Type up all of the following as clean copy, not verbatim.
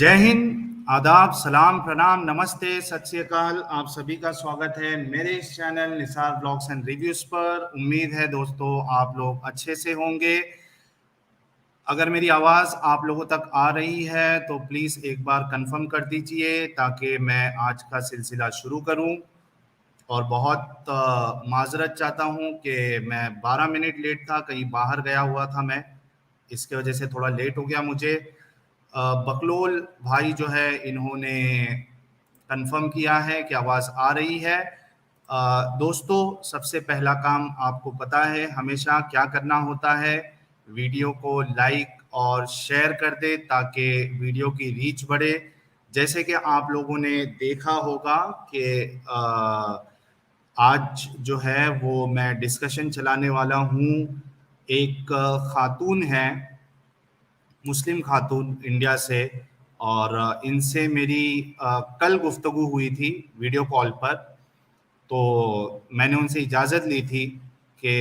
जय हिंद, आदाब, सलाम, प्रणाम, नमस्ते, सत श्री अकाल। आप सभी का स्वागत है मेरे इस channel Nisar blogs and reviews पर। उम्मीद है दोस्तों आप लोग अच्छे से होंगे। अगर मेरी आवाज़ आप लोगों तक आ रही है तो प्लीज़ एक बार कंफर्म कर दीजिए ताकि मैं आज का सिलसिला शुरू करूं। और बहुत माजरत चाहता हूं कि मैं 12 मिनट लेट था, कहीं बाहर गया हुआ था मैं, इसके वजह से थोड़ा लेट हो गया मुझे। बकलोल भाई जो है इन्होंने कंफर्म किया है कि आवाज़ आ रही है। दोस्तों, सबसे पहला काम आपको पता है हमेशा क्या करना होता है। वीडियो को लाइक और शेयर कर दे ताकि वीडियो की रीच बढ़े। जैसे कि आप लोगों ने देखा होगा कि आज जो है वो मैं डिस्कशन चलाने वाला हूँ। एक खातून है, मुस्लिम खातून इंडिया से, और इनसे मेरी कल गुफ्तगू हुई थी वीडियो कॉल पर। तो मैंने उनसे इजाज़त ली थी कि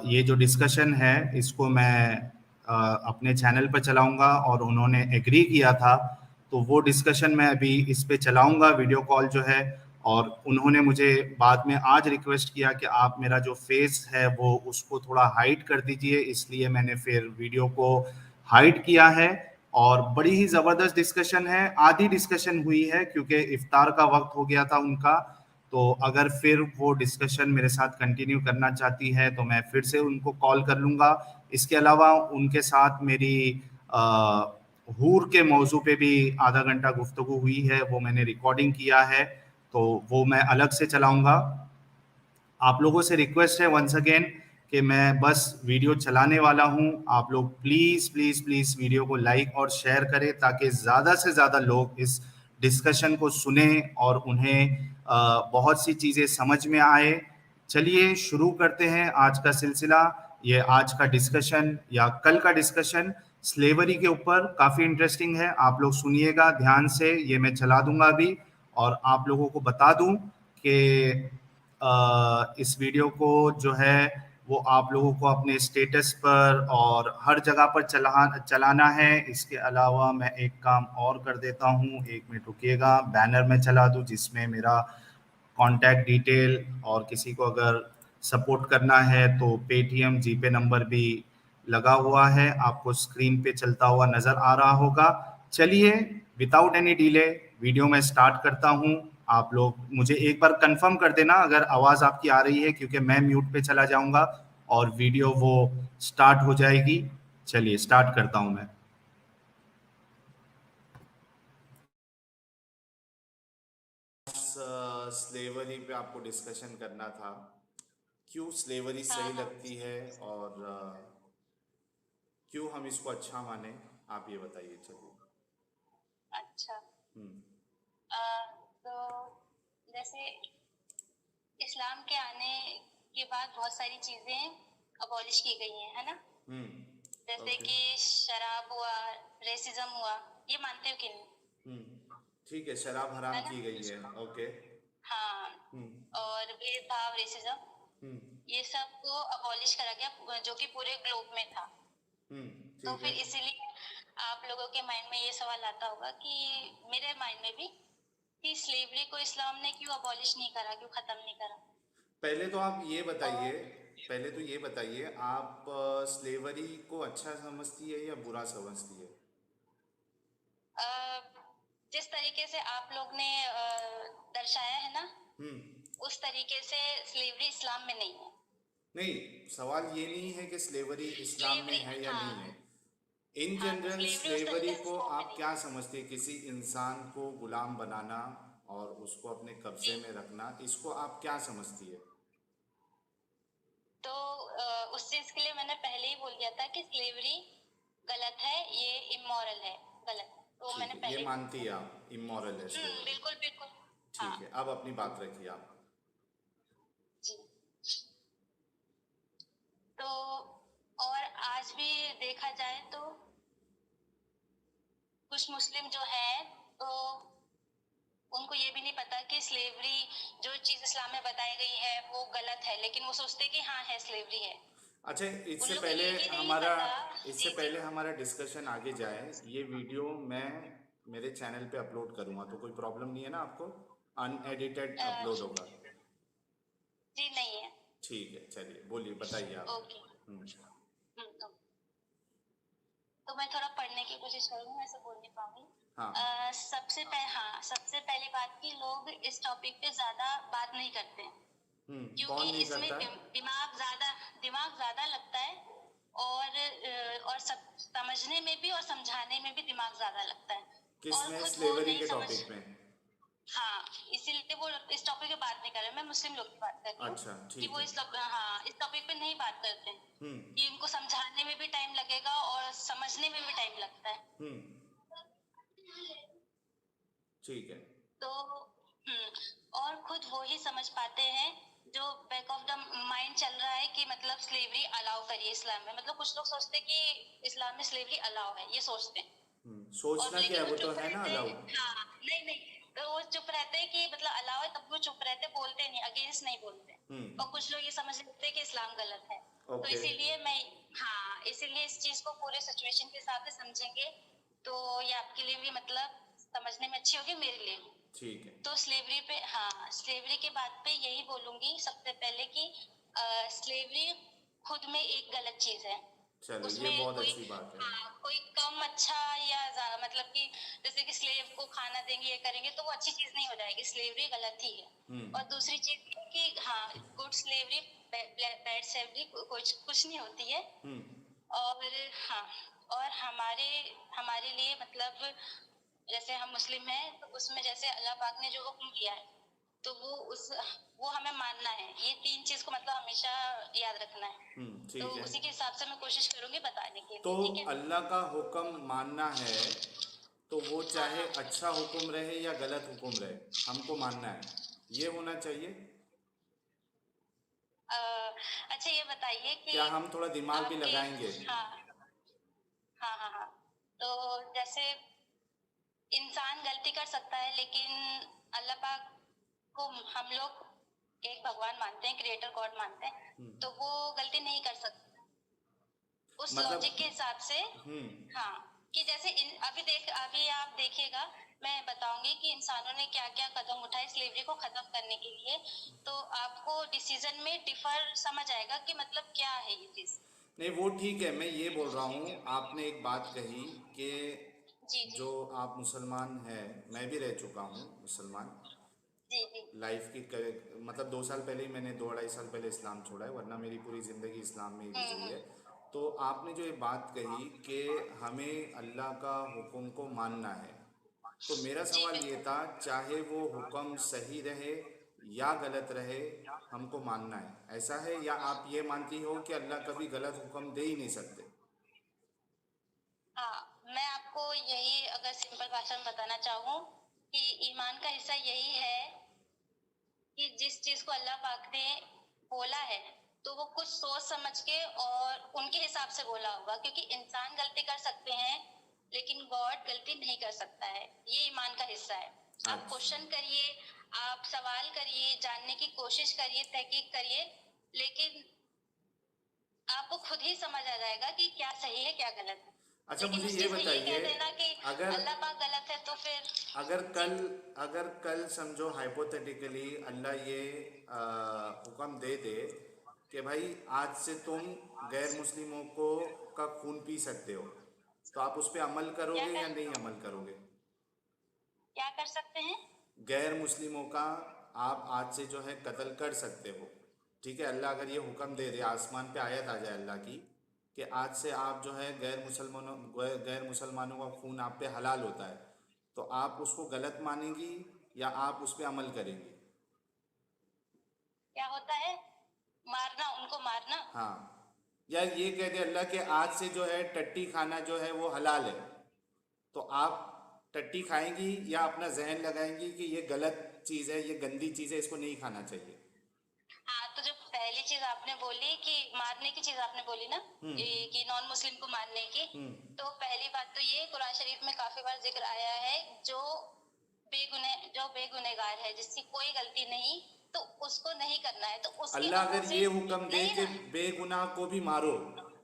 ये जो डिस्कशन है इसको मैं अपने चैनल पर चलाऊंगा, और उन्होंने एग्री किया था। तो वो डिस्कशन मैं अभी इस पे चलाऊंगा, वीडियो कॉल जो है। और उन्होंने मुझे बाद में आज रिक्वेस्ट किया कि आप मेरा जो फेस है वो उसको थोड़ा हाइड कर दीजिए, इसलिए मैंने फिर वीडियो को हाइड किया है। और बड़ी ही ज़बरदस्त डिस्कशन है, आधी डिस्कशन हुई है क्योंकि इफ्तार का वक्त हो गया था उनका। तो अगर फिर वो डिस्कशन मेरे साथ कंटिन्यू करना चाहती है तो मैं फिर से उनको कॉल कर लूँगा। इसके अलावा उनके साथ मेरी हूर के मौजू पे भी आधा घंटा गुफ्तगू हुई है, वो मैंने रिकॉर्डिंग किया है, तो वो मैं अलग से चलाऊँगा। आप लोगों से रिक्वेस्ट है वंस अगेन कि मैं बस वीडियो चलाने वाला हूं। आप लोग प्लीज़ प्लीज़ प्लीज़ वीडियो को लाइक और शेयर करें ताकि ज़्यादा से ज़्यादा लोग इस डिस्कशन को सुने और उन्हें बहुत सी चीज़ें समझ में आए। चलिए शुरू करते हैं आज का सिलसिला। ये आज का डिस्कशन या कल का डिस्कशन स्लेवरी के ऊपर काफ़ी इंटरेस्टिंग है। आप लोग सुनिएगा ध्यान से, ये मैं चला दूंगा अभी। और आप लोगों को बता दूं कि इस वीडियो को जो है वो आप लोगों को अपने स्टेटस पर और हर जगह पर चलाना है। इसके अलावा मैं एक काम और कर देता हूँ, एक मिनट रुकिएगा, बैनर में चला दूँ जिसमें मेरा कॉन्टैक्ट डिटेल, और किसी को अगर सपोर्ट करना है तो पेटीएम जीपे नंबर भी लगा हुआ है, आपको स्क्रीन पे चलता हुआ नज़र आ रहा होगा। चलिए विदाउट एनी डिले वीडियो में स्टार्ट करता हूँ। आप लोग मुझे एक बार कंफर्म कर देना अगर आवाज़ आपकी आ रही है, क्योंकि मैं म्यूट पे चला जाऊंगा और वीडियो वो स्टार्ट हो जाएगी। चलिए स्टार्ट करता हूँ मैं। स्लेवरी पे आपको डिस्कशन करना था, क्यों स्लेवरी हाँ सही हाँ। लगती है और क्यों हम इसको अच्छा माने, आप ये बताइए। चलिए। अच्छा। हम्म। अ, तो जैसे इस्लाम के आने के बाद बहुत सारी चीजें अबॉलिश की गई हैं, है ना। जैसे ओके। कि शराब हुआ, रेसिज्म हुआ, ये मानते हो कि नहीं? हम्म। ठीक है, शराब हराम है ना। की गई है। ओके। हाँ। हम्म। और भेदभाव, रेसिज्म, हम्म। ये सब को अबॉलिश करा गया जो कि पूरे ग्लोब में था। हम्म। तो ठीक है। फिर इसीलिए आप लोगों के माइंड में ये सवाल आता होगा कि मेरे माइंड में भी, कि स्लेवरी को इस्लाम ने क्यों अबॉलिश नहीं करा, क्यों खत्म नहीं करा। पहले तो आप ये बताइए, और पहले तो ये बताइए आप स्लेवरी को अच्छा समझती है या बुरा समझती है? अ, जिस तरीके से आप लोग ने दर्शाया है ना, हम्म। उस तरीके से स्लेवरी इस्लाम में नहीं है। नहीं, सवाल ये नहीं है कि स्लेवरी इस्लाम में स्लेवरी, है या नहीं है। हाँ। इन हाँ, जनरल स्लेवरी उस स्लेवरी तरीके से को इस्लाम में आप नहीं क्या है। समझते हैं? किसी इंसान को गुलाम बनाना और उसको अपने जी। कब्जे में रखना, इसको आप क्या समझती है? तो उस चीज के लिए मैंने पहले ही बोल दिया था कि स्लेवरी गलत है, ये इमोरल है, गलत है, तो ठीक मैंने है, ये पहले ही बोल मानती दिया। है आप इमोरल है स्लेवरी? बिल्कुल बिल्कुल। हाँ। ठीक है, अब अपनी बात रखिए आप। जी। तो और आज भी देखा जाए तो कुछ मुस्लिम जो है, तो उनको ये भी नहीं पता कि स्लेवरी जो चीज इस्लाम में बताई गई है वो गलत है, लेकिन वो सोचते कि हाँ है, स्लेवरी है। अच्छा, उन लोग को ये भी नहीं पता। इससे जी जी। पहले हमारा डिस्कशन आगे जाए, ये वीडियो मैं मेरे चैनल पे अपलोड करूँगा, तो कोई प्रॉब्लम नहीं है ना आपको? अनएडिटेड अपलोड होगा? जी नहीं है। ठीक है, चलिए बोलिए, बताइए आप। ओके। हम्म। ओके। तो मैं थोड़ा पढ़ने की कोशिश करूंगी, वैसे बोल नहीं पाऊंगी। हाँ। सबसे पहली बात कि लोग इस टॉपिक पे ज्यादा बात नहीं करते, क्योंकि कौन नहीं इसमें करता है? दिमाग ज्यादा लगता है। और सब समझने में भी और समझाने में भी दिमाग ज्यादा लगता है। और किसमें? खुद वो स्लेवरी नहीं के समझ। टॉपिक में? हाँ, इसीलिए वो इस टॉपिक पे बात नहीं कर रहे, मैं मुस्लिम लोग की बात कर रही हूँ। अच्छा, कि ठीक वो है। इस टॉपिक पे नहीं बात करते हैं। हम्म। कि उनको समझाने में भी टाइम लगेगा और समझने में भी टाइम लगता है। हम्म। ठीक है। तो और खुद वो ही समझ पाते हैं जो बैक ऑफ द माइंड चल रहा है कि मतलब स्लेवरी अलाउ करिए इस्लाम में। मतलब कुछ लोग सोचते हैं कि इस्लाम में स्लेवरी अलाउ है, ये सोचते हैं। और सोचना क्या लेकिन है, वो वो तो चुप है ना रहते अलाउ। हैं। हाँ, नहीं नहीं, तो वो चुप रहते हैं कि मतलब अलाउ है, तब वो चुप रहते, बोलते नहीं, अगेंस्ट नहीं बोलते। और कुछ लोग ये समझ लेते हैं कि इस्लाम गलत है। तो ओके। इसीलिए इस चीज को पूरे सिचुएशन के हिसाब से समझेंगे तो ये आपके लिए भी मतलब समझने में अच्छी होगी, मेरे लिए भी। ठीक है। तो स्लेवरी के बात पे यही बोलूंगी सबसे पहले कि स्लेवरी खुद में एक गलत चीज है। चलो, ये उसमें बहुत अच्छी बात है। कोई कम अच्छा या मतलब कि जैसे कि स्लेव को खाना देंगे, ये करेंगे, तो वो अच्छी चीज नहीं हो जाएगी। स्लेवरी गलत ही है। और दूसरी चीज कि गुड स्लेवरी बैड स्लेवरी कुछ नहीं होती है। और हाँ, और हमारे हमारे लिए मतलब जैसे हम मुस्लिम हैं, तो उसमें जैसे अल्लाह पाक ने जो हुक्म किया है, तो वो हमें मानना है। ये 3 चीज को मतलब हमेशा याद रखना है। तो ठीक है। उसी के हिसाब से मैं कोशिश करूंगी बताने के तो लिए, ठीक है। अल्लाह का हुक्म मानना है, तो वो हाँ चाहे हाँ। अच्छा हुक्म रहे या गलत हुक्म रहे, हमको मानना है, ये होना चाहिए। अच्छा, ये बताइए कि क्या हम थोड़ा दिमाग भी आपके लगाएंगे? हाँ हाँ हाँ हाँ, तो जैसे इंसान गलती कर सकता है, लेकिन अल्लाह पाक को हम लोग एक भगवान मानते हैं, क्रिएटर गॉड मानते हैं, तो वो गलती नहीं कर सकता उस लॉजिक के मतलब। हिसाब से। हाँ, कि जैसे अभी आप देखिएगा, मैं बताऊंगी कि इंसानों ने क्या क्या कदम उठाए स्लेवरी को खत्म करने के लिए, तो आपको डिसीजन में डिफर समझ आएगा कि मतलब क्या है ये चीज। नहीं, वो ठीक है, मैं ये बोल रहा हूँ, आपने एक बात कही कि जी जी जो आप मुसलमान हैं, मैं भी रह चुका हूँ मुसलमान। जी जी। लाइफ की मतलब 2 साल पहले ही मैंने 2 2.5 साल पहले इस्लाम छोड़ा है, वरना मेरी पूरी ज़िंदगी इस्लाम में ही गुजरी है। हम्म। तो आपने जो ये बात कही कि हमें अल्लाह का हुक्म को मानना है, तो मेरा जी सवाल ये बिल्कुल। था, चाहे वो हुक्म सही रहे या गलत रहे, हमको मानना है, ऐसा है? या आप ये मानती हो कि अल्लाह कभी गलत हुक्म दे ही नहीं सकते? मैं आपको यही अगर सिंपल भाषा में बताना चाहूँ कि ईमान का हिस्सा यही है कि जिस चीज को अल्लाह पाक ने बोला है, तो वो कुछ सोच समझ के और उनके हिसाब से बोला होगा, क्योंकि इंसान गलती कर सकते हैं लेकिन गॉड गलती नहीं कर सकता है। ये ईमान का हिस्सा है। आप अच्छा। क्वेश्चन करिए, आप सवाल करिए, जानने की कोशिश करिए, तहकीक करिए, लेकिन आपको खुद ही समझ आ जाएगा कि क्या सही है क्या गलत है। अच्छा, लेकिन मुझे उस ये चीज में ये कह बताइए, देना कि अगर अल्लाह पाक गलत है तो फिर। अगर जी कल अगर कल समझो हाइपोथेटिकली अल्लाह ये हुक्म दे दे कि भाई आज से तुम गैर मुस्लिमों को का खून पी सकते हो, तो आप उस पर अमल क्या करोगे या कर नहीं अमल करोगे? क्या कर सकते हैं? गैर मुस्लिमों का आप आज से जो है कत्ल कर सकते हो, ठीक है? अल्लाह अगर ये हुक्म दे दे, आसमान पे आयत आ जाए अल्लाह की कि आज से आप जो है गैर मुसलमानों का खून आप पे हलाल होता है, तो आप उसको गलत मानेंगी या आप उस पर अमल करेंगी? क्या होता है? मारना, उनको मारना। हाँ। या ये कह दे अल्लाह कि आज से जो है टट्टी खाना जो है वो हलाल है, तो आप टट्टी खाएंगी या अपना जहन लगाएंगी कि ये गलत चीज़ है, ये गंदी चीज़ है, इसको नहीं खाना चाहिए? तो जो पहली चीज आपने बोली कि मारने की चीज आपने बोली ना, कि नॉन मुस्लिम को मारने की, तो पहली बात तो ये कुरान शरीफ में काफी बार जिक्र आया है, जो बेगुनेगार है, जिसकी कोई गलती नहीं, तो उसको नहीं करना है, तो उसके अल्लाह अगर ये अपोजिट हुक्म दे नहीं कि ना, बेगुनाह को भी मारो,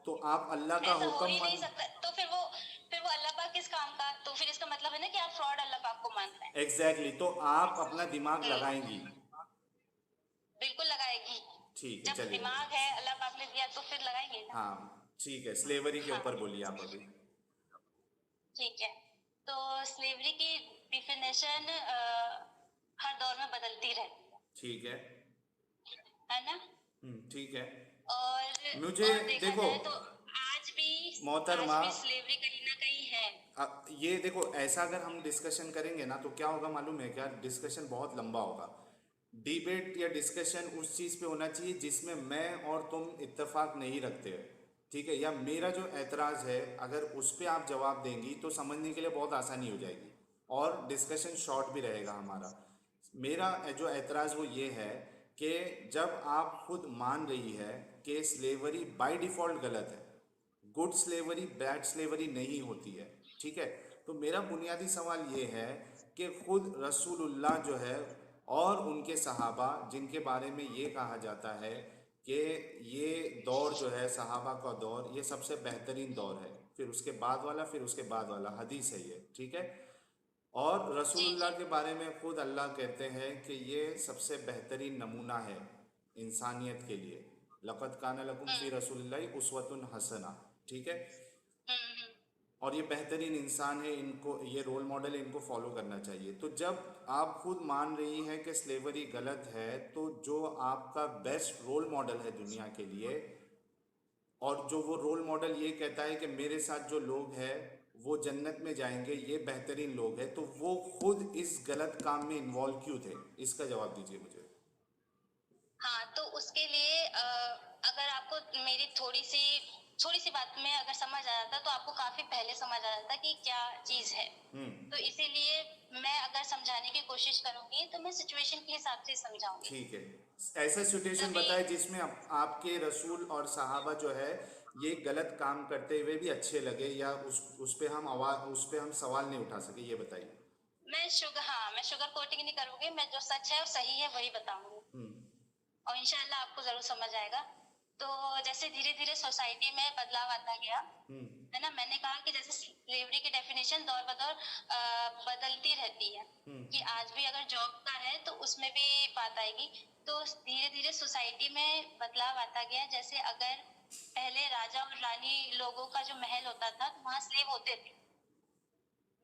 तो आप अल्लाह का ऐसा हो हुक्म ही नहीं मान। सकता। तो फिर वो अल्लाह पाक किस काम का? तो फिर इसका मतलब है ना कि आप फ्रॉड अल्लाह पाक को मान रहे हैं। एग्जैक्टली, तो आप अपना दिमाग लगाएंगी। बिल्कुल लगाएगी। ठीक है, जब चलिए। दिमाग है अल्लाह पाक ने दिया तो फिर लगाएंगे ना। हाँ ठीक है, स्लेवरी के हाँ ऊपर बोलिए आप अभी। ठीक है। तो स्लेवरी की डिफिनेशन हर दौर में बदलती रहती ठीक है। है ना। ठीक है। मुझे और देखा देखो जाए तो आज मोहतरमा, भी स्लेवरी कहीं ना कहीं है। ये देखो, ऐसा अगर हम डिस्कशन करेंगे ना तो क्या होगा मालूम है क्या, डिस्कशन बहुत लंबा होगा। डिबेट या डिस्कशन उस चीज़ पे होना चाहिए जिसमें मैं और तुम इत्तेफाक नहीं रखते हैं, ठीक है, या मेरा जो एतराज़ है अगर उस पे आप जवाब देंगी तो समझने के लिए बहुत आसानी हो जाएगी और डिस्कशन शॉर्ट भी रहेगा हमारा। मेरा जो एतराज़ वो ये है कि जब आप खुद मान रही है कि स्लेवरी बाय डिफ़ॉल्ट गलत है, गुड स्लेवरी बैड स्लेवरी नहीं होती है, ठीक है, तो मेरा बुनियादी सवाल ये है कि खुद रसूलुल्लाह जो है और उनके सहाबा, जिनके बारे में ये कहा जाता है कि ये दौर जो है सहाबा का दौर, ये सबसे बेहतरीन दौर है, फिर उसके बाद वाला, फिर उसके बाद वाला, हदीस है ये, ठीक है, और जी रसूलुल्लाह जी। के बारे में खुद अल्लाह कहते हैं कि ये सबसे बेहतरीन नमूना है इंसानियत के लिए। लक़द काना लकुम फ़ी हम्म रसूलिल्लाहि उस्वतुन हसना, ठीक है, हम्म। और ये बेहतरीन इंसान है, इनको ये रोल मॉडल है, इनको फॉलो करना चाहिए। तो जब आप खुद मान रही हैं कि स्लेवरी गलत है, तो जो आपका बेस्ट रोल मॉडल है दुनिया के लिए, और जो वो रोल मॉडल ये कहता है कि मेरे साथ जो लोग हैं वो जन्नत में जाएंगे, ये बेहतरीन लोग हैं, तो वो खुद इस गलत काम में इन्वॉल्व क्यों थे, इसका जवाब दीजिए मुझे। हाँ तो उसके लिए अगर आपको मेरी थोड़ी सी बात में अगर समझ आ जाता तो आपको काफी पहले समझ आ जाता कि क्या चीज है। तो इसीलिए मैं अगर समझाने की कोशिश करूंगी तो मैं सिचुएशन के हिसाब से समझाऊंगी। ठीक है, ऐसा सिचुएशन तभी बताए जिसमें आपके रसूल और सहाबा जो है ये गलत काम करते हुए भी अच्छे लगे, या उस पे हम आवाज, उस पे हम सवाल नहीं उठा सके, ये बताइए। मैं शुगर कोटिंग नहीं करूंगी, मैं जो सच है और सही है वही बताऊंगी और इंशाल्लाह आपको जरूर समझ आएगा। तो जैसे धीरे धीरे सोसाइटी में बदलाव आता गया, है ना, मैंने कहा कि जैसे स्लेवरी की डेफिनेशन दौर बदौर बदलती रहती है कि आज भी अगर जॉब का है तो उसमें भी बात आएगी। तो धीरे धीरे सोसाइटी में बदलाव आता गया। जैसे अगर पहले राजा और रानी लोगों का जो महल होता था तो वहां स्लेव होते थे,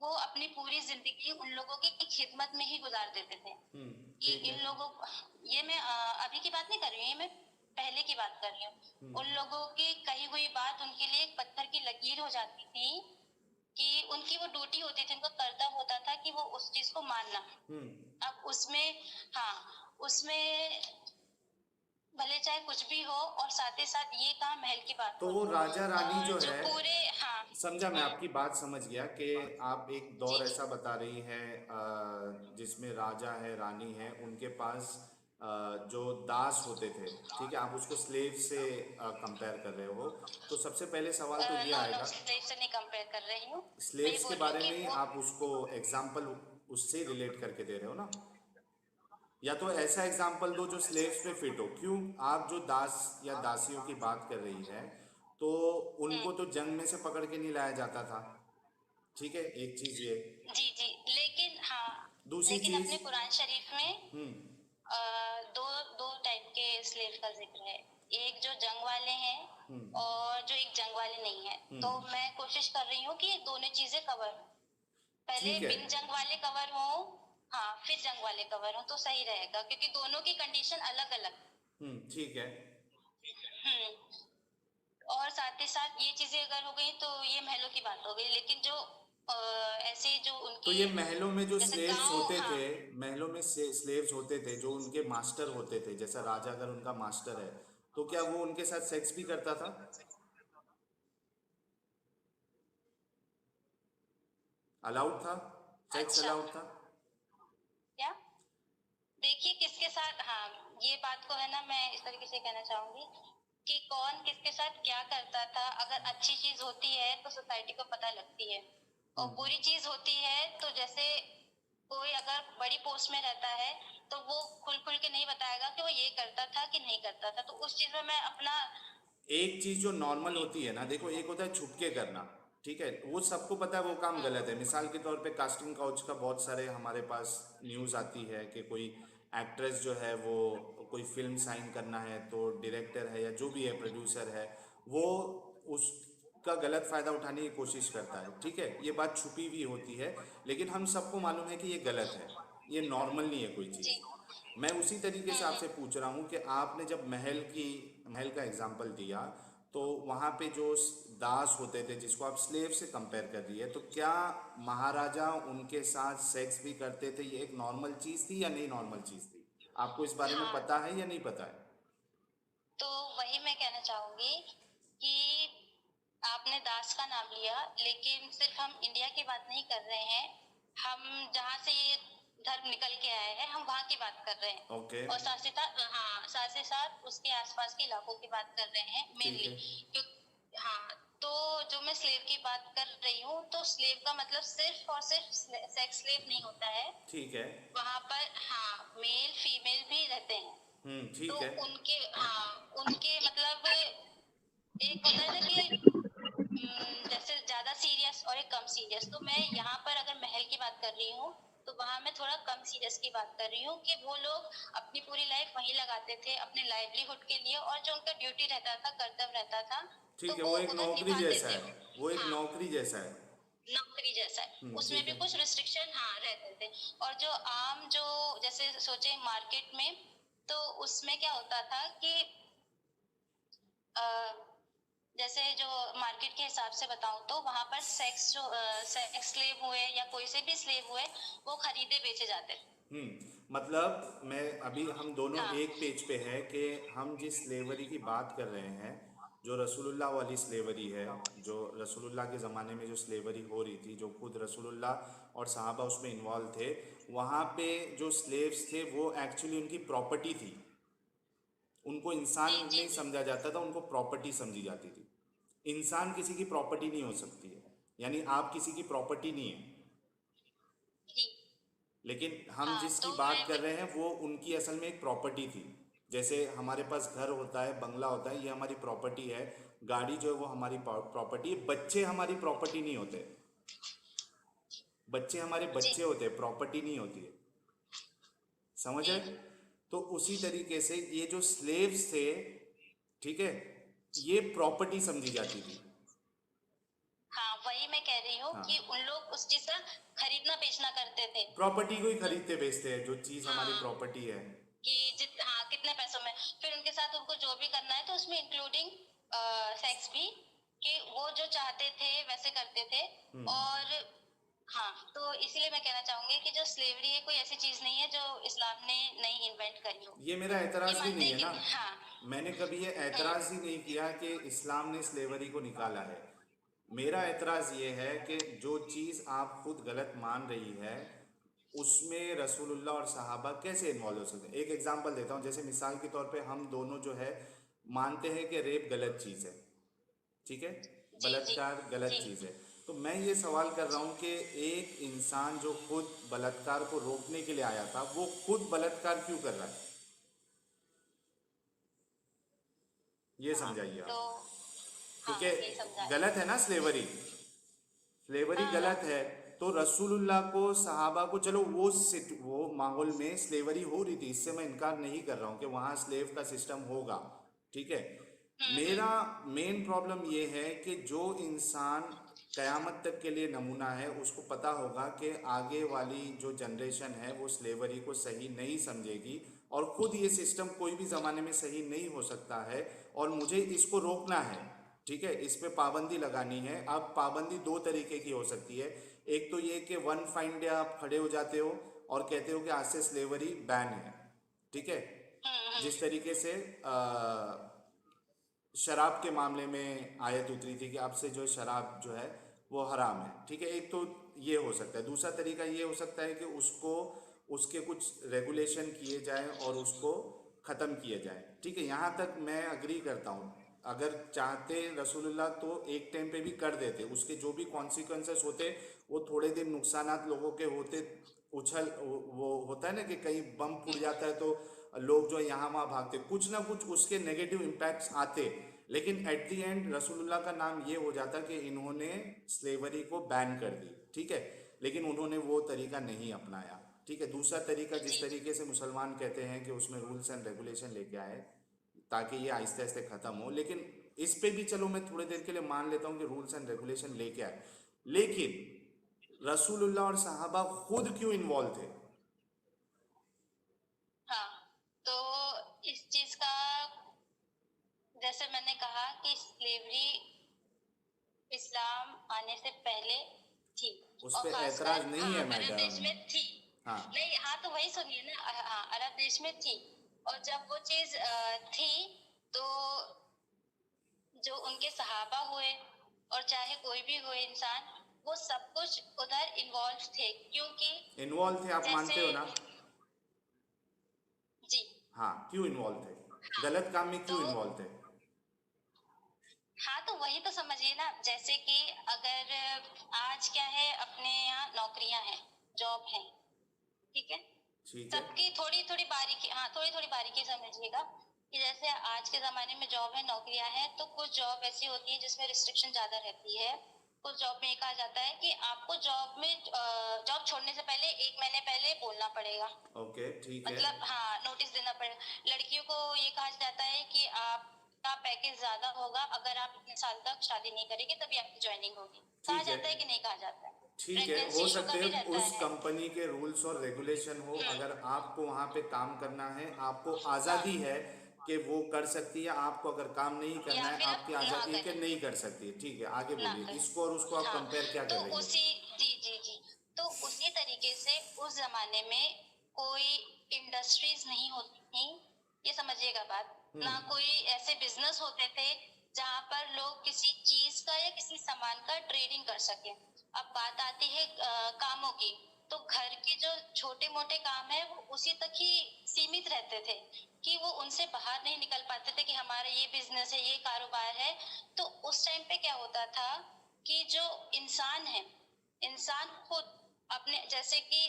वो अपनी पूरी जिंदगी उन लोगों की खिदमत में ही गुजार देते थे कि ठीक है। इन लोगों ये मैं अभी की बात नहीं कर रही हूँ, ये मैं पहले की बात कर रही हूँ। उन लोगों की कही हुई बात उनके लिए एक पत्थर की लकीर हो जाती थी कि उनकी वो ड्यूटी होती थी, उनका कर्तव्य होता था कि वो उस चीज को मानना। अब उसमें, हाँ, उसमें भले चाहे कुछ भी हो, और साथ ही साथ ये कहा महल की बात तो वो बोली राजा रानी और जो जो है, पूरे, हाँ, समझा, मैं आपकी बात समझ गया कि आप एक जी दौर जी। ऐसा बता रही हैं जिसमें राजा है, रानी है, उनके पास जो दास होते थे, ठीक है, आप उसको स्लेव से कंपेयर कर रहे हो, तो सबसे पहले सवाल तो ये नो नो, आएगा, स्लेव से नहीं कंपेयर कर रही हूँ। मैं ये स्लेव्स के बोल रही हूँ बारे कि में ही वो, आप उसको एग्जाम्पल उससे रिलेट करके दे रहे हो ना, या तो ऐसा एग्जाम्पल दो जो स्लेव्स पे फिट हो। क्यों, आप जो दास या दासियों की बात कर रही है, तो उनको तो जंग में से पकड़ के नहीं लाया जाता था, ठीक है, एक चीज ये। जी जी, लेकिन हाँ, दूसरी लेकिन चीज, अपने कुरान शरीफ में दो दो टाइप के स्लेव का जिक्र है। एक जो जंग वाले हैं और जो एक जंग वाले नहीं है। तो मैं कोशिश कर रही हूँ कि दोनों चीजें कवर हो, पहले ठीक है। बिन जंग वाले कवर हो, हाँ, फिर जंग वाले कवर हो तो सही रहेगा, क्योंकि दोनों की कंडीशन अलग अलग। ठीक है। हम्म। और साथ ही साथ ये चीजें अगर हो गई तो ये महलों की बात हो गई, लेकिन जो ऐसे जो तो उनकी ये महलों में जो जैसे स्लेव्स गांव, होते हाँ, थे, महलों में से स्लेव्स होते थे जो उनके मास्टर होते थे, जैसा राजा अगर उनका मास्टर है, तो क्या वो उनके साथ सेक्स भी करता था, अलाउड था, सेक्स अच्छा, अलाउड था? क्या, देखिए किसके साथ, हाँ, ये बात को है ना, मैं इस तरीके से कहना चाहूंगी कि कौन किसके साथ क्या करता था। अगर अच्छी चीज होती है तो सोसाइटी को पता लगती है, और बुरी चीज होती है तो जैसे कोई अगर बड़ी पोस्ट में रहता है तो वो खुल खुल के नहीं बताएगा कि वो ये करता था कि नहीं करता था, तो उस चीज में मैं अपना। एक चीज जो नॉर्मल होती है ना, देखो एक होता है छुपके करना, ठीक है, वो सबको पता है वो काम हाँ गलत है। मिसाल के तौर पे कास्टिंग काउच का बहुत सारे हमारे पास न्यूज़ आती है कि कोई एक्ट्रेस जो है वो कोई फिल्म साइन करना है तो डायरेक्टर है या जो भी है प्रोड्यूसर है, वो उसका गलत फ़ायदा उठाने की कोशिश करता है, ठीक है, ये बात छुपी हुई होती है, लेकिन हम सबको मालूम है कि ये गलत है, ये नॉर्मल नहीं है कोई जी। चीज़। मैं उसी तरीके से आपसे पूछ रहा हूँ कि आपने जब महल का एग्जाम्पल दिया, तो वहाँ पे जो दास होते थे जिसको आप स्लेव से कंपेयर कर रही है, तो क्या महाराजा उनके साथ सेक्स भी करते थे, ये एक नॉर्मल चीज़ थी या नहीं नॉर्मल चीज़ थी? आपको इस बारे में हाँ, पता है या नहीं पता है? तो वही मैं कहना चाहूंगी कि आपने दास का नाम लिया, लेकिन सिर्फ हम इंडिया की बात नहीं कर रहे हैं। हम जहाँ से ये धर्म निकल के आए हैं हम वहाँ की बात कर रहे हैं। ओके। और साथ ही साथ, हाँ, साथ ही साथ उसके आसपास के इलाकों की बात कर रहे हैं ठीक मेनली। है। क्यों? हाँ, तो जो मैं स्लेव की बात कर रही हूँ, तो स्लेव का मतलब सिर्फ और सिर्फ सेक्स स्लेव नहीं होता है। ठीक है। वहाँ पर, हाँ, मेल फीमेल भी रहते हैं। तो ठीक है। उनके, हाँ, उनके मतलब एक होता है ना कि जैसे ज्यादा सीरियस और एक कम सीरियस। तो मैं यहाँ पर अगर महल की बात कर रही हूँ, तो वहां मैं थोड़ा कम सीरियस की बात कर रही हूँ कि वो लोग अपनी पूरी लाइफ वहीं लगाते थे अपने लाइवलीहुड के लिए, और जो उनका ड्यूटी रहता था, कर्तव्य रहता था, तो ठीक है, वो वो एक उधर नौकरी निभाते जैसा थे। है, वो एक हाँ, नौकरी जैसा है। नौकरी जैसा है। उसमें ठीक भी है। कुछ रिस्ट्रिक्शन, हाँ, रहते थे। और जो आम, जो जैसे सोचे मार्केट में, तो उसमें क्या होता था कि अ, जैसे जो मार्केट के हिसाब से बताऊं, तो वहां पर सेक्स स्लेव हुए या कोई से भी स्लेव हुए, वो खरीदे बेचे जाते। मतलब मैं अभी हम दोनों हाँ एक पेज पे है कि हम जिस स्लेवरी की बात कर रहे हैं, जो रसूलुल्लाह वाली स्लेवरी है, जो रसूलुल्लाह के ज़माने में जो स्लेवरी हो रही थी, जो खुद रसूलुल्लाह और सहाबा उसमें इन्वॉल्व थे, वहाँ पे जो स्लेव्स थे वो एक्चुअली उनकी प्रॉपर्टी थी, उनको इंसान जी जी नहीं जी समझा जाता था, उनको प्रॉपर्टी समझी जाती थी। इंसान किसी की प्रॉपर्टी नहीं हो सकती है, यानी आप किसी की प्रॉपर्टी नहीं है, जी। लेकिन हम हाँ, जिसकी तो बात मैं कर भी, रहे हैं वो उनकी असल में एक प्रॉपर्टी थी। जैसे हमारे पास घर होता है, बंगला होता है, ये हमारी प्रॉपर्टी है, गाड़ी जो है वो हमारी प्रॉपर्टी है, बच्चे हमारी प्रॉपर्टी नहीं होते, बच्चे हमारे जी बच्चे होते हैं, प्रॉपर्टी नहीं होती है, समझ जी। रहे? तो उसी तरीके से ये जो स्लेव्स थे, ठीक है, ये प्रॉपर्टी समझी जाती थी। हाँ, वही मैं कह रही हूँ कि हाँ, उन लोग उस चीज का खरीदना बेचना करते थे। प्रॉपर्टी को ही तो खरीदते बेचते हैं, जो चीज़ हमारी हाँ, प्रॉपर्टी है। कि हाँ, कितने पैसों में, फिर उनके साथ उनको जो भी करना है, तो उसमें इंक्लूडिंग सेक्स भी, कि वो जो चाहते थे वैसे करते थे। और हाँ, तो इसीलिए मैं कहना चाहूंगी कि जो स्लेवरी है कोई ऐसी चीज नहीं है जो इस्लाम ने नहीं इन्वेंट करी हो। ये मेरा ये एतराज़ भी मानते नहीं हैं है कि ना, हाँ। मैंने कभी ये हम्म। एतराज़ ही नहीं किया कि इस्लाम ने स्लेवरी को निकाला है। मेरा एतराज़ ये है कि जो चीज़ आप खुद गलत मान रही है, उसमें रसूलुल्लाह और सहाबा कैसे इन्वॉल्व हो सकते हैं? एक एग्जांपल देता हूँ, जैसे मिसाल के तौर पे हम दोनों जो है मानते हैं कि रेप गलत चीज़ है, ठीक है, जी जी बलात्कार गलत जी चीज़ है। तो मैं ये सवाल कर रहा जी। हूँ कि एक इंसान जो खुद बलात्कार को रोकने के लिए आया था, वो खुद बलात्कार क्यों कर रहा है? ये हाँ, समझाइए तो आप, हाँ, क्योंकि ये समझा रही हूँ। गलत है ना स्लेवरी, स्लेवरी हाँ हाँ गलत है। तो रसूलुल्लाह को, सहाबा को, चलो वो माहौल में स्लेवरी हो रही थी, इससे मैं इनकार नहीं कर रहा हूँ कि वहाँ स्लेव का सिस्टम होगा, ठीक है। हम्म। मेरा मेन प्रॉब्लम ये है कि जो इंसान कयामत तक के लिए नमूना है, उसको पता होगा कि आगे वाली जो जनरेशन है वो स्लेवरी को सही नहीं समझेगी, और खुद ये सिस्टम कोई भी ज़माने में सही नहीं हो सकता है, और मुझे इसको रोकना है, ठीक है, इस पे पाबंदी लगानी है। अब पाबंदी दो तरीके की हो सकती है, एक तो ये कि वन फाइन डे आप खड़े हो जाते हो और कहते हो कि आज से स्लेवरी बैन है, ठीक है, हम्म। जिस तरीके से शराब के मामले में आयत उतरी थी कि आपसे जो शराब जो है वो हराम है, ठीक है, एक तो ये हो सकता है। दूसरा तरीका ये हो सकता है कि उसको, उसके कुछ रेगुलेशन किए जाएं और उसको ख़त्म किए जाएं, ठीक है, यहाँ तक मैं अग्री करता हूँ। अगर चाहते रसूलुल्लाह तो एक टाइम पे भी कर देते, उसके जो भी कॉन्सिक्वेंसेस होते वो थोड़े दिन नुकसानात लोगों के होते, उछल वो होता है ना कि कहीं बम फूट जाता है तो लोग जो यहाँ वहाँ भागते, कुछ ना कुछ उसके नेगेटिव इम्पैक्ट्स आते, लेकिन एट द एंड रसूलुल्लाह का नाम ये हो जाता कि इन्होंने स्लेवरी को बैन कर दी, ठीक है। लेकिन उन्होंने वो तरीका नहीं अपनाया, ठीक है। दूसरा तरीका जिस जी जी तरीके से मुसलमान कहते हैं कि उसमें रूल्स एंड रेगुलेशन लेके आए ताकि ये आहिस्ते आहिस्ते खत्म हो, लेकिन इस पे भी चलो मैं थोड़ी देर के लिए मान लेता हूँ कि रूल्स एंड रेगुलेशन लेके आए, लेकिन रसूलुल्लाह और सहाबा खुद क्यों इन्वॉल्व थे? हाँ। तो इस चीज का, जैसे मैंने कहा कि स्लेवरी इस्लाम आने से पहले थी, उस और पे खासकर ऐतराज नहीं हाँ है अरब देश मैडम। में थी। हाँ। नहीं, हाँ तो वही सुनिए ना, हाँ अरब देश में थी। और जब वो चीज थी, तो जो उनके सहाबा हुए और चाहे कोई भी हुए इंसान, वो सब कुछ उधर इन्वॉल्व थे, क्योंकि इन्वॉल्व थे, आप जैसे मानते हो ना? जी। हाँ, क्यों इन्वॉल्व थे? हाँ गलत काम में तो क्यों इन्वॉल्व थे? हाँ तो वही तो समझिए ना, जैसे कि अगर आज क्या है, अपने यहाँ नौकरियां हैं, जॉब है, ठीक है। ठीक है। सबकी थोड़ी थोड़ी बारीकी, हाँ थोड़ी थोड़ी बारीकी समझिएगा कि जैसे आज के जमाने में जॉब है, नौकरियां हैं, तो कुछ जॉब ऐसी होती है जिसमें रिस्ट्रिक्शन ज्यादा रहती है। कुछ जॉब में ये कहा जाता है कि आपको जॉब छोड़ने से पहले 1 महीने पहले बोलना पड़ेगा, ओके, ठीक है। मतलब हाँ नोटिस देना पड़ेगा। लड़कियों को ये कहा जाता है कि आपका पैकेज ज्यादा होगा अगर आप इतने साल तक शादी नहीं करेंगे, तभी आपकी ज्वाइनिंग होगी। कहा ठीक है। जाता है कि नहीं कहा जाता है? ठीक है, प्रेगनेंसी हो इशू का सकते भी हैं रहता उस है। कंपनी के रूल्स और रेगुलेशन हो, अगर आपको वहाँ पे काम करना है, आपको हाँ, आज़ादी है कि वो कर सकती है, आपको अगर काम नहीं करना या है फिर आपकी आप ना आज़ादी है कि करें, नहीं कर सकती है, ठीक है। आगे ना बोलिए, करें। इसको और उसको आप हाँ कंपेयर क्या तो कर रही हो? उसी, जी जी जी, तो उसी तरीके से उस जमाने में कोई इंडस्ट्रीज नहीं होती थी, ये समझिएगा बात। ना कोई ऐसे बिजनेस होते थे जहाँ पर लोग किसी चीज का या किसी सामान का ट्रेडिंग कर सके। अब बात आती है कामों की, तो घर के जो छोटे मोटे काम है वो उसी तक ही सीमित रहते थे, कि वो उनसे बाहर नहीं निकल पाते थे कि हमारा ये बिजनेस है, ये कारोबार है। तो उस टाइम पे क्या होता था कि जो इंसान है, इंसान खुद अपने, जैसे कि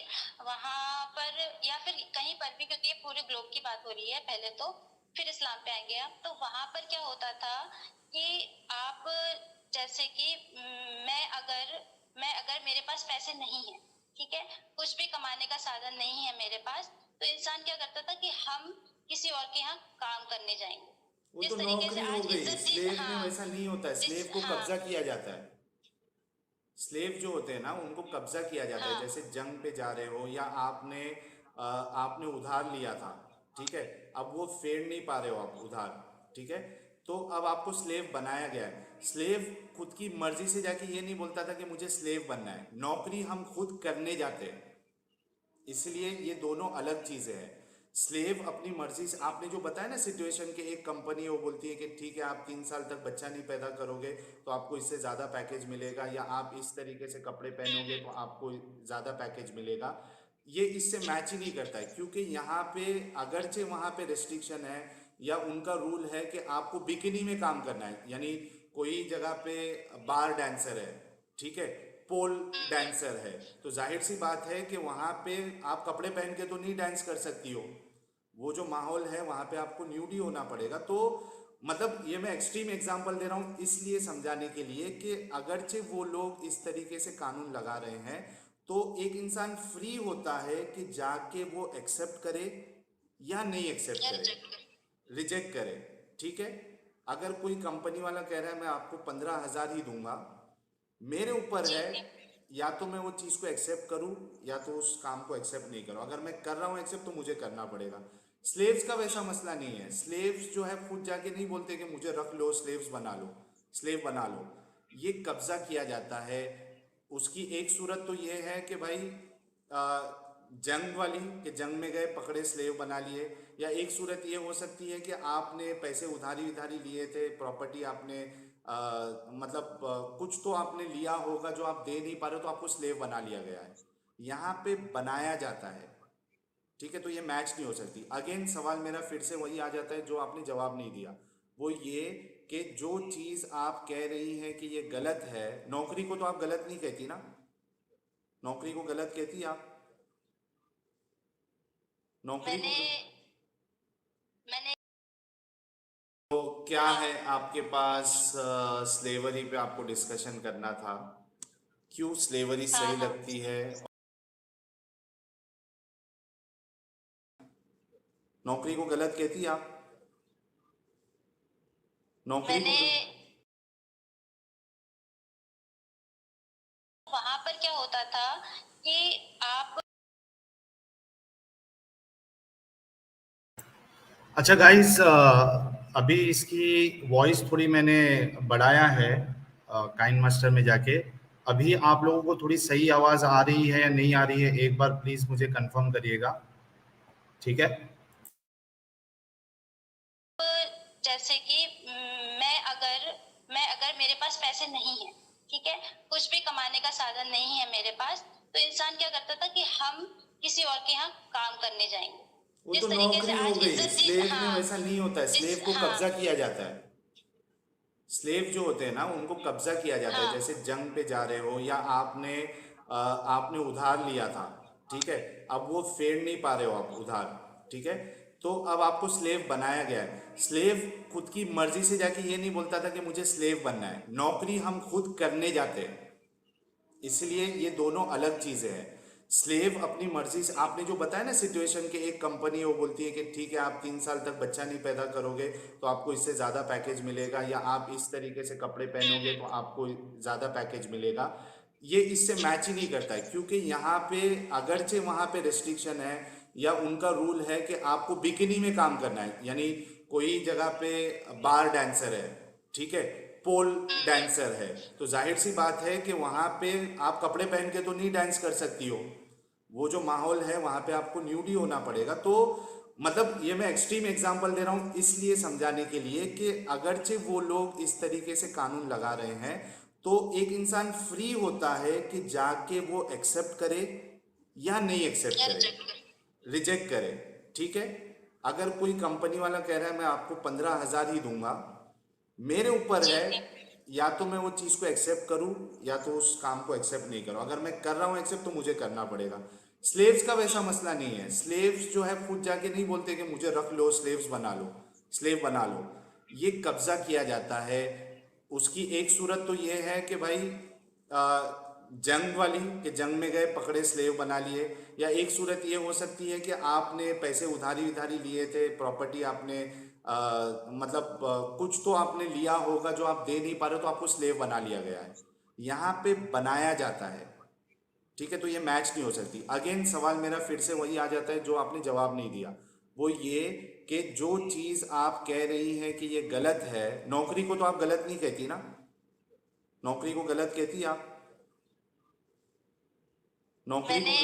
वहां पर या फिर कहीं पर भी, क्योंकि ये पूरे ग्लोब की बात हो रही है पहले तो, फिर इस्लाम पे आएंगे आप, तो वहां पर क्या होता था कि आप, जैसे कि मैं अगर मेरे पास पैसे नहीं है, ठीक है, कुछ भी कमाने का साधन नहीं है मेरे पास, तो इंसान क्या करता था कि हम किसी और के यहाँ काम करने जाएंगे। वो तो जिस तरीके से नौकरी हो आज गई, इज्जत जी, स्लेव में हाँ वैसा नहीं होता है, जिस, स्लेव को हाँ कब्जा किया जाता है। स्लेव जो होते हैं ना उनको कब्जा किया जाता है, हाँ जैसे जंग पे जा रहे हो या आपने उधार लिया था, ठीक है। अब वो फेड नहीं पा रहे हो आप उधार, ठीक है। तो अब आपको स्लेव बनाया गया है। स्लेव खुद की मर्जी से जाके ये नहीं बोलता था कि मुझे स्लेव बनना है, नौकरी हम खुद करने जाते हैं, इसलिए ये दोनों अलग चीजें हैं। स्लेव अपनी मर्जी से, आपने जो बताया ना सिचुएशन के, एक कंपनी है वो बोलती है कि ठीक है आप 3 साल तक बच्चा नहीं पैदा करोगे तो आपको इससे ज़्यादा पैकेज मिलेगा, या आप इस तरीके से कपड़े पहनोगे तो आपको ज़्यादा पैकेज मिलेगा। ये इससे मैच ही नहीं करता है, क्योंकि यहाँ पे अगरचे वहाँ पे रेस्ट्रिक्शन है या उनका रूल है कि आपको बिकिनी में काम करना है, यानी कोई जगह पे बार डांसर है, ठीक है, पोल डांसर है, तो जाहिर सी बात है कि वहाँ पे आप कपड़े पहन के तो नहीं डांस कर सकती हो, वो जो माहौल है वहाँ पे आपको न्यूडी होना पड़ेगा। तो मतलब ये मैं एक्सट्रीम एग्जांपल दे रहा हूँ इसलिए समझाने के लिए कि अगरचे वो लोग इस तरीके से कानून लगा रहे हैं, तो एक इंसान फ्री होता है कि जाके वो एक्सेप्ट करे या नहीं एक्सेप्ट या करे, रिजेक्ट कर। रिजेक्ट करे, ठीक है। अगर कोई कंपनी वाला कह रहा है मैं आपको 15,000 ही दूंगा, मेरे ऊपर जी है, जी या तो मैं वो चीज़ को एक्सेप्ट करूं या तो उस काम को एक्सेप्ट नहीं करूं। अगर मैं कर रहा हूं एक्सेप्ट तो मुझे करना पड़ेगा। स्लेव्स का वैसा मसला नहीं है, स्लेव्स जो है खुद जाके नहीं बोलते कि मुझे रख लो, स्लेव्स बना लो, स्लेव बना लो। ये कब्जा किया जाता है। उसकी एक सूरत तो ये है कि भाई जंग वाली, कि जंग में गए पकड़े स्लेव बना लिए, या एक सूरत ये हो सकती है कि आपने पैसे उधारी उधारी लिए थे, प्रॉपर्टी आपने मतलब कुछ तो आपने लिया होगा जो आप दे नहीं पा रहे हो, तो आपको स्लेव बना लिया गया है, यहाँ पे बनाया जाता है, ठीक है। तो ये मैच नहीं हो सकती। अगेन सवाल मेरा फिर से वही आ जाता है जो आपने जवाब नहीं दिया, वो ये कि जो चीज़ आप कह रही हैं कि ये गलत है, नौकरी को तो आप गलत नहीं कहती ना, नौकरी को गलत कहती आप? नौकरी को मैंने मैंने तो क्या है आपके पास स्लेवरी पे आपको डिस्कशन करना था, क्यों स्लेवरी हाँ सही हाँ लगती है? नौकरी को गलत कहती है आप? नौकरी को मैंने वहां पर क्या होता था कि आप अच्छा गाइस, अभी इसकी वॉइस थोड़ी मैंने बढ़ाया है काइन मास्टर में जाके। अभी आप लोगों को थोड़ी सही आवाज़ आ रही है या नहीं आ रही है, एक बार प्लीज़ मुझे कंफर्म करिएगा, ठीक है? जैसे कि मैं अगर मेरे पास पैसे नहीं है, ठीक है, कुछ भी कमाने का साधन नहीं है मेरे पास, तो इंसान क्या करता था कि हम किसी और के यहाँ काम करने जाएंगे। वो तो जिस तरीके से नौकरी हो आज गई, इज्जत जी, स्लेव में हाँ, वैसा नहीं होता है, जिस स्लेव को हाँ कब्जा किया जाता है। स्लेव जो होते हैं ना उनको कब्जा किया जाता है, हाँ जैसे जंग पे जा रहे हो या आपने उधार लिया था, ठीक है, अब वो फेड नहीं पा रहे हो आप उधार, ठीक है, तो अब आपको स्लेव बनाया गया है। स्लेव खुद की मर्जी से जाके ये नहीं बोलता था कि मुझे स्लेव बनना है, नौकरी हम खुद करने जाते हैं, इसलिए ये दोनों अलग चीजें हैं। स्लेव अपनी मर्जी से, आपने जो बताया ना सिचुएशन के, एक कंपनी वो बोलती है कि ठीक है आप 3 साल तक बच्चा नहीं पैदा करोगे तो आपको इससे ज़्यादा पैकेज मिलेगा, या आप इस तरीके से कपड़े पहनोगे तो आपको ज़्यादा पैकेज मिलेगा, ये इससे मैच ही नहीं करता है, क्योंकि यहाँ पे अगरचे वहाँ पे रेस्ट्रिक्शन है या उनका रूल है कि आपको बिकिनी में काम करना है, यानी कोई जगह पे बार डांसर है, ठीक है, पोल डांसर है, तो जाहिर सी बात है कि वहां पे आप कपड़े पहन के तो नहीं डांस कर सकती हो, वो जो माहौल है वहां पे आपको न्यूडी होना पड़ेगा। तो मतलब ये मैं एक्सट्रीम एग्जांपल दे रहा हूँ इसलिए समझाने के लिए कि अगरचे वो लोग इस तरीके से कानून लगा रहे हैं, तो एक इंसान फ्री होता है कि जाके वो एक्सेप्ट करे या नहीं एक्सेप्ट या करे, रिजेक्ट कर। रिजेक्ट करे, ठीक है। अगर कोई कंपनी वाला कह रहा है मैं आपको 15,000 ही दूंगा, मेरे ऊपर जी है जी या तो मैं वो चीज़ को एक्सेप्ट करूं या तो उस काम को एक्सेप्ट नहीं करूं, अगर मैं कर रहा हूं एक्सेप्ट तो मुझे करना पड़ेगा। स्लेव्स का वैसा मसला नहीं है, स्लेव्स जो है खुद जाके नहीं बोलते कि मुझे रख लो, स्लेव्स बना लो, स्लेव बना लो, ये कब्जा किया जाता है। उसकी एक सूरत तो ये है कि भाई जंग वाली, कि जंग में गए पकड़े स्लेव बना लिए, या एक सूरत ये हो सकती है कि आपने पैसे उधारी उधारी लिए थे, प्रॉपर्टी आपने मतलब कुछ तो आपने लिया होगा जो आप दे नहीं पा रहे हो, तो आपको स्लेव बना लिया गया है, यहाँ पे बनाया जाता है, ठीक है, तो ये मैच नहीं हो सकती। अगेन सवाल मेरा फिर से वही आ जाता है जो आपने जवाब नहीं दिया, वो ये कि जो चीज़ आप कह रही हैं कि ये गलत है, नौकरी को तो आप गलत नहीं कहती ना, नौकरी को गलत कहती आप? नौकरी को मैंने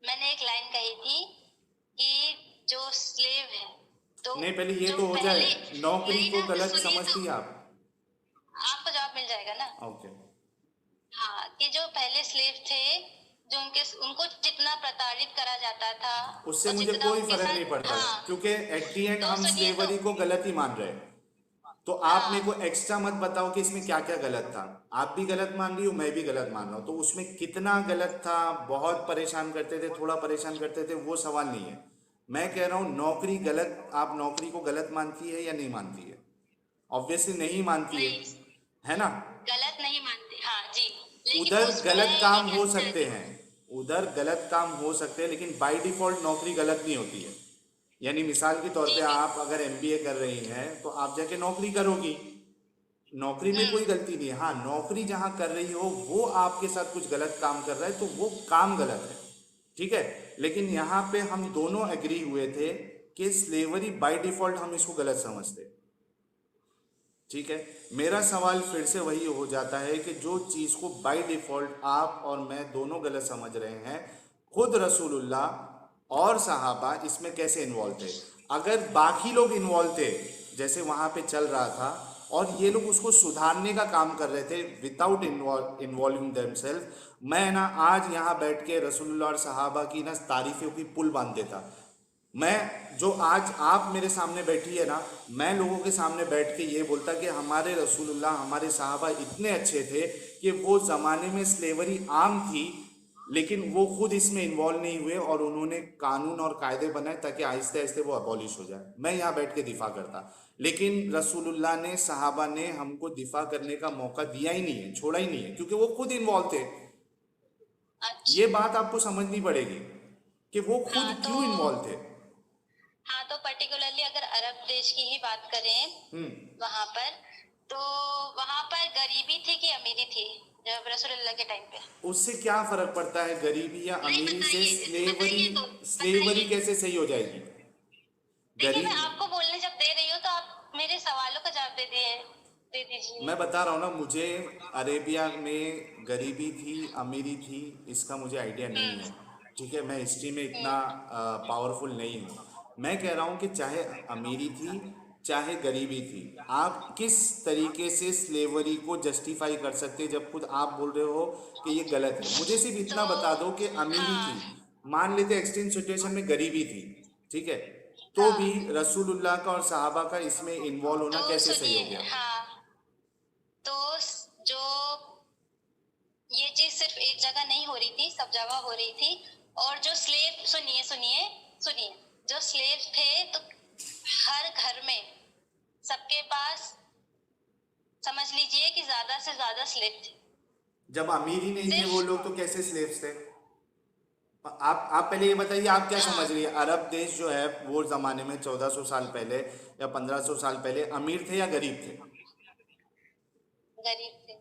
मैंने एक लाइन कही थी कि जो स्लेव है, तो नहीं, पहले ये जो तो हो जाए, पहले नौकरी मेरी को ना गलत सुनिए तो समझती आप? आपको जवाब मिल जाएगा ना। ओके। हाँ, कि जो पहले स्लेव थे, जो उनको जितना प्रताड़ित करा जाता था उससे और मुझे जितना कोई उनके फर्क नहीं साथ, पड़ता, हाँ, क्योंकि एट दी एंड तो हम सुनिए तो, स्लेवरी को गलत ही मान रहे हैं। तो आप मेरे को हाँ, एक्स्ट्रा मत बताओ कि इसमें क्या क्या गलत था, आप भी गलत मान रही हो, मैं भी गलत मान रहा हूँ, तो उसमें कितना गलत था, बहुत परेशान करते थे, थोड़ा परेशान करते थे, वो सवाल नहीं है। मैं कह रहा हूँ नौकरी गलत, आप नौकरी को गलत मानती है या नहीं मानती है? ऑब्वियसली नहीं मानती नहीं, है ना? गलत नहीं मानते, हाँ जी, लेकिन उधर उस मैं गलत ये काम हो कहना सकते चाहती हैं, हूँ, उधर गलत काम हो सकते हैं, लेकिन बाय डिफॉल्ट नौकरी गलत नहीं होती है। यानी मिसाल के तौर जी पे जी, आप अगर एमबीए कर रही हैं तो आप जाके नौकरी करोगी, नौकरी में कोई गलती नहीं है। हाँ, नौकरी जहां कर रही हो वो आपके साथ कुछ गलत काम कर रहा है तो वो काम गलत है, ठीक है। लेकिन यहाँ पे हम दोनों एग्री हुए थे कि स्लेवरी बाय डिफॉल्ट हम इसको गलत समझते, ठीक है। मेरा सवाल फिर से वही हो जाता है कि जो चीज़ को बाय डिफॉल्ट आप और मैं दोनों गलत समझ रहे हैं, खुद रसूलुल्लाह और सहाबा इसमें कैसे इन्वॉल्व थे? अगर बाकी लोग इन्वॉल्व थे, जैसे वहाँ पे चल रहा था, और ये लोग उसको सुधारने का काम कर रहे थे विदाउट इन्वॉल्विंग देमसेल्फ, मैं ना आज यहाँ बैठ के रसूलुल्लाह और सहाबा की ना तारीफों की पुल बांध देता। मैं जो आज आप मेरे सामने बैठी है ना, मैं लोगों के सामने बैठ के ये बोलता कि हमारे रसूलुल्लाह, हमारे सहाबा इतने अच्छे थे कि वो ज़माने में स्लेवरी आम थी, लेकिन वो खुद इसमें इन्वॉल्व नहीं हुए और उन्होंने कानून और कायदे बनाए ताकि आहिस्ते आहिस्ते वो अबॉलिश हो जाए। मैं यहाँ बैठ के दिफा करता, लेकिन रसूलुल्लाह ने, सहाबा ने हमको दिफा करने का मौका दिया ही नहीं है, छोड़ा ही नहीं है, क्योंकि वो खुद इन्वॉल्व थे। ये अच्छा। बात आपको समझनी पड़ेगी कि वो खुद हाँ तो क्यों इन्वॉल्व थे। हाँ तो पर्टिकुलरली अगर अरब देश की ही बात करें वहां पर, तो वहां पर गरीबी थी कि अमीरी थी जब रसूलुल्लाह के टाइम पे? उससे क्या फर्क पड़ता है गरीबी या नहीं अमीरी से? बताइए, स्लेवरी, बताइए तो, स्लेवरी बताइए। कैसे सही हो जाएगी? देखिए मैं गरीब, आपको बोलने जब दे रही हूँ तो आप मेरे सवालों का जवाब दे दीजिए। मैं बता रहा हूँ ना, मुझे अरेबिया में गरीबी थी, अमीरी थी, इसका मुझे आइडिया नहीं है। ठीक है, मैं हिस्ट्री में इतना हम्म। पावरफुल नहीं हूँ। मैं कह रहा हूँ कि चाहे अमीरी थी, चाहे गरीबी थी, आप किस तरीके से स्लेवरी को जस्टिफाई कर सकते हैं जब खुद आप बोल रहे हो कि ये गलत है? मुझे सिर्फ तो इतना बता दो कि अमीरी थी, हाँ मान लेते एक्सट्रीम सिचुएशन में गरीबी थी, ठीक है, तो भी हाँ रसूलुल्लाह का और सहाबा का इसमें इन्वॉल्व होना तो कैसे सही हो सुनिए, गया? हाँ तो जो ये चीज सिर्फ एक जगह नहीं हो रही थी, सब जगह हो रही थी। और जो स्लेव, सुनिए सुनिए सुनिए, जो स्लेव थे तो हर घर में, सबके पास, समझ लीजिए कि ज्यादा से ज्यादा स्लेव थे। जब अमीर ही नहीं थे वो सिर्फ लोग तो कैसे स्लेव्स थे? आप पहले ये बताइए, आप क्या समझ रही हाँ, है? अरब देश जो है वो जमाने में 1400 साल पहले या 1500 साल पहले अमीर थे या गरीब थे? गरीब थे।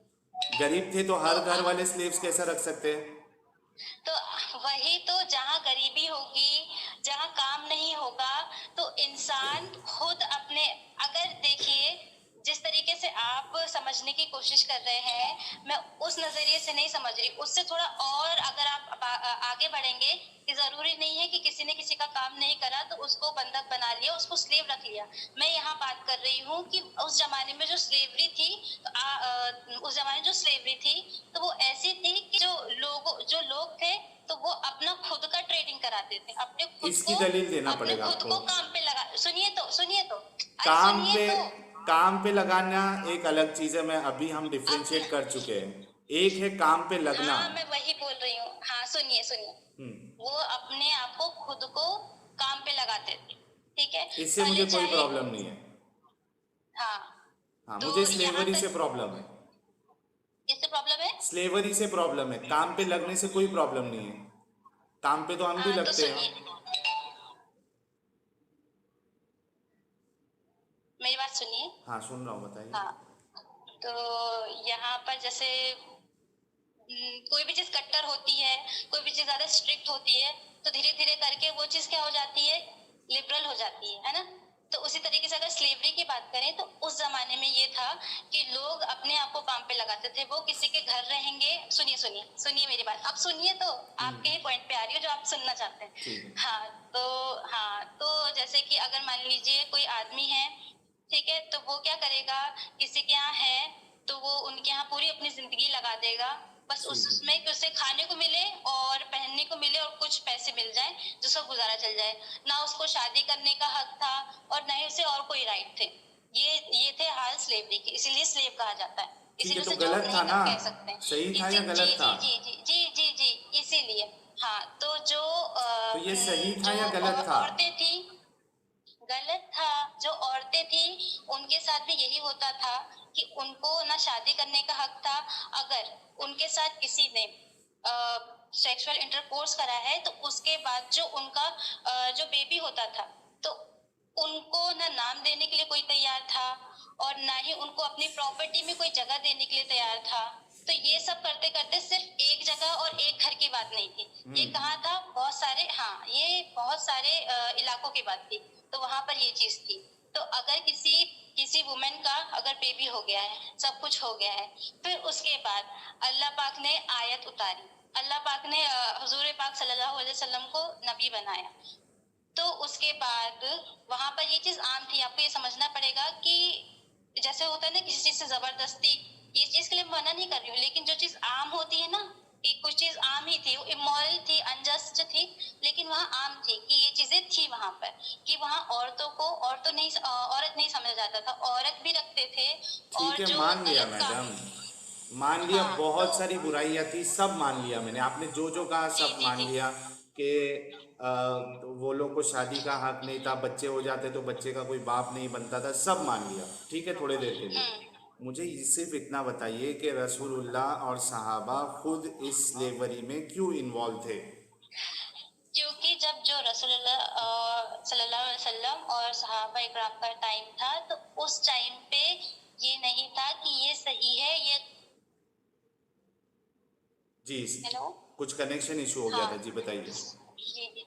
गरीब थे तो तो हर घर वाले स्लेव्स कैसे रख सकते हैं? तो वही तो, जहाँ गरीबी होगी, जहाँ काम नहीं होगा, तो इंसान खुद अपने, अगर देखिए जिस तरीके से आप समझने की कोशिश कर रहे हैं, मैं उस नजरिए से नहीं समझ रही। उससे थोड़ा और अगर आप आगे बढ़ेंगे कि जरूरी नहीं है कि किसी ने किसी का काम नहीं करा तो उसको बंधक बना लिया, उसको स्लेव रख लिया। मैं यहाँ बात कर रही हूँ कि उस जमाने में जो स्लेवरी थी, तो उस जमाने में जो स्लेवरी थी तो वो ऐसी थी कि जो लोग थे तो वो अपना खुद का ट्रेडिंग कराते थे, इसकी दलील देना अपने पड़ेगा खुद आपको। को काम पे लगा। सुनिए तो अरे काम सुनिए पे, तो। काम पे लगाना एक अलग चीज है, मैं अभी हम अपना, डिफरेंशिएट कर चुके हैं। एक है काम पे लगना। हाँ मैं वही बोल रही हूँ। हाँ सुनिए सुनिए, वो अपने आप को खुद को काम पे लगाते थे, ठीक है। इससे भले मुझे कोई चाहे, प्रॉब्लम नहीं है। हाँ हाँ, तो मुझे यहाँ स्लेवरी से तक, प्रॉब्लम है। इससे प्रॉब्लम है। स्लेवरी से प्रॉब्लम है, काम पे लगने से कोई प्रॉब्लम नहीं है। काम पे तो हम भी हाँ तो लगते हैं। सुनिए, मेरी बात सुनिए। हाँ, सुन रहा हूँ, बताइए। हाँ तो यहाँ पर जैसे कोई भी चीज कट्टर होती है, कोई भी चीज ज्यादा स्ट्रिक्ट होती है, तो धीरे धीरे करके वो चीज क्या हो जाती है, लिबरल हो जाती है ना। तो उसी तरीके से अगर स्लेवरी की बात करें तो उस जमाने में ये था कि लोग अपने आप को काम पे लगाते थे। वो किसी के घर रहेंगे, सुनिए सुनिए सुनिए मेरी बात, आप सुनिए तो, आपके ही पॉइंट पे आ रही हो जो आप सुनना चाहते ठीक हैं। है। हाँ तो जैसे कि अगर मान लीजिए कोई आदमी है, ठीक है, तो वो क्या करेगा, किसी के यहाँ है तो वो उनके यहाँ पूरी अपनी जिंदगी लगा देगा, बस ठीक है। उसमें कि उसे खाने को मिले और पहनने को मिले और कुछ पैसे मिल जाए, जो सब गुजारा चल जाए। ना उसको शादी करने का हक था और ना ही उसे और कोई राइट थे। ये थे हाल स्लेवरी के, इसीलिए स्लेव कहा जाता है, ठीक है, इसीलिए तो उसे जॉब गलत था नहीं ना? कह सकते हैं। सही था इसी या जी गलत था? जी जी जी जी जी जी इसीलिए। हाँ तो तो ये सही था जो या गलत था? औरतें थी, गलत था। जो औरतें थी उनके साथ भी यही होता था कि उनको ना शादी करने का हक था। अगर उनके साथ किसी ने सेक्सुअल इंटरकोर्स करा है तो उसके बाद जो उनका जो बेबी होता था, तो उनको ना नाम देने के लिए कोई तैयार था और ना ही उनको अपनी प्रॉपर्टी में कोई जगह देने के लिए तैयार था। तो ये सब करते करते सिर्फ एक जगह और एक घर की बात नहीं थी, ये कहाँ था, बहुत सारे, हाँ ये बहुत सारे इलाकों की बात थी। तो वहां पर ये चीज थी। तो अगर किसी वुमेन का अगर बेबी हो गया है, सब कुछ हो गया है, फिर उसके बाद अल्लाह पाक ने आयत उतारी, अल्लाह पाक ने हुजूर पाक सल्लल्लाहु अलैहि वसल्लम को नबी बनाया। तो उसके बाद वहां पर ये चीज आम थी। आपको ये समझना पड़ेगा कि जैसे होता है ना किसी चीज से जबरदस्ती, ये चीज के लिए मना नहीं कर रही हूँ, लेकिन जो चीज आम होती है ना, कि कुछ चीज आम ही थी, वो इमोरल थी, अनजस्ट थी, लेकिन वहाँ आम थी कि ये चीजें थी वहां पर, कि वहाँ औरतों को औरत नहीं समझा जाता था, औरत भी रखते थे। ठीक और है, जो मान लिया गलत काम, मैडम, मान लिया हाँ तो बहुत सारी बुराइयां थी, सब मान लिया मैंने, आपने जो जो कहा जी सब जी मान जी। लिया कि तो वो लोग को शादी का हक नहीं था, बच्चे हो जाते तो बच्चे का कोई बाप नहीं बनता था, सब मान लिया, ठीक है थोड़ी देर के लिए। मुझे सिर्फ इतना बताइए कि रसूलुल्लाह और सहाबा खुद इस स्लेवरी में क्यों इन्वॉल्व थे? क्योंकि जब जो रसूलुल्लाह सल्लल्लाहु अलैहि वसल्लम और सहाबा इकराम का टाइम था, तो उस टाइम पे ये नहीं था कि ये सही है ये। जी, हेलो। कुछ कनेक्शन इशू हो गया हाँ था, जी बताइए। जी जी।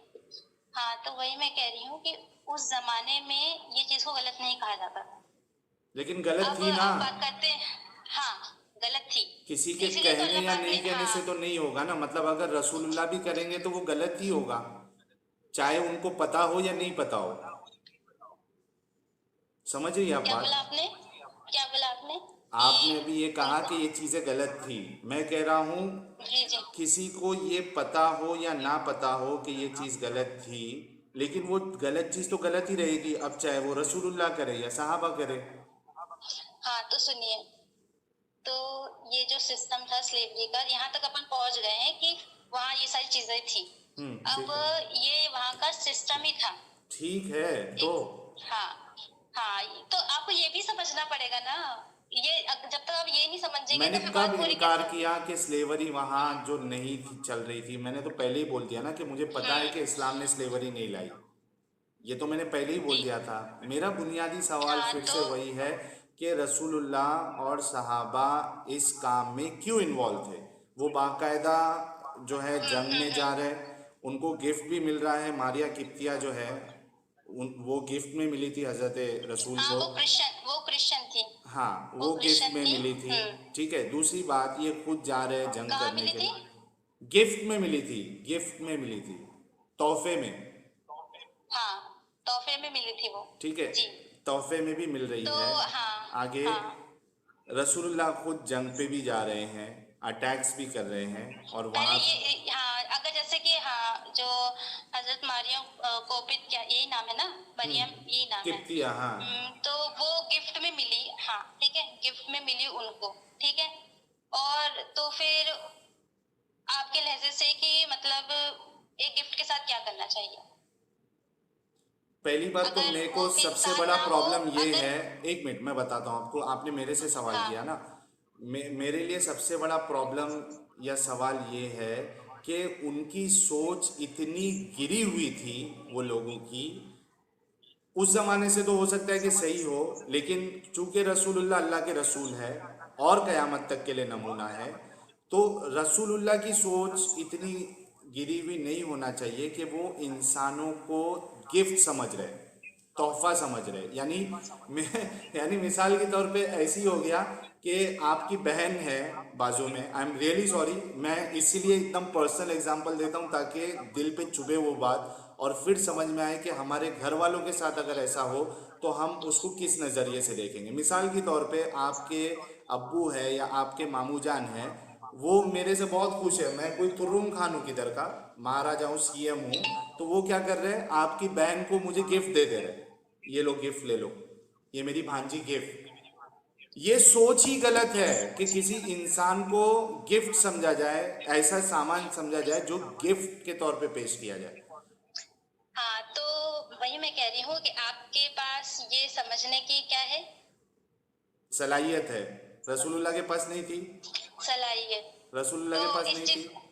हाँ तो वही मैं कह रही हूँ कि उस जमाने में ये चीज को गलत नहीं कहा जाता था। लेकिन गलत अब थी ना, आप बात करते हैं। हाँ गलत थी। किसी के इसीलिए तो कहने अल्लाह या पाक नहीं ने कहने से हाँ तो नहीं होगा ना, मतलब अगर रसूलुल्लाह भी करेंगे तो वो गलत ही होगा, चाहे उनको पता हो या नहीं पता हो। समझ रही हैं आप क्या बोला बात? आपने? क्या बोला आपने आपने अभी ये कि कहा उनको? कि ये चीजें गलत थी, मैं कह रहा हूँ जी जी। किसी को ये पता हो या ना पता हो कि ये चीज गलत थी, लेकिन वो गलत चीज तो गलत ही रहेगी, अब चाहे वो रसूलुल्लाह करे या सहाबा करे। हाँ तो सुनिए, तो ये जो सिस्टम था स्लेवरी का, यहाँ तक अपन पहुंच गए हैं कि वहाँ ये सारी चीजें थी। अब ठीक है, ये वहाँ का सिस्टम ही था। ठीक है तो एक हाँ हाँ, तो आपको ये भी समझना पड़ेगा ना। ये जब तक आप ये नहीं समझेंगे मैंने तो फिर कब बात पूरी इनकार कैसे होगी? किया कि स्लेवरी वहाँ जो नहीं थी चल रही थी, मैंने तो पहले ही बोल दिया ना कि मुझे पता है कि इस्लाम ने स्लेवरी नहीं लाई, ये तो मैंने पहले ही बोल जी। दिया था। मेरा बुनियादी सवाल हाँ फिर तो से वही है कि रसूलुल्लाह और सहाबा इस काम में क्यों इन्वॉल्व थे? वो बाकायदा जो है जंग में जा रहे, उनको गिफ्ट भी मिल रहा है, मारिया किप्तिया जो है वो गिफ्ट में मिली थी हजरत रसूल हाँ को। वो क्रिश्चियन थी। हाँ वो वो गिफ्ट क्रिश्चियन में थी। मिली थी, ठीक है। दूसरी बात, ये खुद जा रहे हैं जंग कहाँ करने मिली के थी? लिए, गिफ्ट में मिली थी, गिफ्ट में मिली थी, तोहफे में, हाँ तोहफे में मिली थी वो। ठीक है, जी। तोहफे में भी मिल रही तो है। हाँ आगे हाँ। रसूलुल्लाह खुद जंग पे भी जा रहे हैं, अटैक्स भी कर रहे हैं, और पहले वहाँ ये हाँ, अगर जैसे कि हाँ जो हजरत मरियम कोपित, क्या यही नाम है ना? मरियम यही नाम है। किप्तिया, हाँ। तो वो गिफ्ट में मिली, हाँ ठीक है, गिफ्ट में मिली उनको, ठीक है। और तो फिर आपके लहजे से कि मतलब एक गिफ्ट के साथ क्या करना चाहिए? पहली बात तो अगर मेरे को वो सबसे इंसान बड़ा ना हो, प्रॉब्लम ये अगर है, एक मिनट मैं बताता हूँ आपको, आपने मेरे से सवाल हाँ किया ना, मेरे लिए सबसे बड़ा प्रॉब्लम या सवाल ये है कि उनकी सोच इतनी गिरी हुई थी वो लोगों की। उस जमाने से तो हो सकता है कि सही हो, लेकिन चूंकि रसूलुल्लाह अल्लाह के रसूल है और क़यामत तक के लिए नमूना है, तो रसूलुल्लाह की सोच इतनी गिरी हुई नहीं होना चाहिए कि वो इंसानों को गिफ्ट समझ रहे, तोहफा समझ रहे। यानी मैं यानी मिसाल के तौर पे ऐसी हो गया कि आपकी बहन है बाजू में, आई एम रियली सॉरी, मैं इसीलिए एकदम पर्सनल एग्जांपल देता हूँ ताकि दिल पे चुभे वो बात, और फिर समझ में आए कि हमारे घर वालों के साथ अगर ऐसा हो तो हम उसको किस नज़रिए से देखेंगे। मिसाल के तौर पे आपके अब्बू है या आपके मामू जान है, वो मेरे से बहुत खुश है, मैं कोई तुर्रुम खान हूँ किधर का, महाराजा हूँ, सीएम हूँ, तो वो क्या कर रहे हैं, आपकी बहन को मुझे गिफ्ट दे दे रहे हैं, ये लो गिफ्ट ले लो, ये मेरी भांजी गिफ्ट। ये सोच ही गलत है कि किसी इंसान को गिफ्ट समझा जाए, ऐसा सामान समझा जाए जो गिफ्ट के तौर पे पेश किया जाए। हाँ, तो वही मैं कह रही हूँ कि आपके पास ये समझने की क्या है? सलाहियत है, रसूलुल्लाह के पास नहीं थी, सलाहियत। रसूलुल्लाह तो के पास इस नहीं चीज, थी।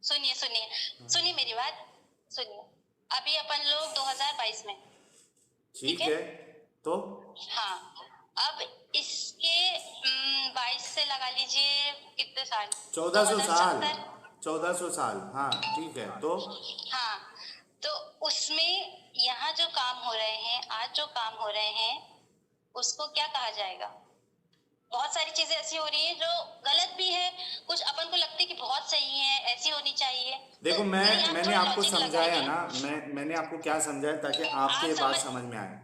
सुनिए सुनिए, सुनिए मेरी बात, सुनिए। अभी अपन लोग 2022 में, ठीक ठीक है? है तो हाँ। अब इसके 22 से लगा लीजिए कितने साल? 1400 साल, 2070। 1400 साल, हाँ ठीक है तो हाँ, तो उसमें यहाँ जो काम हो रहे हैं, आज जो काम हो रहे हैं, उसको क्या कहा जाएगा? बहुत सारी चीजें ऐसी हो रही हैं जो गलत भी है, कुछ अपन को लगता है कि बहुत सही है, ऐसी होनी चाहिए। तो देखो, नहीं, आप मैंने थोड़ा आपको लॉजिक समझाया लगाइए। ना, मैंने आपको क्या समझाया ताकि आपके आप ये बात समझ, समझ में आए।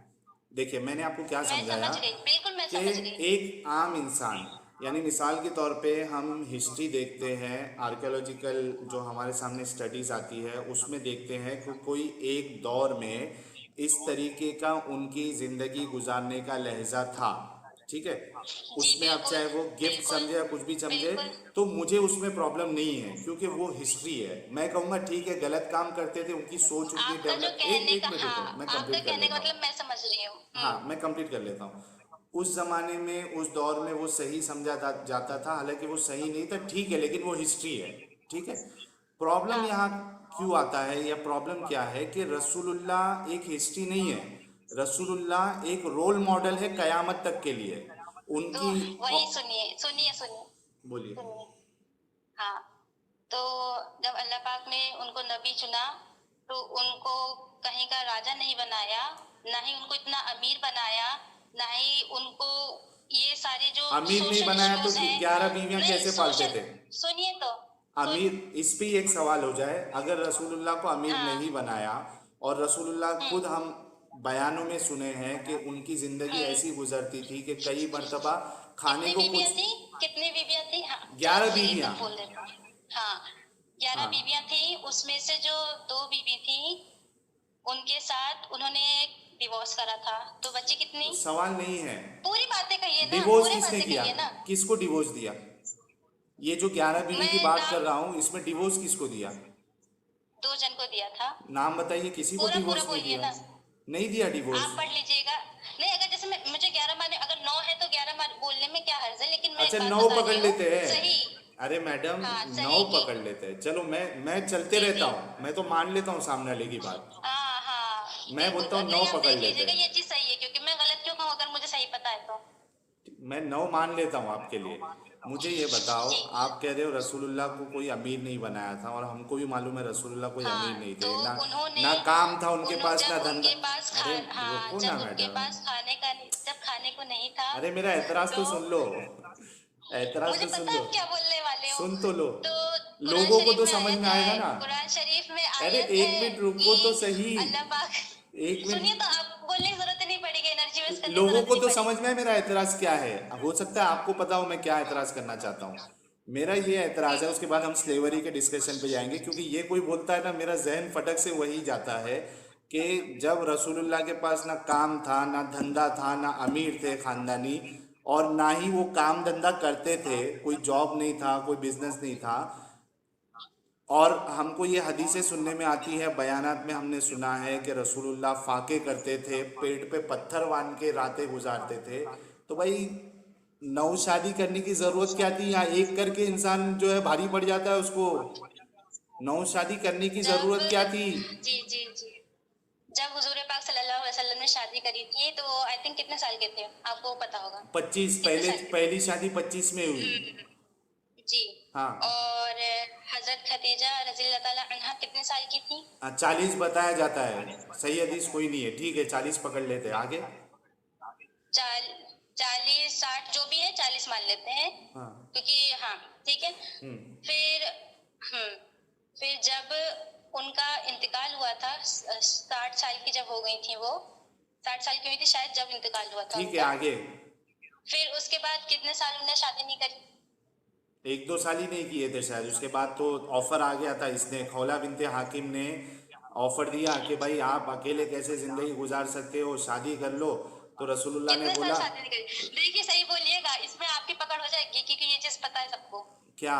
देखिए, मैंने आपको क्या मैं समझाया समझ गई, बिल्कुल मैं कि समझ गई। एक आम इंसान, यानी मिसाल के तौर पे हम हिस्ट्री देखते हैं, आर्कियोलॉजिकल जो हमारे सामने स्टडीज आती है उसमें देखते हैं कि कोई एक दौर में इस तरीके का उनकी ज़िंदगी गुजारने का लहजा था, ठीक है, जी उसमें आप बिल्कुल, चाहे वो गिफ्ट बिल्कुल, समझे या कुछ भी समझे, बिल्कुल। तो मुझे उसमें प्रॉब्लम नहीं है क्योंकि वो हिस्ट्री है। मैं कहूँगा ठीक है, गलत काम करते थे, उनकी सोच उतनी आपका जो डेवलप, एक कहने एक का, मिनट रुको, हाँ, मैं आपका कंप्लीट कर कहने का लेता हूँ। मतलब मैं समझ रही हूँ। हाँ, मैं कंप्लीट कर लेता हूँ। उस जमाने में, उस दौर में वो सही समझा जाता था, हालांकि वो सही नहीं था, ठीक है, लेकिन वो हिस्ट्री है। ठीक है, प्रॉब्लम हाँ, यहाँ क्यों आता है या प्रॉब्लम क्या है कि रसूलुल्लाह एक हिस्ट्री नहीं है, रसूलुल्लाह एक रोल मॉडल है कयामत तक के लिए। तो उनकी वही सुनिए, सुनिए, सुनिए, बोलिए। सुनिए। हाँ, तो जब अल्लाह पाक ने उनको नबी चुना, तो उनको कहीं का राजा नहीं बनाया, ना ही उनको इतना अमीर बनाया, ना ही उनको ये सारे जो अमीर नहीं सोशल बनाया तो इश्यूज हैं। 11 बीवियां नहीं, कैसे पालते सोशल, थे? सुनिए तो, सुन, अमीर, इस पे ही एक सवाल हो जाए, अगर रसूलुल्लाह को अमीर नहीं हाँ, बनाया, और रसूलुल्लाह खुद हम्म, हम बयानों में सुने हैं कि उनकी ज़िंदगी ऐसी हम्म। गुजरती थी कि कई मर्तबा खाने कितनी को बीवियां कुछ, थी? कितनी बीवियां थी? हाँ, ग्यारह चलिए बीवियां एकदम बोल देता हूँ। हाँ, 11 हाँ, बीवियां थी, उसमें से जो 2 बीवी थी, उनके साथ उन्होंने डिवोर्स करा था, तो बच्चे कितनी? तो सवाल नहीं है। पूरी बातें कहिए ना, डिवोर्स पूरी किसने बातें किया? कहिए ना। किसको डिवोर्स दिया? ये जो 11 बीवी की मैं बात कर नाम रहा हूँ, इसमें डिवोर्स किसको दिया? 2 जन को दिया था। नाम बताइए, किसी को पूरा पूरा डिवोर्स नहीं बोलिए दिया। ना। नहीं दिया डिवोर्स। आप पढ़ लीजिएगा। नहीं, अगर जैसे मुझे 11 माने, अगर 9 है तो 11 मान बोलने में क्या हर्ज है, लेकिन मैं अच्छा, एक बात 9 बता पकड़ रही हूँ लेते हैं। सही। अरे मैडम, हाँ, 9 सही की। पकड़ लेते हैं, चलो मैं चलते जी, रहता जी। हूँ, मैं तो मान लेता हूँ सामने वाले की बात। हाँ, हाँ, मैं बिल्कुल। बोलता हूँ 9 नहीं, आप पकड़ देख लेते लीजिएगा, ये हैं। चीज सही है, क्योंकि मैं गलत क्यों कहूँ अगर मुझे सही पता है तो। मैं 9 मान लेता हूँ आपके लिए। मुझे ये बताओ, जी। आप कह रहे हो रसूलुल्लाह को कोई अमीर नहीं बनाया था, और हमको भी मालूम है रसूलुल्लाह कोई अमीर हाँ, नहीं तो थे ना, उन्होंने, ना काम था उनके पास, ना जब धंधा। उनके पास अरे हाँ, रुको ना जब उनके मैडम, पास खाने का जब खाने को नहीं था, अरे मेरा एतराज तो तो सुन लो, एतराज मुझे तो सुन पता है लो, आप क्या बोलने वाले हो। सुन तो लो। तो कुरान लोगों को शरीफ तो में समझ आयत में आएगा है, ना। कुरान शरीफ में अरे आयत एक है मिनट कि रुको तो सही, अल्लाह पाक, एक सुनिए मिनट। तो, आप बोलने की जरूरत ही नहीं पड़ेगी, एनर्जी वेस्ट करने की लोगों जरूरत ही को नहीं तो समझ पड़ेगी। में है मेरा एतराज क्या है, हो सकता है आपको पता हो मैं क्या एतराज करना चाहता हूँ। मेरा ये एतराज है, उसके बाद हम स्लेवरी के डिस्कशन पे जाएंगे, क्योंकि ये कोई बोलता है ना, मेरा जहन फटक से वही जाता है कि जब रसूलुल्लाह के पास ना काम था, ना धंधा था, ना अमीर थे खानदानी, और ना ही वो काम धंधा करते थे, कोई जॉब नहीं था, कोई बिजनेस नहीं था, और हमको ये हदीसें सुनने में आती है, बयानात में हमने सुना है कि रसूलुल्लाह फाके करते थे, पेट पे पत्थर बांध के रातें गुजारते थे। तो भाई, नौ शादी करने की ज़रूरत क्या थी? यहाँ एक करके इंसान जो है भारी पड़ जाता है उसको, नौ शादी करने की जब, ज़रूरत क्या थी? जी, जी, जी, जब हुजूर पाक सल्लल्लाहु अलैहि वसल्लम ने शादी करी थी, तो आई थिंक कितने साल के थे, आपको पता होगा। 25, कितने पहले साल के थे? पहली शादी 25 में हुई। जी। हाँ, और हजरत खदीजा रज़ी अल्लाह ताला अन्हा कितने साल की थी? 40 बताया जाता है, सही हदीस कोई नहीं है, ठीक है 40 पकड़ लेते हैं, आगे। चाल 40, 60 जो भी है, 40 मान लेते हैं, हाँ। क्योंकि हाँ, ठीक है। हम्म। फिर हम्म फिर जब उनका इंतकाल हुआ था, 60 साल की जब हो गई थी वो, 60 साल की हुई थी शायद जब इंतकाल हुआ था ठीक है, उनका। आगे। फिर उसके बाद कितने साल उन्होंने शादी नहीं करी? 1-2 साल ही नहीं किए थे शायद, उसके बाद तो ऑफर आ गया था, इसने खौला बिनते हाकिम ने ऑफर दिया कि भाई आप अकेले कैसे ज़िंदगी गुजार सकते हो, शादी कर लो। तो रसूलुल्लाह ने कितने साल बोला, शादी नहीं करी? देखिए, सही बोलिएगा, इसमें आपकी पकड़ हो जाएगी, क्योंकि ये चीज पता है सबको क्या?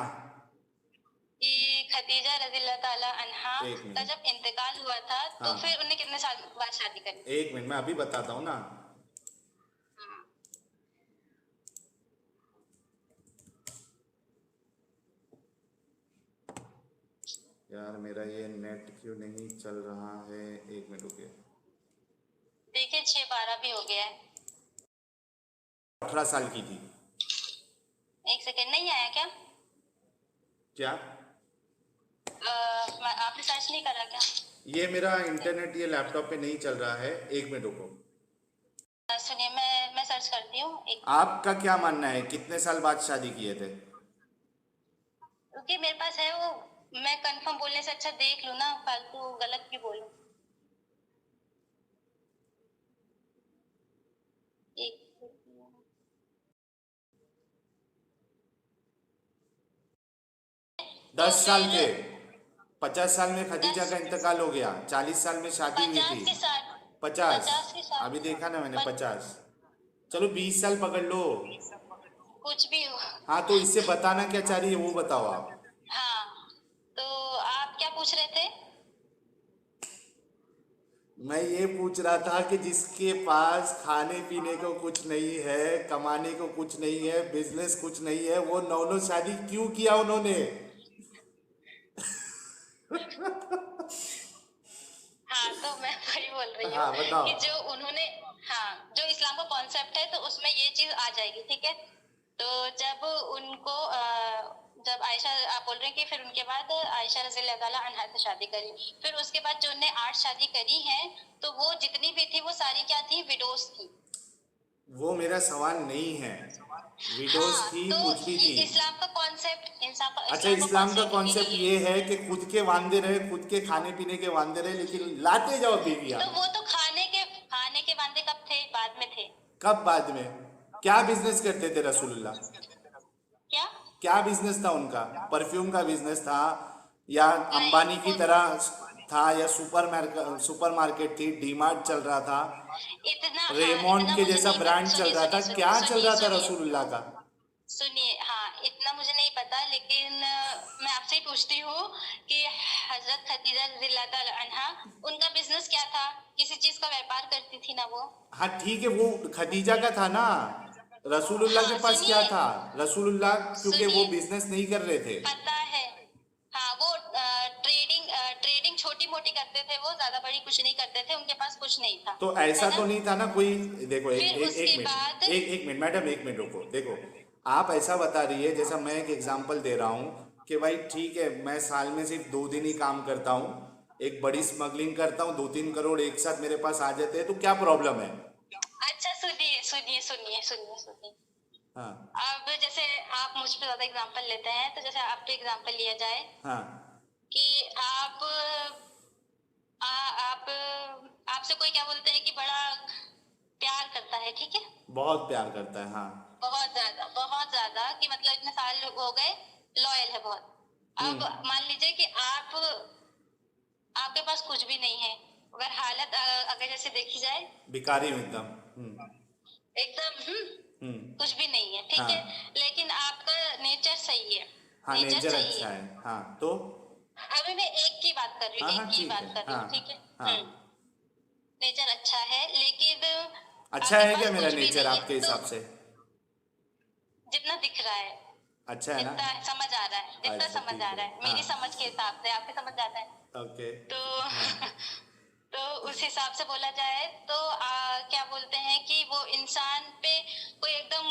कि खदीजा रज़ी अल्लाह ताला अन्हा एक का मिनट, जब इंतकाल हुआ था, तो हाँ, फिर उन्हें कितने साल बाद शादी करी? एक मिनट, मैं अभी बताता हूँ ना। यार मेरा ये नेट क्यों नहीं चल रहा है, एक मिनट रुकिए। देखिए, 6-12 भी हो गया है। 18 साल की थी। एक सेकेंड, नहीं आया क्या? क्या? आपने सर्च नहीं करा क्या? ये मेरा इंटरनेट ये लैपटॉप पे नहीं चल रहा है, एक मिनट रुको। सुनिए, मैं सर्च करती हूँ एक। आपका क्या मानना है, कितने साल बाद शादी किए थे? क्योंकि मेरे पास है वो, मैं कंफर्म बोलने से अच्छा देख लूँ ना, फालतू गलत क्यों बोलूँ। एक 10 तो साल फिर थे। 50 साल में खदीजा 10, का इंतकाल हो गया, 40 साल में शादी हुई 50 थी। के साथ, 50, 50 के साथ, अभी देखा ना मैंने, 50। चलो 20 साल पकड़ लो। कुछ भी हो। हाँ तो इससे बताना क्या चाह रही है वो बताओ आप। हाँ, तो आप क्या पूछ रहे थे? मैं ये पूछ रहा था कि जिसके पास खाने पीने को कुछ नहीं है, कमाने को कुछ नहीं है, बिजनेस कुछ नहीं है, वो नौ नौ शादी क्यों किया उन्होंने? हाँ, तो मैं वही बोल रही हूँ हाँ बताओ। कि जो उन्होंने, हाँ, जो इस्लाम का कॉन्सेप्ट है तो उसमें ये चीज आ जाएगी, ठीक है। तो जब उनको जब आयशा, आप बोल रहे हैं कि फिर उनके बाद आयशा रज़ी अल्लाह ताला अन्हा से शादी करी, फिर उसके बाद जो उन्होंने 8 शादी करी है, तो वो जितनी भी थी वो सारी क्या थी, विडोस थी। वो मेरा सवाल नहीं है, विडोज हाँ, थी तो कुछ भी ये थी। इस्लाम का कॉन्सेप्ट, अच्छा इस्लाम का इस्लाम का कॉन्सेप्ट कॉन्सेप्ट यही है। ये है कि खुद के वांदे रहे, खुद के खाने पीने के वांदे रहे, लेकिन लाते जाओ बीवियां। तो वो तो खाने के वादे कब थे, बाद में थे। कब बाद में? क्या बिजनेस करते थे रसूलुल्लाह? क्या? क्या बिजनेस था उनका? परफ्यूम का बिजनेस था या नहीं, अंबानी की तरह था, या सुपरमार्केट थी, डीमार्ट चल रहा था, इतना, हाँ, रेमोंड इतना के मुझे जैसा नहीं पता। ब्रांड चल सुनिए रहा था? सुनिए सुनिए क्या चल सुनिए रहा था सुनिए रसूलुल्लाह का? सुनिए, हाँ, इतना मुझे नहीं पता, लेकिन मैं आपसे ही पूछती हूँ कि हजरत खदीजा रज़ियल्लाहु ताला अन्हा, उनका बिजनेस क्या था? किसी चीज का व्यापार करती थी ना वो। हाँ ठीक है, वो खदीजा का था ना। रसूलुल्लाह के हाँ, पास क्या सुनिए था? रसूलुल्लाह क्योंकि वो सुनिए, बिजनेस नहीं कर रहे थे। पता है। हाँ, वो ट्रेडिंग ट्रेडिंग छोटी मोटी करते थे, वो ज्यादा बड़ी कुछ नहीं करते थे, उनके पास कुछ नहीं था, तो है ऐसा ना। तो नहीं था ना कोई। देखो एक फिर एक एक उसके मिनट, बाद, एक मिनट मैडम, एक मिनट रुको। देखो आप ऐसा बता रही है जैसा मैं एक एग्जांपल दे रहा हूँ कि भाई ठीक है मैं साल में सिर्फ 2 दिन ही काम करता हूँ, एक बड़ी स्मगलिंग करता हूँ, 2-3 करोड़ एक साथ मेरे पास आ जाते हैं, तो क्या प्रॉब्लम है? अच्छा, सुनिए सुनिए सुनिए सुनिए सुनिए। हाँ अब जैसे आप मुझ पे ज्यादा एग्जांपल लेते हैं, तो जैसे आप पे एग्जांपल लिया जाए हाँ कि आप आपसे कोई क्या बोलते हैं कि बड़ा प्यार करता है, ठीक है, बहुत प्यार करता है, हाँ। बहुत ज्यादा, कि मतलब इतने साल हो गए, लॉयल है बहुत। अब मान लीजिए कि आपके पास कुछ भी नहीं है, अगर हालत अगर जैसे देखी जाए, भिखारी हूँ एकदम। एकदम हम्म। कुछ भी नहीं है, ठीक है, हाँ लेकिन आपका नेचर सही है, हाँ नेचर नेचर सही अच्छा है। है, हाँ तो। अभी मैं एक की बात कर रही हाँ हूँ, हाँ ठीक है, ठीक है। हाँ नेचर अच्छा है, लेकिन अच्छा आपके है क्या पास मेरा कुछ भी नेचर नहीं आपके है, तो हिसाब से? जितना दिख रहा है, अच्छा है ना? जितना समझ आ रहा है, जितना अच्छा समझ ठीक आ है, रहा है, हाँ। मेरी समझ के हिसाब से, आपकी समझ आता है, ओके। तो हाँ तो उस हिसाब से बोला जाए तो क्या बोलते हैं कि वो इंसान पे कोई एकदम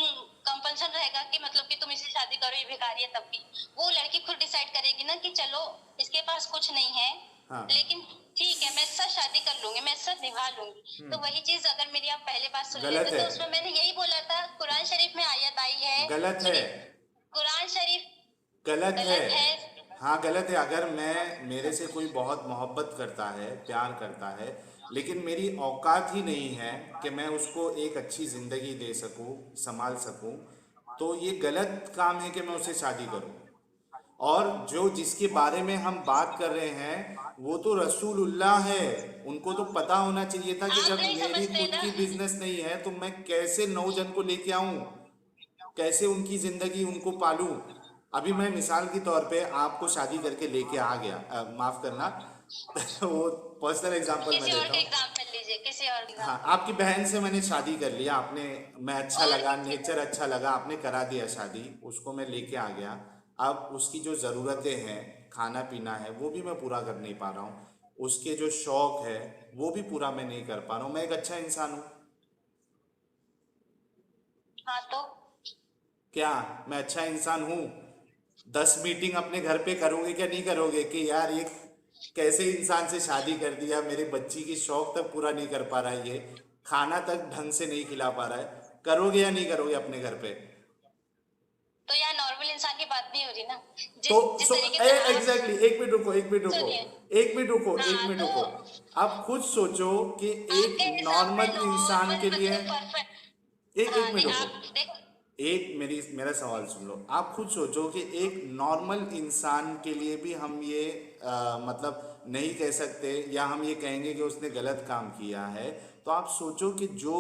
कंपल्सन रहेगा कि मतलब कि तुम इससे शादी करो, ये भिखारी है, तब भी वो लड़की खुद डिसाइड करेगी ना कि चलो इसके पास कुछ नहीं है, हाँ। लेकिन ठीक है मैं इससे शादी कर लूंगी, मैं इससे निभा लूंगी। तो वही चीज अगर मेरी आप पहले बात सुन गलत लेते, है, तो उसमें मैंने यही बोला था, कुरान शरीफ में आयत आई है, गलत है, सुनिए, कुरान शरीफ गलत है। गलत है। हाँ गलत है। अगर मैं, मेरे से कोई बहुत मोहब्बत करता है, प्यार करता है, लेकिन मेरी औकात ही नहीं है कि मैं उसको एक अच्छी ज़िंदगी दे सकूं, संभाल सकूं, तो ये गलत काम है कि मैं उससे शादी करूं। और जो जिसके बारे में हम बात कर रहे हैं वो तो रसूलुल्लाह है। उनको तो पता होना चाहिए था कि आप जब नहीं मेरी समझते खुद ना। की बिजनेस नहीं है तो मैं कैसे 9 जन को लेके आऊं, कैसे उनकी जिंदगी उनको पालूं। अभी मैं मिसाल के तौर पे आपको शादी करके लेके आ गया, माफ करना वो पर्सनल एग्जांपल मैं किसी और देता का हूँ। एग्जाम्पल लीजिए, किसी और हाँ एग्जाम्पल आपकी बहन से मैंने शादी कर लिया, आपने, मैं अच्छा और लगा, नेचर अच्छा लगा, आपने करा दिया शादी, उसको मैं लेके आ गया। अब उसकी जो ज़रूरतें हैं, खाना पीना है, वो भी मैं पूरा कर नहीं पा रहा हूँ, उसके जो शौक है वो भी पूरा मैं नहीं कर पा रहा हूँ। मैं एक अच्छा इंसान हूँ हाँ, तो क्या? मैं अच्छा इंसान हूँ? 10 मीटिंग अपने घर पे करोगे क्या नहीं करोगे कि यार ये कैसे इंसान से शादी कर दिया, मेरे बच्ची की शौक तक पूरा नहीं कर पा रहा है, ये खाना तक ढंग से नहीं खिला पा रहा है, करोगे या नहीं करोगे अपने घर पे? तो यहाँ नॉर्मल इंसान की बात नहीं हो रही ना, तो जिस जिस तरीके से आप, एग्जैक्टली, एक मिनट रुको, एक मिनट रुको, सुनिए, एक मिनट रुको, एक हाँ, मिनट तो रुको। आप खुद सोचो कि एक आपके हिसाब में नॉर्मल इंसान नॉर्मल के लिए, मतलब परफेक्ट, एक हाँ, मिनट नहीं, रुको, आप देखो, एक मेरा सवाल सुन लो। आप खुद सोचो कि एक नॉर्मल इंसान के लिए भी हम ये मतलब नहीं कह सकते, या हम ये कहेंगे कि उसने गलत काम किया है। तो आप सोचो कि जो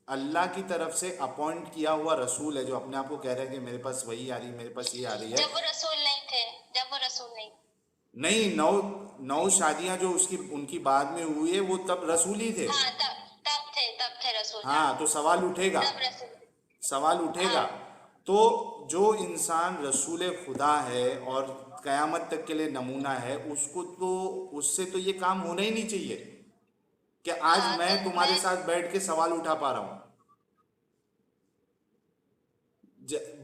अल्लाह की तरफ से अपॉइंट किया हुआ रसूल है जो अपने आप को कह रहा है कि मेरे पास वही आ रही है, मेरे पास ये आ रही है। जब वो रसूल नहीं थे, जब वो रसूल नहीं। नहीं, नौ नौ शादियां जो उसकी उनकी बाद में हुई है वो तब रसूल ही थे। हाँ, तब थे रसूल, हाँ। हाँ, तो सवाल उठेगा, तब रसूल थे। सवाल हाँ, उठेगा। तो जो इंसान रसूल खुदा है और कयामत तक के लिए नमूना है, उसको तो, उससे तो ये काम होना ही नहीं चाहिए कि आज हाँ, मैं तो तुम्हारे मैं, साथ बैठ के सवाल उठा पा रहा हूँ।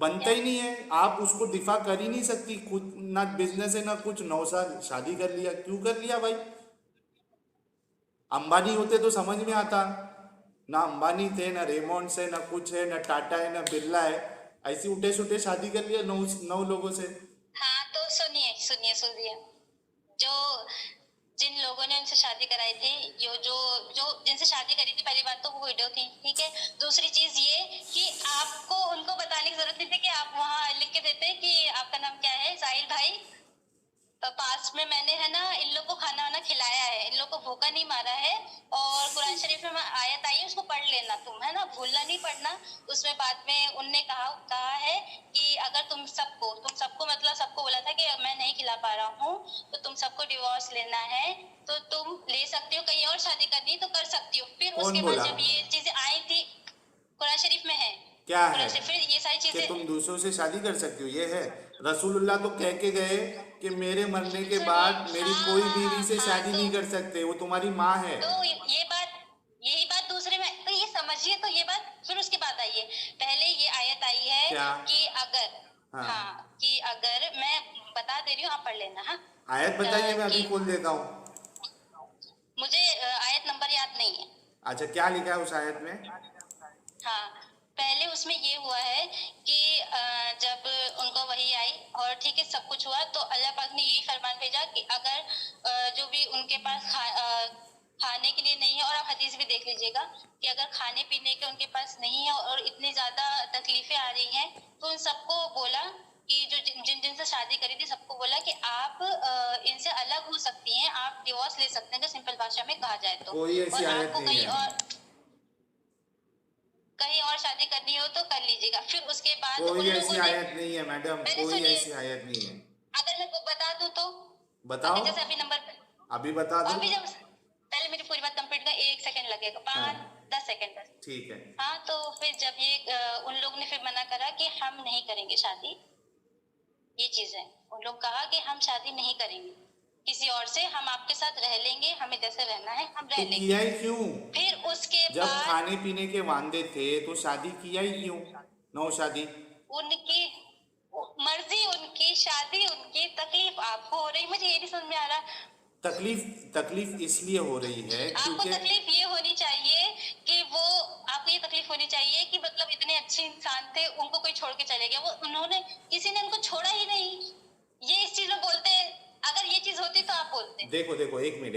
बनता क्या? ही नहीं है, आप उसको दिफा कर ही नहीं सकती खुद, ना बिजनेस है ना कुछ। 9 साल शादी कर लिया, क्यों कर लिया भाई? अंबानी होते तो समझ में आता। ना अंबानी थे, ना रेमोंड्स है, ना कुछ है, ना टाटा है, ना बिरला है। ऐसी उठे सुठे शादी कर लिया 9 लोगों से। हाँ, तो सुनिए, जो जिन लोगों ने उनसे शादी कराई थी, यो जो जो जिनसे शादी करी थी, पहली बात तो वो विडो थी, ठीक है। दूसरी चीज ये कि आपको उनको बताने की जरूरत नहीं थी कि आप वहाँ लिख के देते कि आपका नाम क्या है, साहिल भाई, पास में मैंने है ना इन लोग को खाना वाना खिलाया है, इन लोग को भूखा नहीं मारा है। और कुरान शरीफ में आयत आई है, उसको पढ़ लेना तुम, है ना, भूलना नहीं पढ़ना। उसमें बाद में उनने कहा है कि अगर तुम सबको मतलब सबको बोला था कि मैं नहीं खिला पा रहा हूँ, तो तुम सबको डिवोर्स लेना है तो तुम ले सकती हो, कहीं और शादी करनी तो कर सकती हो। फिर कौन उसके बाद बोला? जब ये चीजें आई थी, कुरान शरीफ में है, क्या कुरान है शरीफ, फिर ये सारी कि चीजें। तुम दूसरों से शादी कर सकती हो? ये है। रसूलुल्लाह तो कह के गए कि मेरे मरने के सुनिए, बाद मेरी हाँ कोई हाँ बीवी हाँ से हाँ, शादी तो नहीं कर सकते, वो तुम्हारी माँ है। तो ये बात, यही बात दूसरे में तो ये समझिए, तो ये बात फिर उसके बाद आई है। पहले ये आयत आई है क्या? कि अगर, हाँ, हाँ, कि अगर, मैं बता दे रही हूँ, आप पढ़ लेना, हाँ। आयत बताइए, मैं अभी कि खोल देता हूँ। मुझे आयत नंबर याद नहीं है। अच्छा, क्या लिखा है उस आयत में? हाँ, पहले उसमें ये हुआ है कि जब उनको वही आई और ठीक है सब कुछ हुआ, तो अल्लाह पाक ने यही फरमान भेजा कि अगर जो भी उनके पास खाने के लिए नहीं है, और आप हदीस भी देख लीजिएगा कि अगर खाने पीने के उनके पास नहीं है और इतनी ज्यादा तकलीफें आ रही हैं, तो उन सबको बोला कि जो जिन जिन से शादी करी थी सबको बोला कि आप इनसे अलग हो सकती हैं, आप डिवोर्स ले सकते हैं, तो सिंपल भाषा में कहा जाए तो। कोई ऐसी और आयत आपको नहीं है। कहीं और शादी करनी हो तो कर लीजिएगा। फिर उसके बाद कोई उन ऐसी लोगों ने, आयत नहीं है मैडम, पहले कोई सुनिए, ऐसी आयत नहीं है। अगर मैं को बता दूं तो, बताओ, अभी जैसे अभी नंबर पे, अभी बता दो। अभी जब, पहले मेरी पूरी बात कंप्लीट कर, 1 सेकंड लगेगा, हाँ, 5-10 सेकंड बस। ठीक है। हाँ, तो फिर जब ये उन लोग ने फिर मना करा कि हम नहीं करेंगे शादी, ये चीज है, उन लोग कहा कि हम शादी नहीं करेंगे किसी और से, हम आपके साथ रह लेंगे, हमें जैसे रहना है हम तो रह किया लेंगे। ही क्यों? फिर उसके जब बाद खाने पीने के वांदे थे तो शादी किया ही क्यों? नौ शादी। उनकी मर्जी, उनकी शादी, उनकी तकलीफ आपको हो रही, मुझे ये नहीं समझ में आ रहा। तकलीफ, तकलीफ इसलिए हो रही है आपको क्योंकि, तकलीफ ये होनी चाहिए कि वो, आपको ये तकलीफ होनी चाहिए कि मतलब इतने अच्छे इंसान थे, उनको कोई छोड़ के चले गया, वो उन्होंने, किसी ने उनको छोड़ा ही नहीं। ये इस चीज में बोलते हैं, अगर ये चीज होती तो आप बोलते। देखो देखो, एक मिनट,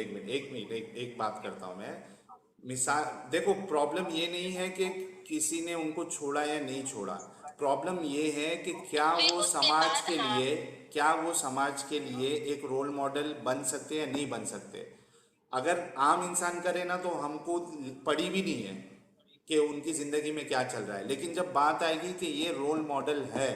एक बात करता हूँ मैं। मिसाल देखो, प्रॉब्लम ये नहीं है कि किसी ने उनको छोड़ा या नहीं छोड़ा। प्रॉब्लम ये है कि फिर उसके बाद, हाँ, क्या वो समाज के लिए एक रोल मॉडल बन सकते या नहीं बन सकते। अगर आम इंसान करे ना तो हमको पड़ी भी नहीं है कि उनकी ज़िंदगी में क्या चल रहा है, लेकिन जब बात आएगी कि ये रोल मॉडल है,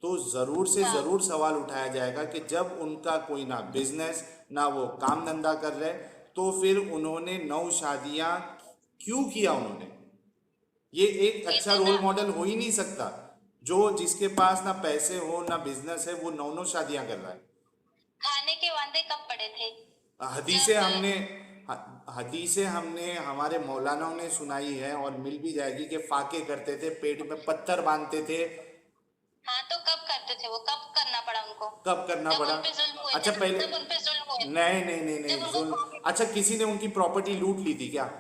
तो ज़रूर से हाँ, ज़रूर सवाल उठाया जाएगा कि जब उनका कोई ना बिजनेस ना वो काम धंधा कर रहे, तो फिर उन्होंने 9 शादियां क्यों किया उन्होंने? ये एक अच्छा इतना रोल मॉडल हो ही नहीं सकता। जो जिसके पास ना पैसे हो ना बिजनेस है, वो 9 शादियां कर रहा है। खाने के वादे कब पड़े थे? हदीसें जब, हमने हदीसें हमने हमारे मौलानाओं ने सुनाई है और मिल भी जाएगी कि फाके करते थे, पेट में पत्थर बांधते थे। हाँ, तो कब करते थे वो, कब करना पड़ा उनको? कब करना जब पड़ा? उन पे जुल्म हुए अच्छा थे, पहले, जब उन पे जुल्म हुए थे, नहीं नहीं नहीं जब नहीं, उनको जुल्म। अच्छा, किसी ने उनकी प्रॉपर्टी लूट ली थी क्या?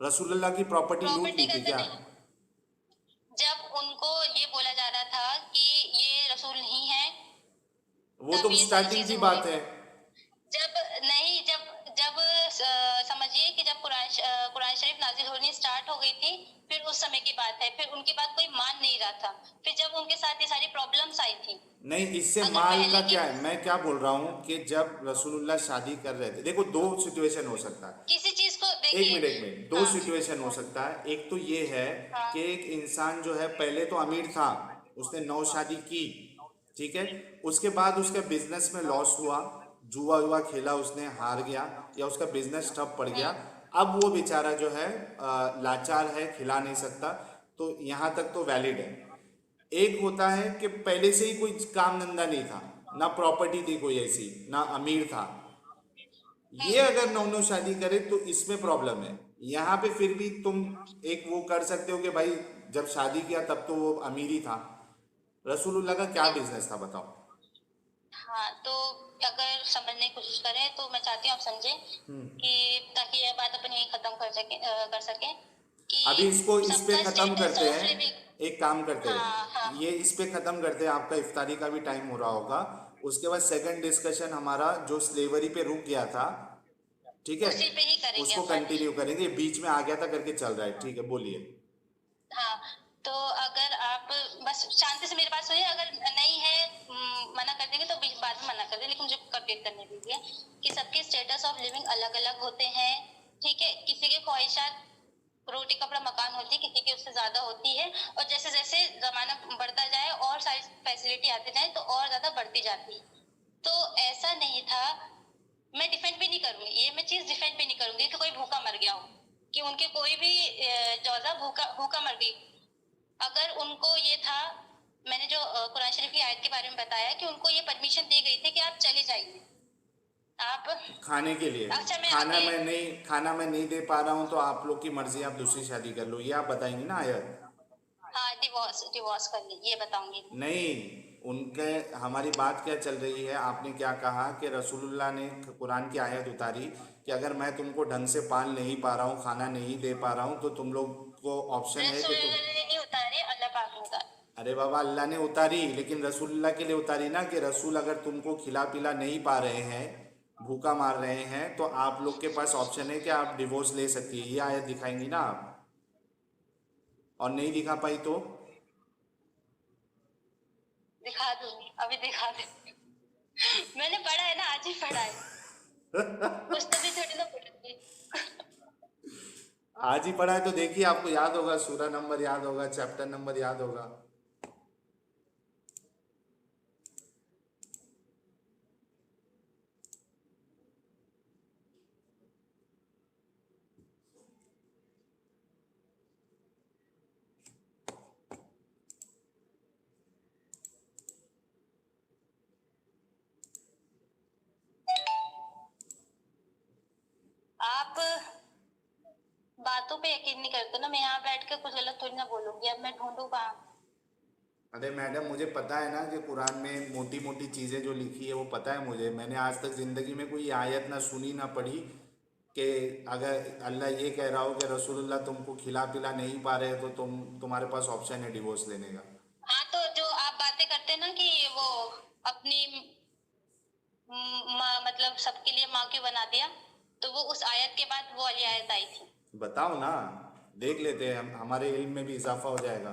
रसूलुल्लाह की प्रॉपर्टी लूट प्रॉपर्टी ली थी का क्या? नहीं, जब उनको ये बोला जा रहा था कि ये रसूल नहीं है, वो तब तो ये सारी स्टार्टिंग चीजें की हो रही बात थी। है। जब नहीं, जब जब समझिए कि जब कुरान शरीफ नाजिल शादी होनी स्टार्ट हो गई थी, फिर उस समय की बात है, फिर उनके बाद कोई मान नहीं रहा था, फिर जब उनके साथ ये सारी प्रॉब्लम्स आई थी। नहीं, इससे अगर माल का पहले की क्या है, मैं क्या बोल रहा हूँ कि जब रसूलुल्लाह शादी कर रहे थे, देखो दो सिचुएशन हो सकता है। किसी चीज को एक देखिए। मिनट, एक मिनट, दो हाँ सिचुएशन हो सकता है। एक तो ये है हाँ कि एक इंसान जो है पहले तो अमीर था, उसने नौ शादी की, ठीक है, उसके बाद उसके बिजनेस में लॉस हुआ, जुआ हुआ खेला, उसने हार गया या उसका बिजनेस ठप पड़ गया। अब वो बेचारा जो है लाचार है, खिला नहीं सकता, तो यहाँ तक तो वैलिड है। एक होता है कि पहले से ही कोई काम धंधा नहीं था, ना प्रॉपर्टी थी कोई ऐसी, ना अमीर था, ये अगर नौ नौ शादी करे तो इसमें प्रॉब्लम है। यहाँ पे फिर भी तुम एक वो कर सकते हो कि भाई जब शादी किया तब तो वो अमीर ही था। रसूलुल्लाह का क्या बिजनेस था बताओ। हाँ, तो अगर समझने की कोशिश करें तो मैं चाहती हूँ आप समझें कि ताकि यह बात अपन यही खत्म कर सकें अभी कि इसको इस पे सबका खत्म स्टेटस करते ऑफ हैं, लिविंग। एक काम करते हाँ हाँ। हैं, ये इस पे खत्म करते हैं, आपका इफ्तारी का भी टाइम हो रहा होगा। उसके बाद सेकंड डिस्कशन हमारा जो स्लेवरी पे रुक गया था, ठीक है, उसी पे ही करेंगे उसको अपन। कंटिन्यू करेंगे। बीच में आ गया था करके चल रहा है, ठीक है, बोलिए। हाँ, तो अगर आप बस शांति से मेरी बात सुनिए, अगर नहीं है मना कर देंगे तो बाद में मना कर देंगे, लेकिन मुझे कंप्लीट करने दीजिए कि सबके स्टेटस ऑफ लिविंग अलग अलग होते हैं। ठीक है, किसी के ख्वाहिशात रोटी कपड़ा मकान होती है, किसी की उससे ज्यादा होती है, और जैसे जैसे जमाना बढ़ता जाए और सारी फैसिलिटी आती जाए तो और ज्यादा बढ़ती जाती है। तो ऐसा नहीं था, मैं डिफेंड भी नहीं करूंगी, ये मैं चीज डिफेंड भी नहीं करूंगी कि कोई भूखा मर गया हो, कि उनके कोई भी जौजा भूखा भूखा मर गई। अगर उनको ये था, मैंने जो कुरान शरीफ की आयत के बारे में बताया कि उनको ये परमिशन दी गई थी कि आप चले जाइए, आप। खाने के लिए, अच्छा, मैं खाना अकेले। मैं नहीं, खाना मैं नहीं दे पा रहा हूँ तो आप लोग की मर्जी, आप दूसरी शादी कर लो, ये आप बताएंगे ना आयत। हाँ, डिवोर्स डिवोर्स कर ली, ये बताऊंगी। नहीं, उनके, हमारी बात क्या चल रही है, आपने क्या कहा कि रसूलुल्लाह ने कुरान की आयत उतारी कि अगर मैं तुमको ढंग से पाल नहीं पा रहा हूँ, खाना नहीं दे पा रहा हूँ, तो तुम लोग को ऑप्शन है कि रसूल तुम। ने नहीं उतारे, अल्लाह पाक ने उतारे। अरे बाबा, अल्लाह ने उतारी, लेकिन रसूलुल्लाह के लिए उतारी ना, कि रसूल अगर तुमको खिला पिला नहीं पा रहे हैं, भूखा मार रहे हैं, तो आप लोग के पास ऑप्शन है कि आप डिवोर्स ले सकती है, ये आयत दिखाएंगी ना आप। और नहीं दिखा पाई तो दिखा दूंगी, अभी दिखा दूंगी। मैंने पढ़ा है ना, आज ही पढ़ा है, कुछ तभी थोड़ी ना पढ़ूंगी। आज ही पढ़ा है तो देखिए, आपको याद होगा, सूरा नंबर याद होगा, चैप्टर नंबर याद होगा। आप बातों पे यकीन नहीं करते ना, मैं यहाँ बैठ के कुछ गलत थोड़ी ना बोलूंगी, अब मैं ढूंढूं कहाँ। अरे मैडम, मुझे पता है ना कि कुरान में मोटी मोटी चीज़ें जो लिखी है वो पता है मुझे। मैंने आज तक ज़िंदगी में कोई आयत ना सुनी ना पढ़ी कि अगर अल्लाह ये कह रहा हो कि रसूलुल्लाह तुमको खिला पिला नहीं पा रहे तो तुम्हारे पास ऑप्शन है डिवोर्स लेने का। हाँ, तो जो आप बातें करते हैं ना कि वो अपनी माँ, मतलब सबके लिए माँ क्यों बना दिया, तो वो उस आयत के बाद वो वाली आयत आई थी। बताओ ना, देख लेते हैं, हम हमारे इल्म में भी इजाफा हो जाएगा।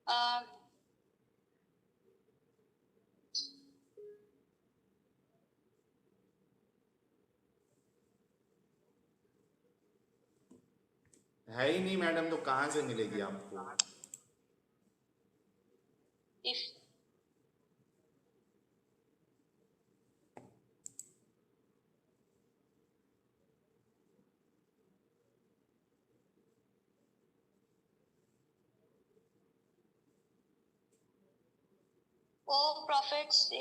आ, है ही नहीं मैडम, तो कहाँ से मिलेगी आपको। इफ ओ प्रॉफिट से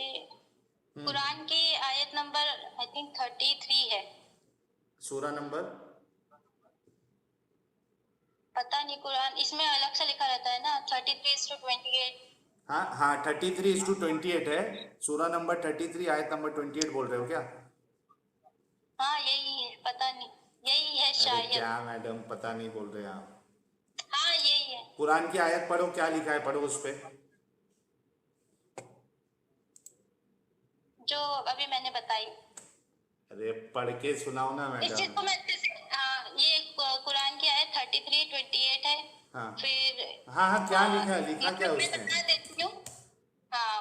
कुरान की आयत नंबर आई थिंक 33 है। सूरा नंबर, पता नहीं, कुरान इसमें अलग से लिखा रहता है ना, 33-28। हाँ हाँ, 33:28 है। सूरा नंबर 33, आयत नंबर 28 बोल रहे हो क्या। हाँ यही है, पता नहीं, यही है अरे क्या शायद। मैडम, पता नहीं बोल रहे आप। हाँ यही है। कुरान की आयत पढ़ो, क्या लिखा है पढ़ो उस पे। जो जो अभी मैंने बताई। अरे पढ़ के सुनाओ ना इस चीज मैडम। को मैं अच्छे से, हाँ, ये कुरान की आयत 33:28 है। हाँ फिर हाँ हाँ, क्या लिखा है, लिखा क्या है मतलब मैं उसमें? बता देती हूँ। हाँ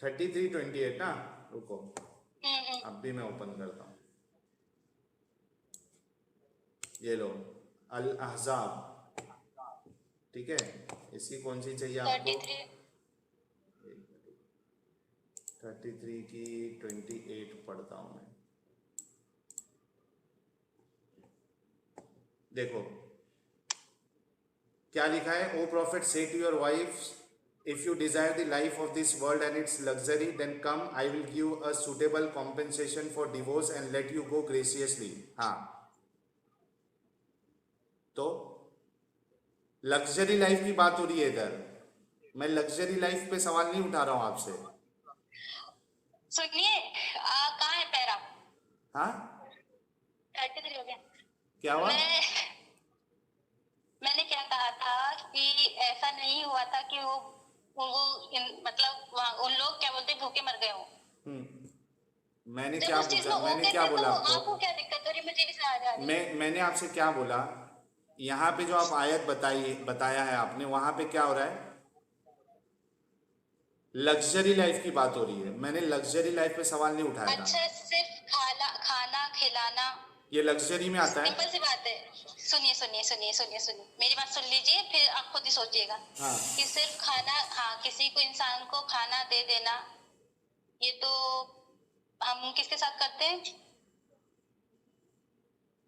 33:28 ना, रुको हम्म। अब भी मैं ओपन करता हूँ। ये लो, अल अहज़ाब, ठीक है। इसकी कौन सी चाहिए आपको? 33। 33 की 28 पढ़ता हूँ मैं। देखो क्या लिखा है। O prophet say to your wife, if you desire the life of this world and its luxury, then come, I will give a suitable compensation for divorce and let you go graciously. हाँ, तो luxury life की बात हो रही है इधर। मैं luxury life पे सवाल नहीं उठा रहा हूं आपसे। सुनिए, कहाँ है पैरा? हाँ 33 हो गया। क्या हुआ? मैंने क्या कहा था कि ऐसा नहीं हुआ था कि मतलब उन लोग क्या बोलते भूखे मर गए हो। मैंने जब क्या उस चीज में पूछा, मैंने ओके क्या थे तो बोला आपको? आपको क्या दिक्कत हो रही है? मुझे भी समझ आ रही है। मैंने आपसे क्या बोला? यहाँ पे जो आप आयत बताया है आपने, वहां पे क्या हो रहा है? लग्जरी लाइफ की बात हो रही है। मैंने लग्जरी लाइफ पे सवाल नहीं उठाया था। अच्छा, सिर्फ खाना खिलाना ये लग्जरी में आता है? सिंपल सी बात है। सुनिए सुनिए सुनिए सुनिए सुनिए, मेरी बात सुन लीजिए, फिर आप खुद ही सोचिएगा। हाँ कि सिर्फ खाना, हाँ, किसी को इंसान को खाना दे देना, ये तो हम किसके साथ करते हैं?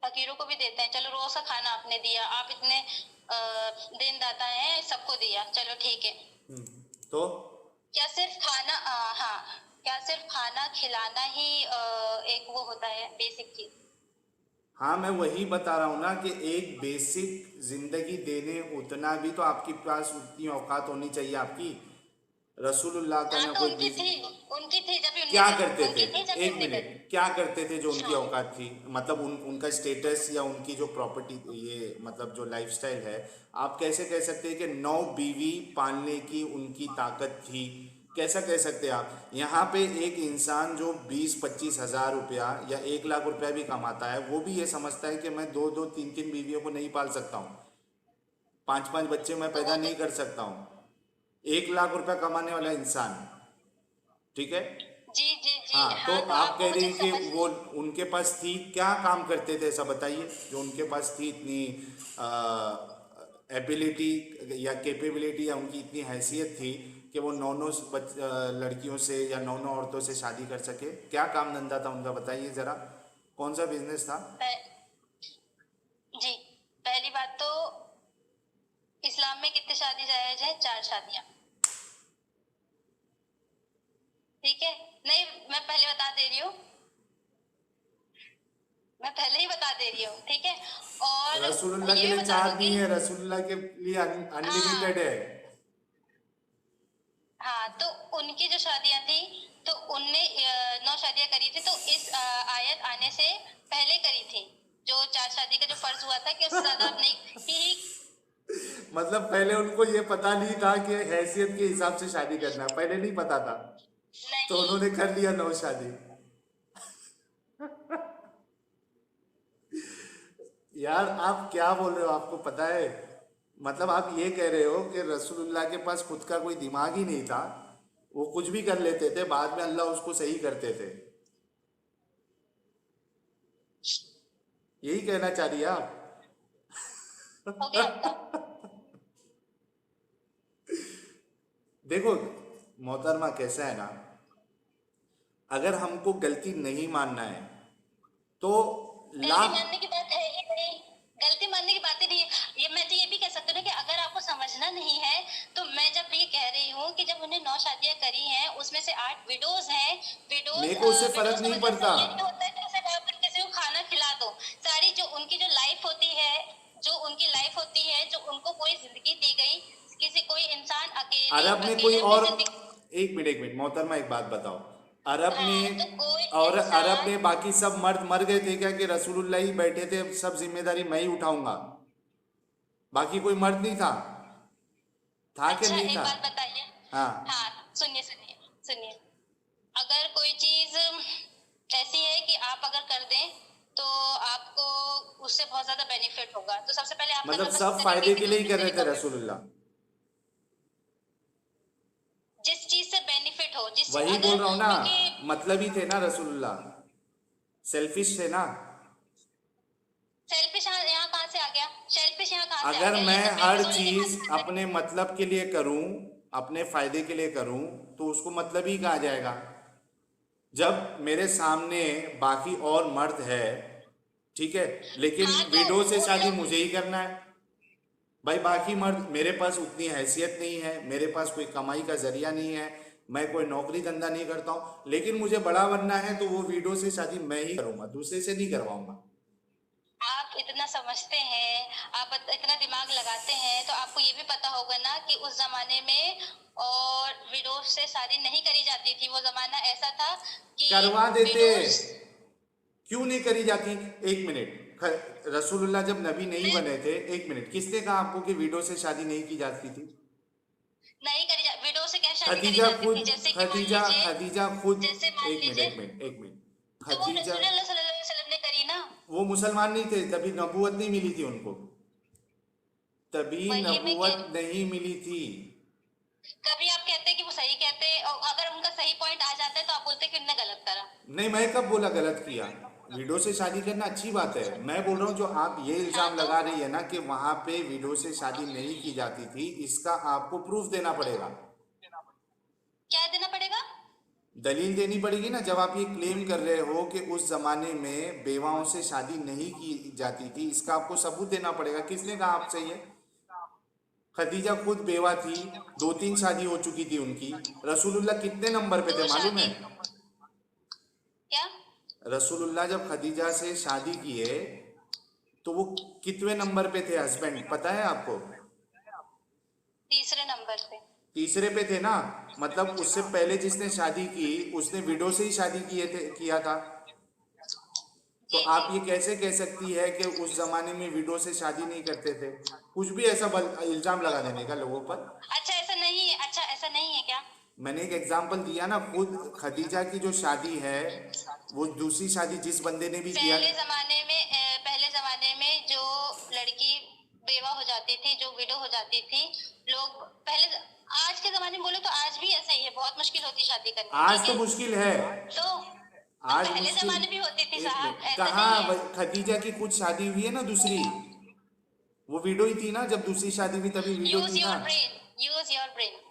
फकीरों को भी देते हैं। चलो रोज का खाना आपने दिया, आप इतने देनदाता हैं, सबको दिया, चलो ठीक है। तो क्या सिर्फ खाना, हाँ, क्या सिर्फ खाना खिलाना ही एक वो होता है बेसिक चीज? हाँ, मैं वही बता रहा हूँ ना कि एक बेसिक जिंदगी देने उतना भी तो आपके पास उतनी औकात होनी चाहिए आपकी। रसूलुल्लाह का हाँ ना तो कोई उनकी थी जब उनने क्या करी, करते थे? उनकी थी जब एक उनने मिनट, करी। क्या करते थे जो उनकी हाँ औकात थी? मतलब उनका स्टेटस या उनकी जो प्रॉपर्टी, ये मतलब जो लाइफस्टाइल है, आप कैसे कह सकते हैं कि 9 बीवी पालने की उनकी ताकत थी? कैसा कह सकते हैं आप? यहाँ पे एक इंसान जो 20-25 हजार रुपया या 1 लाख रुपया भी कमाता है, वो भी ये समझता है कि मैं 2-2, 3-3 बीवियों को नहीं पाल सकता हूँ, 5-5 बच्चे मैं तो पैदा वो तो, नहीं कर सकता हूँ। 1 लाख रुपया कमाने वाला इंसान, ठीक है। जी जी जी, हाँ, तो हाँ, तो आप आपको कह वो रही चीज हैं कि वो समझनी। उनके पास थी, क्या काम करते थे ऐसा बताइए, जो उनके पास थी इतनी एबिलिटी या कैपेबिलिटी या उनकी इतनी हैसियत थी कि वो 9-9 लड़कियों से या 9-9 औरतों से शादी कर सके? क्या काम धंधा था उनका बताइए जरा, कौन सा बिजनेस था? जी, पहली बात तो इस्लाम में कितनी शादी जायज है? 4 शादियां, ठीक है। नहीं, मैं पहले बता दे रही हूँ, मैं पहले ही बता दे रही हूँ, ठीक है। और रसूलुल्लाह ये के भी लिए बता 4 दूंगी, नहीं है, रसूलुल्लाह के लिए हाँ अनलिमिटेड है। हाँ, तो उनकी जो शादियां थी, तो उनने 9 शादियां करी थी, तो इस आयत आने से पहले करी थी। जो 4 शादी का जो फर्ज हुआ था कि उससे ज्यादा आप नहीं कि, मतलब पहले उनको ये पता नहीं था कि हैसियत के हिसाब से शादी करना है, पहले नहीं पता था, तो नहीं। उन्होंने कर लिया 9 शादी। यार आप क्या बोल रहे हो, आपको पता है? मतलब आप ये कह रहे हो कि रसूलुल्लाह के पास खुद का कोई दिमाग ही नहीं था, वो कुछ भी कर लेते थे, बाद में अल्लाह उसको सही करते थे, यही कहना चाह रही है आप? हो गया आपका? देखो मोहतरमा, कैसा है ना, अगर हमको गलती नहीं मानना है तो गलती लाख, मानने की बात है ही नहीं, गलती मानने की बात ही नहीं है। ये मैं तो ये भी कह सकती हूँ कि अगर आपको समझना नहीं है, तो मैं जब ये कह रही हूँ कि जब उन्हें 9 शादियां करी हैं, उसमें से 8 विडोज हैं। मेरे को उससे फर्क विडोज का नहीं मतलब पड़ता। ये नहीं होता है कि सिर्फ आप किसी को खाना खिला दो। सारी जो उनकी जो लाइफ होती है, जो उनकी लाइफ होती है, जो उनको कोई जिंदगी दी गई, किसी कोई इंसान अकेले अरब में कोई अकेले अपनी और, जिंदगी, एक मिनट मोहतरमा, एक बात बताओ, अरब हाँ, तो में कोई और अरब इंसान, में बाकी सब मर्द मर गए थे क्या कि रसूलुल्लाह ही बैठे थे सब जिम्मेदारी मैं ही उठाऊंगा? बाकी कोई मर्द नहीं था? था कि अच्छा नहीं एक था? बात बताइए, हाँ हाँ, सुनिए सुनिए सुनिए, अगर कोई चीज ऐसी है कि आप अगर कर दें तो आपको उससे बहुत ज्यादा बेनिफिट होगा, तो सबसे पहले आप मतलब करना सब पसंद करेंगे फायदे कि के लिए ही कर दूसरे रहे से थे भी रसूलुल्लाह। जिस चीज से बेनिफिट हो, जिस वही बोल अगर रहा हूँ ना, क्योंकि मतलब ही थे ना रसूलुल्लाह, सेल्फिश थे ना। सेल्फिश यहाँ कहाँ से आ गया, सेल्फिश यहाँ कहाँ से आ अगर गया, ये मैं तो हर बेफिजूल के चीज बात कर रहे हैं। अपने मतलब के लिए करूं, अपने फायदे के लिए करूं, तो उसको मतलब ही कहा जाएगा। जब मेरे सामने बाकी और मर्द है, ठीक है, लेकिन हाँ तो विडो से उन शादी लोग, मुझे ही करना है। भाई बाकी मर्द, मेरे पास उतनी हैसियत नहीं है, मेरे पास कोई कमाई का जरिया नहीं है, मैं कोई नौकरी धंधा नहीं करता हूँ, लेकिन मुझे बड़ा बनना है तो वो विडो से शादी मैं ही करूंगा, दूसरे से नहीं करवाऊंगा। आप इतना समझते हैं, आप इतना दिमाग लगाते हैं, तो आपको ये भी पता होगा ना कि उस जमाने में और विडोज से शादी नहीं करी जाती थी। वो जमाना ऐसा था कि करवा देते, विडोज, क्यों नहीं करी जाती? एक मिनट, रसूलुल्लाह जब नबी नहीं बने थे, एक मिनट, किसने कहा आपको कि विडो से शादी नहीं की जाती थी? नहीं करी जा, विडो से कैसे शादी करी खदीजा जाती खुद, थी? जैसे कि मान खदीजा लीजिए, खदीजा खुद, जैसे मान एक मिनट लीजिए, एक मिनट एक मिनट, तो वो खदीजा, रसूलुल्लाह सल्लल्लाहु अलैहि वसल्लम ने करी ना। वो मुसलमान नहीं थे, तभी नबूवत नहीं मिली थी उनको, तभी वही मैं कह, नबूवत नहीं मिली थी। कभी आप कहते हैं कि वो सही कहते हैं, और अगर उनका सही पॉइंट आ जाता है तो आप बोलते हैं कि उन्होंने गलत करा। नहीं, मैं कब बोला गलत किया? विडो से शादी करना अच्छी बात है, मैं बोल रहा हूँ जो आप ये हाँ इल्जाम तो लगा रही है ना कि वहां पे विडो से शादी नहीं की जाती थी, इसका आपको प्रूफ देना पड़ेगा, क्या देना पड़ेगा? दलील देनी पड़ेगी ना। जब आप ये क्लेम कर रहे हो कि उस जमाने में बेवाओं से शादी नहीं की जाती थी, इसका आपको सबूत देना पड़ेगा। किसने कहा आपसे ये? खदीजा खुद बेवा थी, 2-3 शादी हो चुकी थी उनकी। रसूलुल्लाह कितने नंबर पे थे दो मालूम है? शादी क्या? रसूलुल्लाह जब खदीजा से शादी किए तो वो कितने नंबर पे थे हस्बैंड, पता है आपको? तीसरे नंबर पे। तीसरे पे थे ना। मतलब उससे पहले जिसने शादी की उसने विडो से ही शादी किया था। तो जी जी। आप ये कैसे कह सकती है कि उस जमाने में विडो से शादी नहीं करते थे? कुछ भी ऐसा इल्जाम लगा देने का लोगों पर। अच्छा ऐसा नहीं है, अच्छा ऐसा नहीं है क्या? मैंने एक एग्जांपल दिया ना, खुद खदीजा की जो शादी है, वो दूसरी शादी जिस बंदे ने भी किया। पहले जमाने में जो लड़की बेवा हो जाती थी, जो विडो हो जाती थी, लोग पहले, आज के जमाने में बोले तो आज भी ऐसा ही है, बहुत मुश्किल होती शादी करनी, आज ठीक तो है? मुश्किल है, तो आज पहले मुश्किल। जमाने भी होती थी एक साहब, मिनट, ऐसा नहीं है। कहाँ खदीजा की खुद शादी हुई है ना दूसरी, वो विडो ही थी ना। जब दूसरी शादी हुई तभी विडो यूज थी ना। Your brain, use your brain.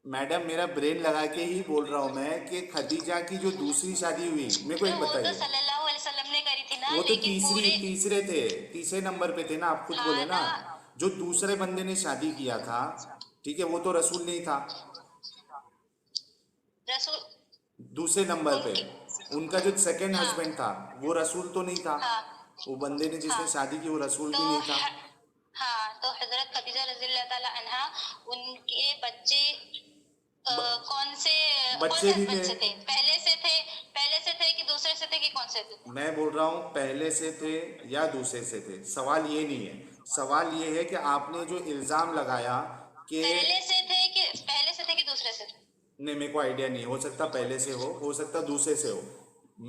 Madam मेरा ब्रेन लगा के ही बोल रहा हूँ मैं कि खदीजा की जो दूसरी शादी हुई, मेरे को तो एक वो तो बताइए। सल्लल्लाहु अलैहि वसल्लम ने करी थी ना, वो तो लेकिन पूरे, तीसरे थे, तीसरे नंबर पे थे ना, आप खुद बोले हाँ ना। ना, जो दूसरे बंदे ने शादी किया था, ठीक है, वो तो रसूल नहीं था। रसूल, दूसरे नंबर पे उनके, उनका जो सेकंड हस्बैंड हाँ था वो रसूल तो नहीं था। हाँ वो बंदे ने जिसने हाँ, शादी की वो रसूल तो भी नहीं था। हाँ, तो हजरत खदीजा रज़ियल्लाहु ताला अन्हा, उनके बच्चे ब, कौन से बच्चे भी हस्बैंड थे। से थे? पहले से थे कि दूसरे से थे कि कौन से थे? मैं बोल रहा हूँ पहले से थे या दूसरे से थे, सवाल ये नहीं है। सवाल ये है कि आपने जो इल्ज़ाम लगाया कि, पहले से थे कि दूसरे से थे? नहीं, मेरे को आइडिया नहीं, हो सकता पहले से हो सकता दूसरे से हो।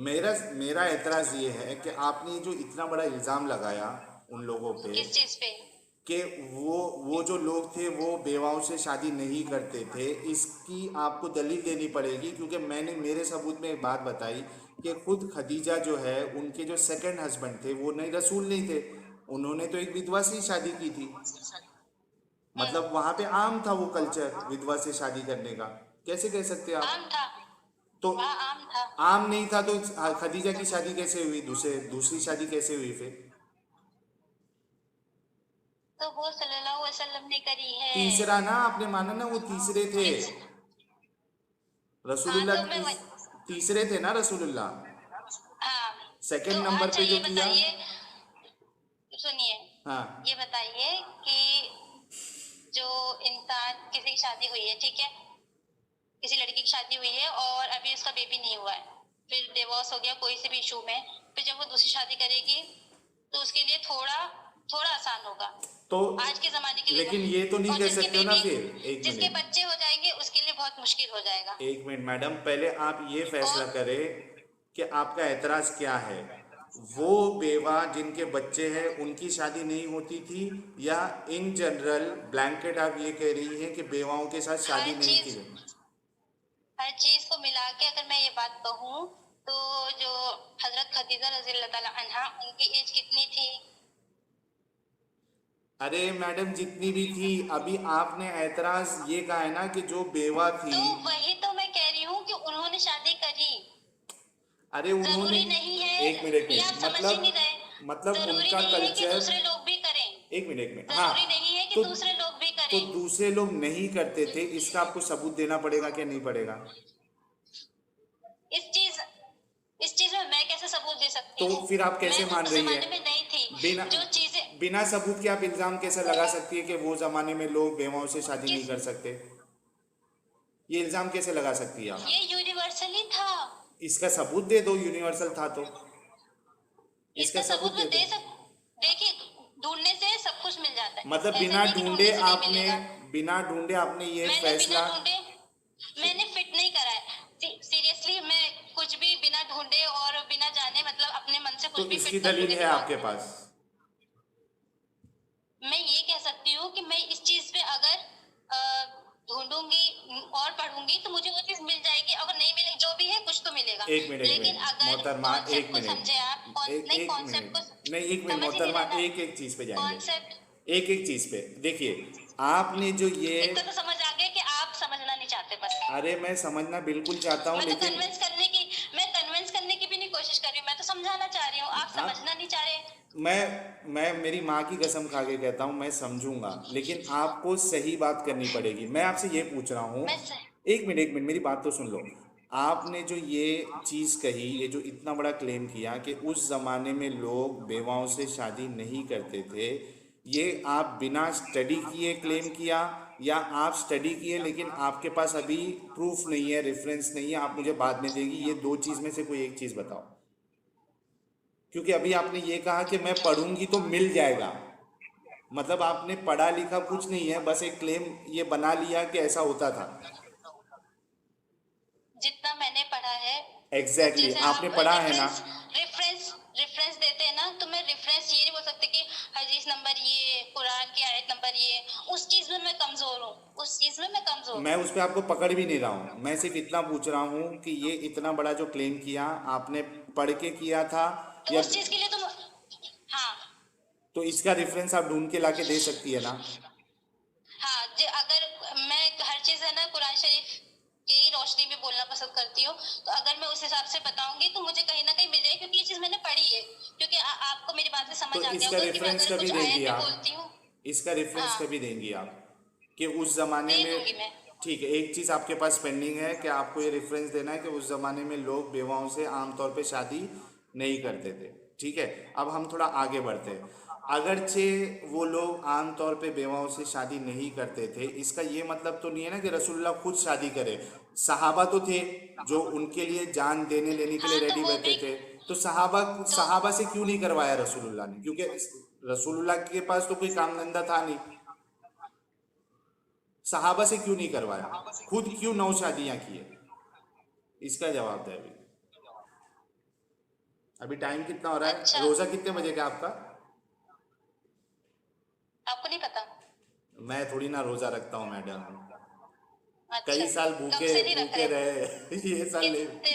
मेरा मेरा एतराज़ ये है कि आपने जो इतना बड़ा इल्ज़ाम लगाया उन लोगों पे किस चीज पे? कि वो जो लोग थे वो बेवाओं से शादी नहीं करते थे, इसकी आपको दलील देनी पड़ेगी। क्योंकि मैंने मेरे सबूत में एक बात बताई कि खुद खदीजा जो है, उनके जो सेकंड हस्बैंड थे वो नहीं रसूल नहीं थे, उन्होंने तो एक विधवा से ही शादी की थी। मतलब वहां पे आम था वो कल्चर विधवा से शादी करने का। कैसे कह सकते हैं आप? आम था, तो वहाँ आम था। आम नहीं था तो खदीजा की शादी कैसे हुई, दूसरी शादी कैसे हुई फिर? तो वो सल्लल्लाहु अलैहि वसल्लम ने करी है। तीसरा ना, आपने माना ना वो तीसरे थे, किस, हाँ रसूलुल्लाह तो मैं तीसरे थे ना रसूलुल्लाह। हाँ, तो सेकंड नंबर अच्छा पे जो ये किया। बताइए, सुनिए, हाँ ये बताइए कि जो इंसान, किसी की शादी हुई है, ठीक है, किसी लड़की की शादी हुई है और अभी उसका बेबी नहीं हुआ है, फिर डिवोर्स हो गया कोई से भी इशू में, फिर जब वो दूसरी शादी करेगी तो उसके लिए थोड़ा थोड़ा आसान होगा तो आज के जमाने के लिए। लेकिन ये तो नहीं और कह जिसके सकते हो ना, बेबी फिर एक जिसके मिनट, बच्चे हो जाएंगे उसके लिए बहुत मुश्किल हो जाएगा। एक मिनट मैडम, पहले आप ये फैसला और करें कि आपका एतराज क्या है। वो बेवा जिनके बच्चे हैं उनकी शादी नहीं होती थी, या इन जनरल ब्लैंकेट आप ये कह रही हैं कि बेवाओं के साथ हर शादी नहीं की चीज जाती? हर चीज को मिला के अगर मैं ये बात कहूँ तो जो हजरत खदीजा रजी अल्लाह ताला अन्हा, उनकी एज कितनी थी? अरे मैडम जितनी भी थी, अभी आपने एतराज ये कहा है ना कि जो बेवा थी। तो वही तो मैं कह रही हूँ कि उन्होंने शादी करी। अरे उन्होंने, जरूरी नहीं एक है, मिनट एक ये आप मिनट, समझ ही नहीं रहे। मतलब जरूरी उनका नहीं है कि कल्चर, दूसरे लोग भी करें। एक मिनट एक मिनट, हाँ। जरूरी नहीं है कि तो दूसरे लोग भी तो करें। दूसरे लोग नहीं करते थे, इसका आपको सबूत देना पड़ेगा क्या नहीं पड़ेगा? इस चीज इस चीज में मैं कैसे सबूत दे सकती तो हूँ? फिर आप मैं कैसे मान उस रही है? जमाने में नहीं बिना थी। जो चीजें बिना सबूत के आप इल्जाम कैसे लगा सकती है कि वो जमाने में लोग बेवाओं से शादी नहीं किस कर सकते? ये इल्जाम कैसे लगा सकती है आप? ये यूनिवर्सली था। इसका सबूत दे दो, यूनिवर्सल था तो इसका इसका सबूत सबूत दे मैं दो। दे सक देखिए, ढूंढने से सब कुछ मिल जाता मतलब है, ऐसा नहीं है कि ढूंढने से नहीं मिलेगा। बिना ढूंढे आपने ये मैंने बिना फैसला, ढूंढे मैंने फिट नहीं करा है। सीरियसली मैं कुछ भी बिना ढूंढे और बिना जाने मतलब अपने मन से तो कुछ भी इसकी फिट कर दलील लूंगी है आपके दिमाग। पास? मैं ये कह सकती हूँ कि मैं इस चीज पे अगर ढूंढूंगी और पढ़ूंगी तो मुझे वो चीज मिल जाएगी। अगर नहीं मिलेगी, जो भी है कुछ तो मिलेगा। एक लेकिन मिनट अगर मोहतरमा, कॉन्सेप्ट एक को मिनट, समझे आप, नहीं एक कॉन्सेप्ट को मिनट, नहीं एक मिनट समझ ही नहीं मोहतरमा, रहे ना। एक एक चीज पे जाएंगे, कॉन्सेप्ट एक एक चीज पे। देखिए, आपने जो ये, इतना तो समझ आ गया कि आप समझना नहीं चाहते बस। अरे मैं समझना बिल्कुल चाहता हूँ, मैं तो लेकिन कन्विंस करने की भी नहीं कोशिश कर रही हूँ। मैं तो समझाना चाह रही हूँ, आप आप, समझना नहीं चाह रहे। मैं मेरी माँ की कसम खा के कहता हूँ मैं समझूंगा, लेकिन आपको सही बात करनी पड़ेगी। मैं आपसे ये पूछ रहा हूँ, मैं सह... एक मिनट मेरी बात तो सुन लो। आपने जो ये चीज़ कही, ये जो इतना बड़ा क्लेम किया कि उस ज़माने में लोग बेवाओं से शादी नहीं करते थे, ये आप बिना स्टडी किए क्लेम किया, या आप स्टडी किए लेकिन आपके पास अभी प्रूफ नहीं है, रेफरेंस नहीं है, आप मुझे बाद में देगी, ये दो चीज़ में से कोई एक चीज़ बताओ। क्योंकि अभी आपने ये कहा कि मैं पढ़ूंगी तो मिल जाएगा, मतलब आपने पढ़ा लिखा कुछ नहीं है, बस एक क्लेम ये बना लिया कि ऐसा होता था। जितना मैंने पढ़ा है, एग्जैक्टली जैसे आपने आप पढ़ा है ना? रेफरेंस देते हैं ना, तो मैं रेफरेंस ये नहीं बोल सकती कि हदीस नंबर ये, कुरान की आयत नंबर ये। उस चीज में मैं कमजोर हूँ, उस चीज में मैं कमजोर मैं हूँ। उस पर आपको पकड़ भी नहीं रहा हूँ, मैं सिर्फ इतना पूछ रहा हूँ कि ये इतना बड़ा जो क्लेम किया आपने पढ़ के किया था, तो या उस चीज के लिए तो हाँ। तो इसका रेफरेंस आप ढूंढ के लाके दे सकती है ना? हाँ, अगर मैं हर चीज है ना कुरान शरीफ की रोशनी में बोलना पसंद करती हूँ, तो अगर मैं उस हिसाब से बताऊंगी तो मुझे कहीं ना कहीं मिल जाएगी, क्योंकि ये चीज मैंने पढ़ी है। क्योंकि आपको मेरी बात से तो समझ आ गया इसका होगा कि मैं रेफरेंस अगर कभी कुछ देंगी आयत भी आप? बोलती हूँ। इसका रेफरेंस हाँ, कभी देंगी आप कि उस ज़माने दे में? दूंगी मैं। ठीक है, एक चीज़ आपके पास पेंडिंग है कि आपको ये रेफरेंस देना है कि उस ज़माने में लोग बेवाओं से आमतौर पे शादी नहीं करते थे। ठीक है, अब हम थोड़ा आगे बढ़ते हैं। अगरचे वो लोग आमतौर पे बेवाओं से शादी नहीं करते थे, इसका ये मतलब तो नहीं है ना कि रसूलुल्लाह खुद शादी करे। सहाबा तो थे जो उनके लिए जान देने लेने के लिए हाँ, तो रेडी वो रहते भी थे, तो सहाबा तो सहाबा से क्यों नहीं करवाया रसूलुल्लाह ने? क्योंकि रसूलुल्लाह के पास तो कोई काम धंधा था नहीं, सहाबा से क्यों नहीं करवाया? खुद क्यों 9 शादियां की है? इसका जवाब दे अभी। अभी टाइम कितना हो रहा है? अच्छा, रोजा कितने बजे का आपका? आपको नहीं पता? मैं थोड़ी ना रोजा रखता हूँ मैडम, अच्छा, कई साल कब भूखे से नहीं रख भूखे रहे? रहे ये साल ले। कितने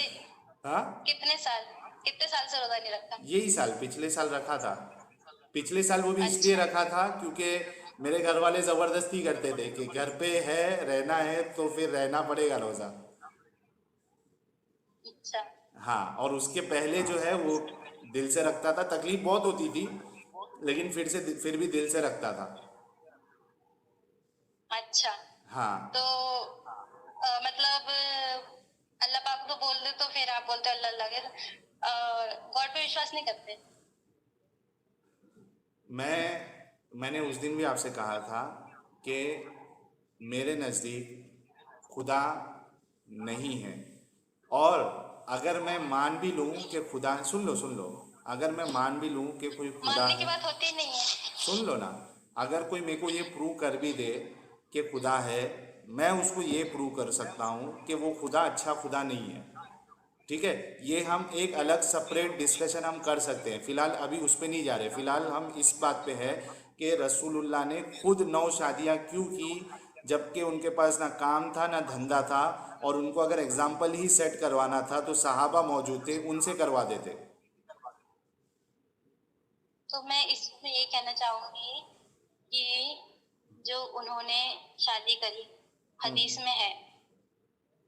हाँ, कितने साल कितने साल से रोजा नहीं रखता? यही साल, पिछले साल रखा था। पिछले साल वो भी इसलिए अच्छा, रखा था क्योंकि मेरे घर वाले जबरदस्ती करते थे कि घर पे है, रहना है तो फिर रहना पड़ेगा रोजा। अच्छा, हाँ, और उसके पहले जो है वो दिल से रखता था, तकलीफ बहुत होती थी लेकिन फिर भी दिल से रखता था। अच्छा। तो हाँ, मतलब अल्लाह पाक तो बोल दे तो फिर आप बोलते अल्लाह अल्लाह के, गॉड पे विश्वास नहीं करते? मैंने उस दिन भी आपसे कहा था कि मेरे नज़दीक खुदा नहीं है, और अगर मैं मान भी लूँ कि खुदा, सुन लो अगर मैं मान भी लूँ कि कोई खुदा मानने की है, बात होती नहीं है। सुन लो ना, अगर कोई मेरे को ये प्रूव कर भी दे कि खुदा है, मैं उसको ये प्रूव कर सकता हूँ कि वो खुदा अच्छा खुदा नहीं है। ठीक है, ये हम एक अलग सेपरेट डिस्कशन हम कर सकते हैं, फिलहाल अभी उस पे नहीं जा रहे। फिलहाल हम इस बात पे है कि रसूलुल्लाह ने खुद 9 शादियाँ क्यों की, जबकि उनके पास ना काम था ना धंधा था, और उनको अगर एग्जाम्पल ही सेट करवाना था तो सहाबा मौजूद थे, उनसे करवा देते। तो मैं इसमें ये कहना चाहूंगी कि जो उन्होंने शादी करी हदीस में है,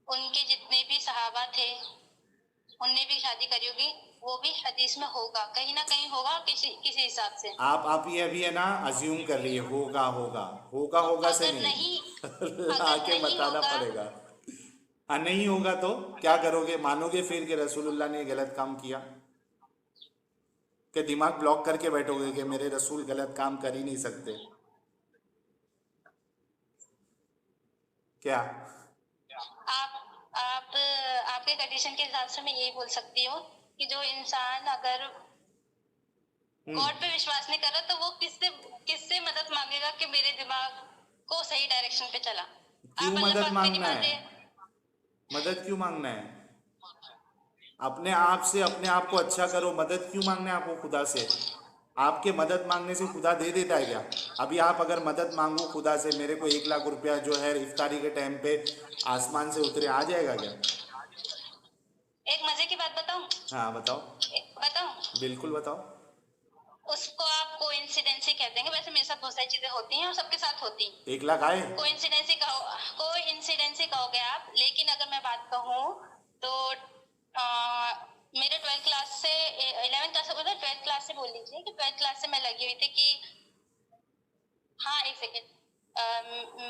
उनके जितने भी सहाबा थे उनने भी शादी करी होगी, वो भी हदीस में होगा, कहीं ना कहीं होगा, किसी किसी हिसाब से। आप ये अभी है ना अज्यूम कर रही है, होगा होगा, होगा तो होगा से अगर नहीं, नहीं अगर आके नहीं बताना होगा, पड़ेगा। हाँ, नहीं होगा तो क्या करोगे, मानोगे फिर कि रसूलुल्लाह ने गलत काम किया, कि दिमाग ब्लॉक करके बैठोगे कि मेरे रसूल गलत काम कर ही नहीं सकते क्या? आप आपके कंडीशन के हिसाब से मैं यही बोल सकती हूँ कि जो इंसान अगर गॉड पे विश्वास नहीं कर रहा, तो वो किससे किससे मदद मांगेगा कि मेरे दिमाग को सही डायरेक्शन पे चला। क्यों आप अल्लाह मदद पाक पे नहीं मांगना है? मानते। मदद क्यों मांगना है? अपने आप से अपने आप को अच्छा करो, मदद क्यों मांगना है आपको खुदा से? आपके मदद मांगने से खुदा दे देता है क्या? अभी आप अगर मदद मांगो खुदा से, मेरे को 1 लाख रुपया जो है इफ्तारी के टाइम पे आसमान से उतरे, आ जाएगा क्या? एक मजे की बात बताऊं? हाँ बताओ। बताऊं? बिल्कुल बताओ। उसको आप कोइंसिडेंस ही कह देंगे, वैसे मेरे साथ बहुत सारी चीजें होती हैं और सबके साथ होती हैं। 1 लाख आए? कोइंसिडेंस ही कहोगे आप, लेकिन अगर मैं बात कहूँ तो मेरे 12th क्लास से 11th क्लास, 12th क्लास से बोल लीजिए कि 12th क्लास से मैं लगी हुई थी कि हाँ, एक सेकेंड,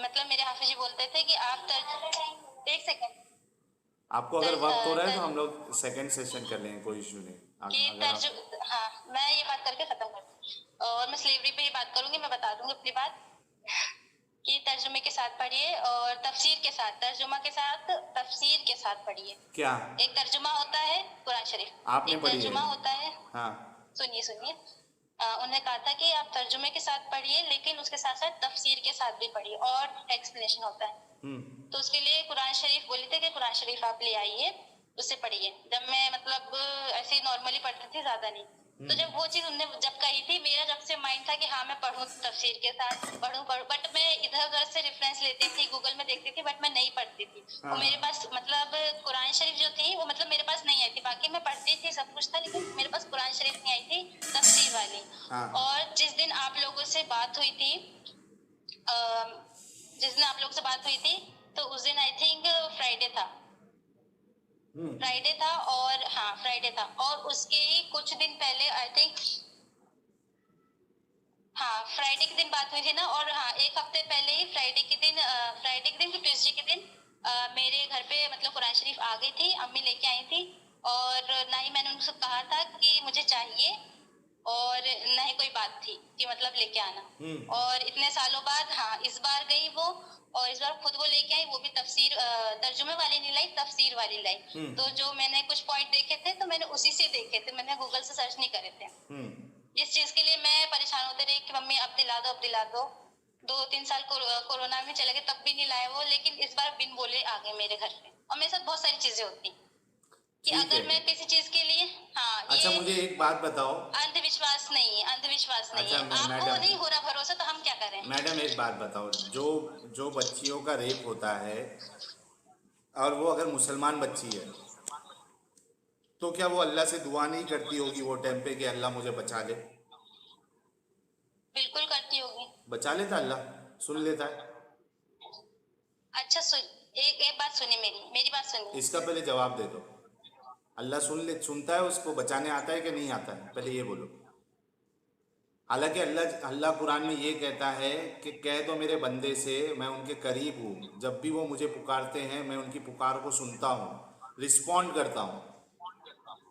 मतलब मेरे हाफिज जी बोलते थे कि एक सेकेंड, आपको अगर वक्त हो रहा है तो हम लोग सेकंड सेशन कर लेंगे, कोई इशू नहीं। कि अगर आप हाँ, मैं ये बात करके खत्म कर दूँ और मैं स्लेवरी पे ही बात करूंगी। मैं बता दूंगी अपनी बात कि तर्जुमे के साथ पढ़िए और तफसीर के साथ, तर्जुमा के साथ तफसीर के साथ पढ़िए। क्या एक तर्जुमा होता है कुरान शरीफ, आपने एक पढ़ी है? तर्जुमा होता है, हाँ। सुनिए सुनिए, उन्होंने कहा था कि आप तर्जुमे के साथ पढ़िए लेकिन उसके साथ साथ तफसीर के साथ भी पढ़िए और एक्सप्लेनेशन होता है। तो उसके लिए कुरान शरीफ बोले थे कि कुरान शरीफ आप ले आइए, उससे पढ़िए। जब मैं मतलब ऐसे ही नॉर्मली पढ़ती थी, ज्यादा नहीं। तो जब वो चीज उन्होंने जब कही थी, मेरा जब से माइंड था कि हाँ मैं पढ़ूं तफसीर के साथ, पढ़ूं, बट मैं इधर उधर से रेफरेंस लेती थी, गूगल में देखती थी, बट मैं नहीं पढ़ती थी। हाँ। और मेरे पास मतलब कुरान शरीफ जो थी वो मतलब मेरे पास नहीं आई थी, बाकी मैं पढ़ती थी, सब कुछ था, लेकिन मेरे पास कुरान शरीफ नहीं आई थी तफसीर वाली। हाँ। और जिस दिन आप लोगों से बात हुई थी, जिस दिन आप लोग से बात हुई थी, तो उस दिन आई थिंक फ्राइडे था, फ्राइडे था, और हाँ फ्राइडे था, और उसके ही कुछ दिन पहले आई थिंक, हाँ फ्राइडे के दिन बात हुई थी ना, और हाँ एक हफ्ते पहले ही फ्राइडे के दिन कि ट्यूसडे के दिन मेरे घर पे मतलब कुरान शरीफ आ गई थी, अम्मी लेके आई थी, और ना ही मैंने उनसे कहा था कि मुझे चाहिए, और न ही कोई बात थी कि मतलब लेके आना। और इतने सालों बाद हाँ इस बार गई वो, और इस बार खुद वो लेके आई, वो भी तफसीर तर्जुमे वाली नहीं लाई, तफसीर वाली लाई। तो जो मैंने कुछ पॉइंट देखे थे तो मैंने उसी से देखे थे, मैंने गूगल से सर्च नहीं करे थे। इस चीज के लिए मैं परेशान होते रही कि मम्मी अब दिला दो, अब दिला दो। 2-3 साल कोरोना में चले गए, तब भी नहीं लाए वो, लेकिन इस बार बिन बोले आ गए मेरे घर पे। और मेरे साथ बहुत सारी चीजें होती कि अगर मैं किसी चीज के लिए हाँ, अच्छा मुझे एक बात बताओ, अंधविश्वास नहीं है, अंधविश्वास नहीं अच्छा है। आपको मैडम, नहीं हो रहा भरोसा तो हम क्या करें? मैडम एक बात बताओ, जो जो बच्चियों का रेप होता है और वो अगर मुसलमान बच्ची है, तो क्या वो अल्लाह से दुआ नहीं करती होगी वो टाइम पे कि अल्लाह मुझे बचा ले? बिल्कुल करती होगी। बचा लेता अल्लाह, सुन लेता है। अच्छा एक एक बात सुनिए, मेरी मेरी बात सुनिए। इसका पहले जवाब दे दो, अल्लाह सुनता है उसको, बचाने आता है कि नहीं आता है, पहले ये बोलो। हालांकि अल्लाह अल्लाह कुरान में ये कहता है कि कह दो मेरे बंदे से मैं उनके करीब हूँ, जब भी वो मुझे पुकारते हैं मैं उनकी पुकार को सुनता हूँ, रिस्पॉन्ड करता हूँ।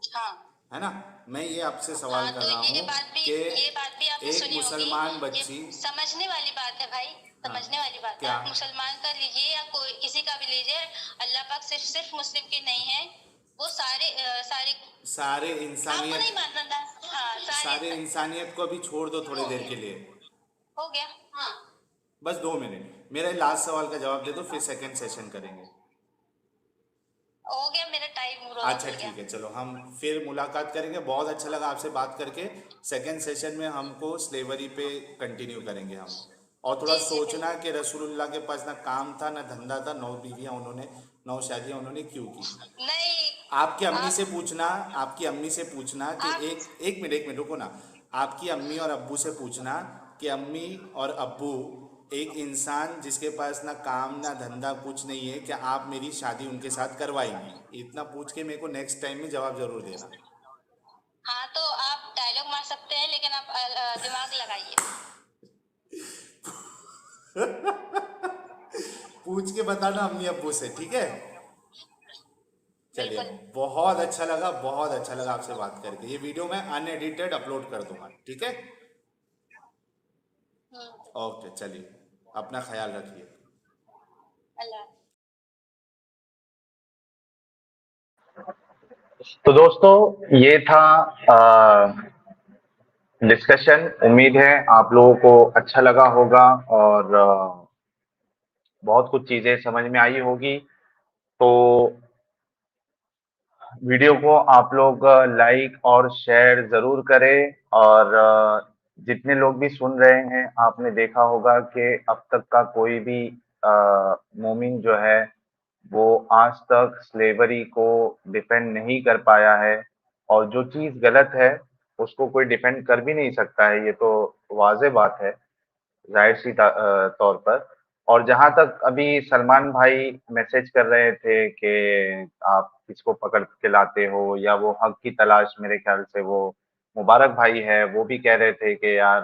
हाँ है ना? मैं ये आपसे सवाल हाँ, कर तो रहा हूँ कि ये बात भी आपने एक सुनी होगी। मुसलमान बच्ची, ये समझने वाली बात है भाई, हाँ समझने वाली बात है। क्या? आप मुसलमान का लीजिए या कोई किसी का भी लीजिए, अल्लाह पाक सिर्फ मुस्लिम की नहीं है, वो सारे सारे आपको इंसानियत, नहीं मानना था। हाँ सारे सारे इंसानियत को अभी छोड़ दो थोड़ी देर के लिए। हो गया। हाँ बस 2 मिनट, मेरा लास्ट सवाल का जवाब दे दो, फिर सेकंड सेशन करेंगे। हो गया, मेरा टाइम रोजा अच्छा खुल गया। ठीक है, चलो हम फिर मुलाकात करेंगे। बहुत अच्छा लगा आपसे बात करके। सेकंड सेशन में हमको स्लेवरी पे कंटिन्यू करेंगे हम। और थोड़ा जी जी सोचना बिल्कुल। कि रसूलुल्लाह के पास ना काम था ना धंधा था, 9 बीवियां उन्होंने, 9 शादियां उन्होंने क्यों की। नहीं आपकी अम्मी से आप पूछना, आपकी अम्मी से पूछना कि आप एक मिनट रुको ना। आपकी अम्मी और अब्बू से पूछना कि अम्मी और अब्बू, एक इंसान जिसके पास ना काम ना धंधा कुछ नहीं है, क्या आप मेरी शादी उनके साथ करवाएंगी? इतना पूछ के मेरे को नेक्स्ट टाइम में जवाब जरूर देना। हाँ तो आप डायलॉग मार सकते हैं, लेकिन आप दिमाग लगाइए। पूछ के बताना अम्मी अब्बू से, ठीक है? चलिए, बिल्कुल। बहुत अच्छा लगा, बहुत अच्छा लगा आपसे बात करके। ये वीडियो मैं अनएडिटेड अपलोड कर दूंगा, ठीक है? हम्म। ओके, चलिए, अपना ख्याल रखिए। अल्लाह। तो दोस्तों ये था डिस्कशन। उम्मीद है आप लोगों को अच्छा लगा होगा और बहुत कुछ चीजें समझ में आई होगी। तो वीडियो को आप लोग लाइक और शेयर जरूर करें। और जितने लोग भी सुन रहे हैं, आपने देखा होगा कि अब तक का कोई भी मोमिन जो है वो आज तक स्लेवरी को डिफेंड नहीं कर पाया है। और जो चीज़ गलत है उसको कोई डिफेंड कर भी नहीं सकता है, ये तो वाज़ेह बात है, ज़ाहिर-सी तौर पर। और जहाँ तक अभी सलमान भाई मैसेज कर रहे थे कि आप किसको पकड़ के लाते हो, या वो हक की तलाश, मेरे ख्याल से वो मुबारक भाई है, वो भी कह रहे थे कि यार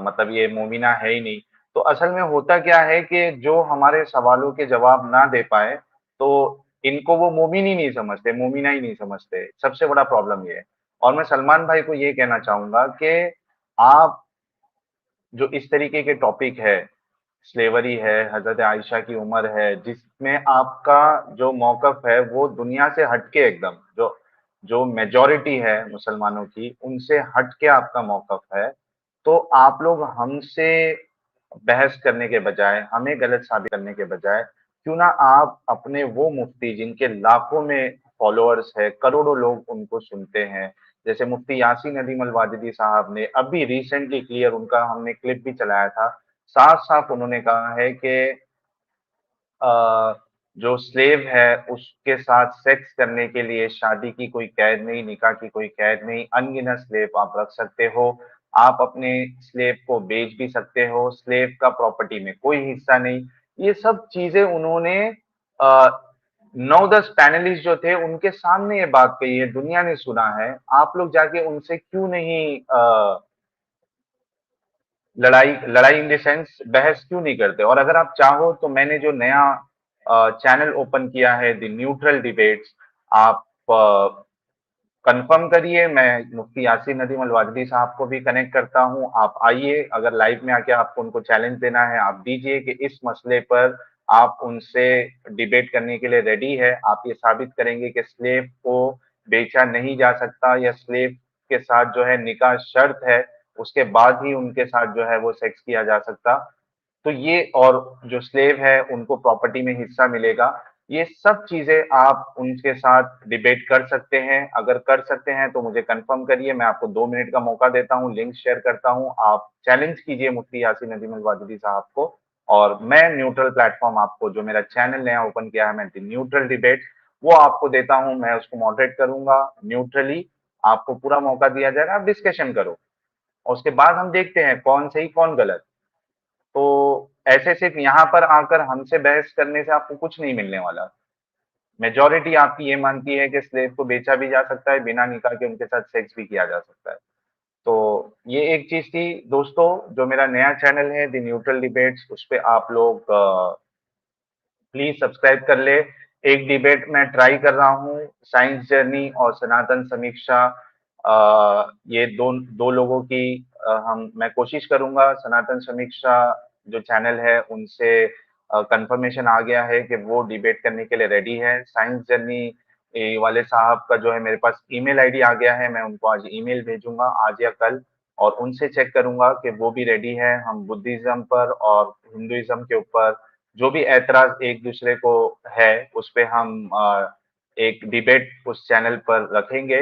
मतलब ये मोमिना है ही नहीं। तो असल में होता क्या है कि जो हमारे सवालों के जवाब ना दे पाए, तो इनको वो मोमिन ही नहीं समझते, मोमिना ही नहीं समझते। सबसे बड़ा प्रॉब्लम ये है। और मैं सलमान भाई को ये कहना चाहूँगा कि आप जो इस तरीके के टॉपिक है, स्लेवरी है, हज़रत आयशा की उम्र है, जिसमें आपका जो मौक़िफ़ है वो दुनिया से हट के एकदम, जो मेजॉरिटी है मुसलमानों की, उनसे हट के आपका मौक़िफ़ है। तो आप लोग हमसे बहस करने के बजाय, हमें गलत साबित करने के बजाय, क्यों ना आप अपने वो मुफ्ती जिनके लाखों में फॉलोअर्स है, करोड़ों लोग उनको सुनते हैं, जैसे मुफ्ती यासीन नदीम अल-वाजिदी साहब ने अभी रिसेंटली क्लियर, उनका हमने क्लिप भी चलाया था, साफ-साफ उन्होंने कहा है कि जो स्लेव है उसके साथ सेक्स करने के लिए शादी की कोई कैद नहीं, निकाह की कोई कैद नहीं, अनगिनत स्लेव आप रख सकते हो। आप अपने स्लेव को बेच भी सकते हो, स्लेव का प्रॉपर्टी में कोई हिस्सा नहीं। ये सब चीज़ें उन्होंने 9-10 पैनलिस्ट जो थे उनके सामने ये बात कही है, दुनिया ने सुना है। आप लोग जाके उनसे क्यों नहीं लड़ाई लड़ाई इन द सेंस बहस क्यों नहीं करते? और अगर आप चाहो तो मैंने जो नया चैनल ओपन किया है, द न्यूट्रल डिबेट्स, आप कंफर्म करिए। मैं मुफ्ती यासीन नदीम अल-वाजदी साहब को भी कनेक्ट करता हूँ। आप आइए, अगर लाइव में आके आपको उनको चैलेंज देना है, आप दीजिए कि इस मसले पर आप उनसे डिबेट करने के लिए रेडी है। आप ये साबित करेंगे कि स्लेव को बेचा नहीं जा सकता, या स्लेव के साथ जो है निकाह शर्त है, उसके बाद ही उनके साथ जो है वो सेक्स किया जा सकता। तो ये, और जो स्लेव है उनको प्रॉपर्टी में हिस्सा मिलेगा। ये सब चीजें आप उनके साथ डिबेट कर सकते हैं। अगर कर सकते हैं तो मुझे कंफर्म करिए, मैं आपको 2 मिनट का मौका देता हूँ, लिंक शेयर करता हूँ, आप चैलेंज कीजिए मुफ्ती यासीन नदीम अल-वाजिदी साहब को। और मैं न्यूट्रल प्लेटफॉर्म आपको, जो मेरा चैनल नया ओपन किया है, मैं न्यूट्रल डिबेट, वो आपको देता हूँ। मैं उसको मॉडरेट करूंगा न्यूट्रली, आपको पूरा मौका दिया जाएगा, आप डिस्कशन करो और उसके बाद हम देखते हैं कौन सही कौन गलत। तो ऐसे सिर्फ यहाँ पर आकर हमसे बहस करने से आपको कुछ नहीं मिलने वाला। मेजॉरिटी आपकी ये मानती है कि स्लेव को बेचा भी जा सकता है, बिना निकाह के उनके साथ सेक्स भी किया जा सकता है। तो ये एक चीज थी दोस्तों, जो मेरा नया चैनल है द न्यूट्रल डिबेट्स, उस पे आप लोग प्लीज सब्सक्राइब कर ले। एक डिबेट मैं ट्राई कर रहा हूँ, साइंस जर्नी और सनातन समीक्षा, ये दो दो लोगों की मैं कोशिश करूंगा। सनातन समीक्षा जो चैनल है उनसे कंफर्मेशन आ गया है कि वो डिबेट करने के लिए रेडी है। साइंस जर्नी ये वाले साहब का जो है मेरे पास ईमेल आईडी आ गया है, मैं उनको आज ईमेल भेजूँगा आज या कल और उनसे चेक करूँगा कि वो भी रेडी हैं। हम बुद्धिज़्म पर और हिंदुइज़्म के ऊपर जो भी ऐतराज़ एक-दूसरे को है, उस पे हम एक डिबेट उस चैनल पर रखेंगे।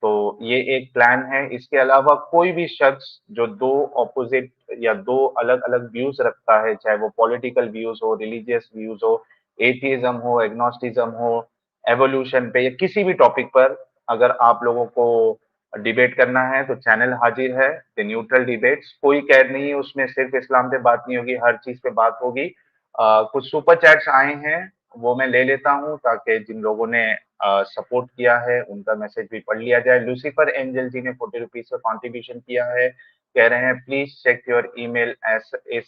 तो ये एक प्लान है। इसके अलावा कोई भी शख्स जो 2 ऑपोज़िट या 2 अलग-अलग व्यूज़ रखता है, चाहे वो पॉलिटिकल व्यूज़ हो, रिलीजियस व्यूज़ हो, एथियज़्म हो, एग्नोस्टिसिज्म हो, एवोल्यूशन पे या किसी भी टॉपिक पर अगर आप लोगों को डिबेट करना है तो चैनल हाजिर है, द न्यूट्रल डिबेट्स। कोई कैद नहीं है उसमें, सिर्फ इस्लाम पे बात नहीं होगी, हर चीज़ पे बात होगी। कुछ सुपर चैट्स आए हैं, वो मैं ले लेता हूँ ताकि जिन लोगों ने सपोर्ट किया है, उनका मैसेज भी पढ़ लिया जाए। लूसिफर एंजल जी ने ₹40 का कंट्रीब्यूशन किया है, कह रहे हैं please check your email ASAP.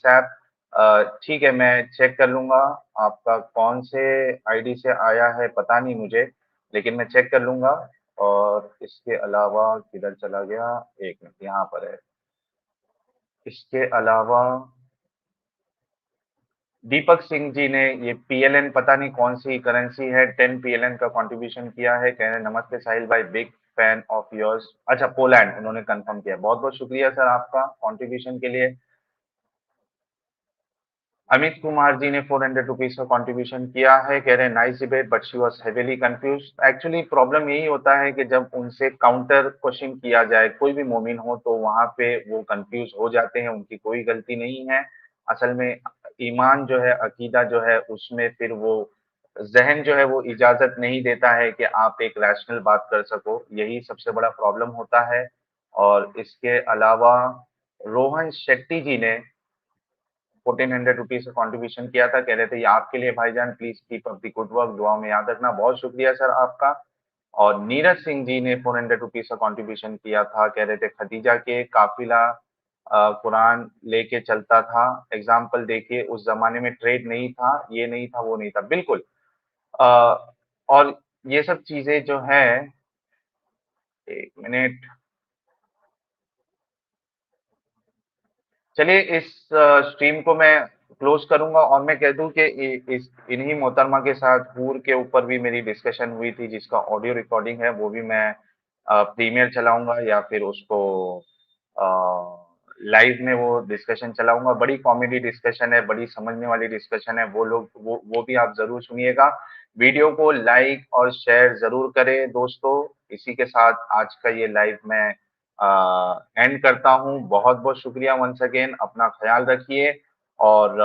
ठीक है, मैं चेक कर लूँगा, आपका कौन से आईडी से आया है पता नहीं मुझे, लेकिन मैं चेक कर लूँगा। और इसके अलावा किधर चला गया? 1 मिनट, यहाँ पर है। इसके अलावा दीपक सिंह जी ने ये पीएलएन पता नहीं कौन-सी करेंसी है, 10 पीएलएन का कंट्रीब्यूशन किया है, कह रहे हैं नमस्ते साहिल भाई, बिग फैन ऑफ योर्स। अच्छा, पोलैंड उन्होंने कन्फर्म किया। बहुत-बहुत शुक्रिया सर आपका कंट्रीब्यूशन के लिए। अमित कुमार जी ने ₹400 का कंट्रीब्यूशन किया है, कह रहे हैं nice debate but she was heavily confused. Actually problem यही होता है कि जब उनसे काउंटर क्वेश्चन किया जाए, कोई भी मोमिन हो तो वहाँ पे वो कन्फ्यूज़ हो जाते हैं, उनकी कोई गलती नहीं है। असल में ईमान जो है, अकीदा जो है, उसमें फिर वो ज़हन जो है वो इजाज़त नहीं देता है कि आप एक रैशनल बात कर सको, यही सबसे बड़ा प्रॉब्लम होता है। और इसके अलावा रोहन शेट्टी जी ने ₹1400 का कंट्रीब्यूशन किया था, कह रहे थे ये आपके लिए भाईजान, please keep up the good work, दुआ में याद रखना। बहुत शुक्रिया सर आपका। और नीरज सिंह जी ने ₹400 का कंट्रीब्यूशन किया था, कह रहे थे खदीजा के काफ़िला कुरान लेके चलता था, एग्ज़ाम्पल देखिए उस ज़माने में ट्रेड नहीं था, ये नहीं था, वो नहीं था। बिल्कुल। अ, और ये सब चीज़ें जो हैं 1 मिनट, चलिए इस स्ट्रीम को मैं क्लोज़ करूँगा और मैं कह दूँ कि इस इन्हीं मोहतरमा के साथ हूर के ऊपर भी मेरी डिस्कशन हुई थी, जिसका ऑडियो रिकॉर्डिंग है, वो भी मैं प्रीमियर चलाऊँगा या फिर उसको लाइव में वो डिस्कशन चलाऊँगा। बड़ी कॉमेडी डिस्कशन है, बड़ी समझने वाली डिस्कशन है, वो भी आप ज़रूर सुनिएगा। वीडियो को लाइक और शेयर ज़रूर करें दोस्तों। इसी के साथ आज का ये लाइव मैं एंड करता हूँ। बहुत-बहुत शुक्रिया वन्स अगेन, अपना ख़्याल रखिए और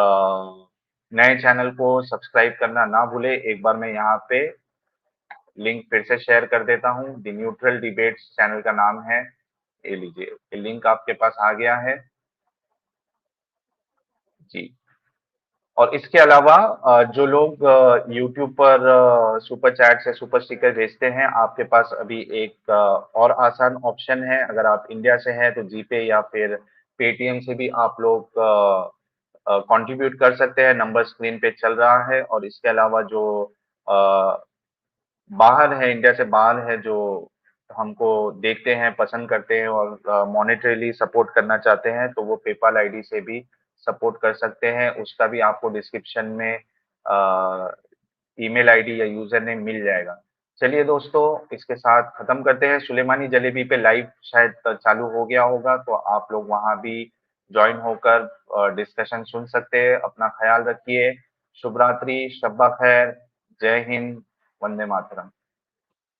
नए चैनल को सब्सक्राइब करना ना भूलें। एक बार मैं यहाँ पे लिंक फिर से शेयर कर देता हूँ, द न्यूट्रल डिबेट्स चैनल का नाम है, ये लीजिए, ये लिंक आपके पास आ गया है। जी। और इसके अलावा जो लोग यूट्यूब पर सुपर चैट से सुपर स्टिकर भेजते हैं, आपके पास अभी एक और आसान ऑप्शन है। अगर आप इंडिया से हैं तो जीपे या फिर पेटीएम से भी आप लोग कंट्रीब्यूट कर सकते हैं। नंबर स्क्रीन पे चल रहा है। और इसके अलावा जो अ, बाहर है, इंडिया से बाहर है, जो हमको देखते हैं, पसंद करते हैं और मॉनेटरीली सपोर्ट करना चाहते हैं, तो वो पेपाल आईडी से भी सपोर्ट कर सकते हैं। उसका भी आपको डिस्क्रिप्शन में ईमेल आईडी या यूज़र नेम मिल जाएगा। चलिए दोस्तों, इसके साथ खत्म करते हैं। सुलेमानी जलेबी पे लाइव शायद चालू हो गया होगा, तो आप लोग वहाँ भी जॉइन होकर डिस्कशन सुन सकते हैं। अपना ख़्याल रखिए। शुभ रात्रि, शब्बा खैर, जय हिंद, वंदे मातरम।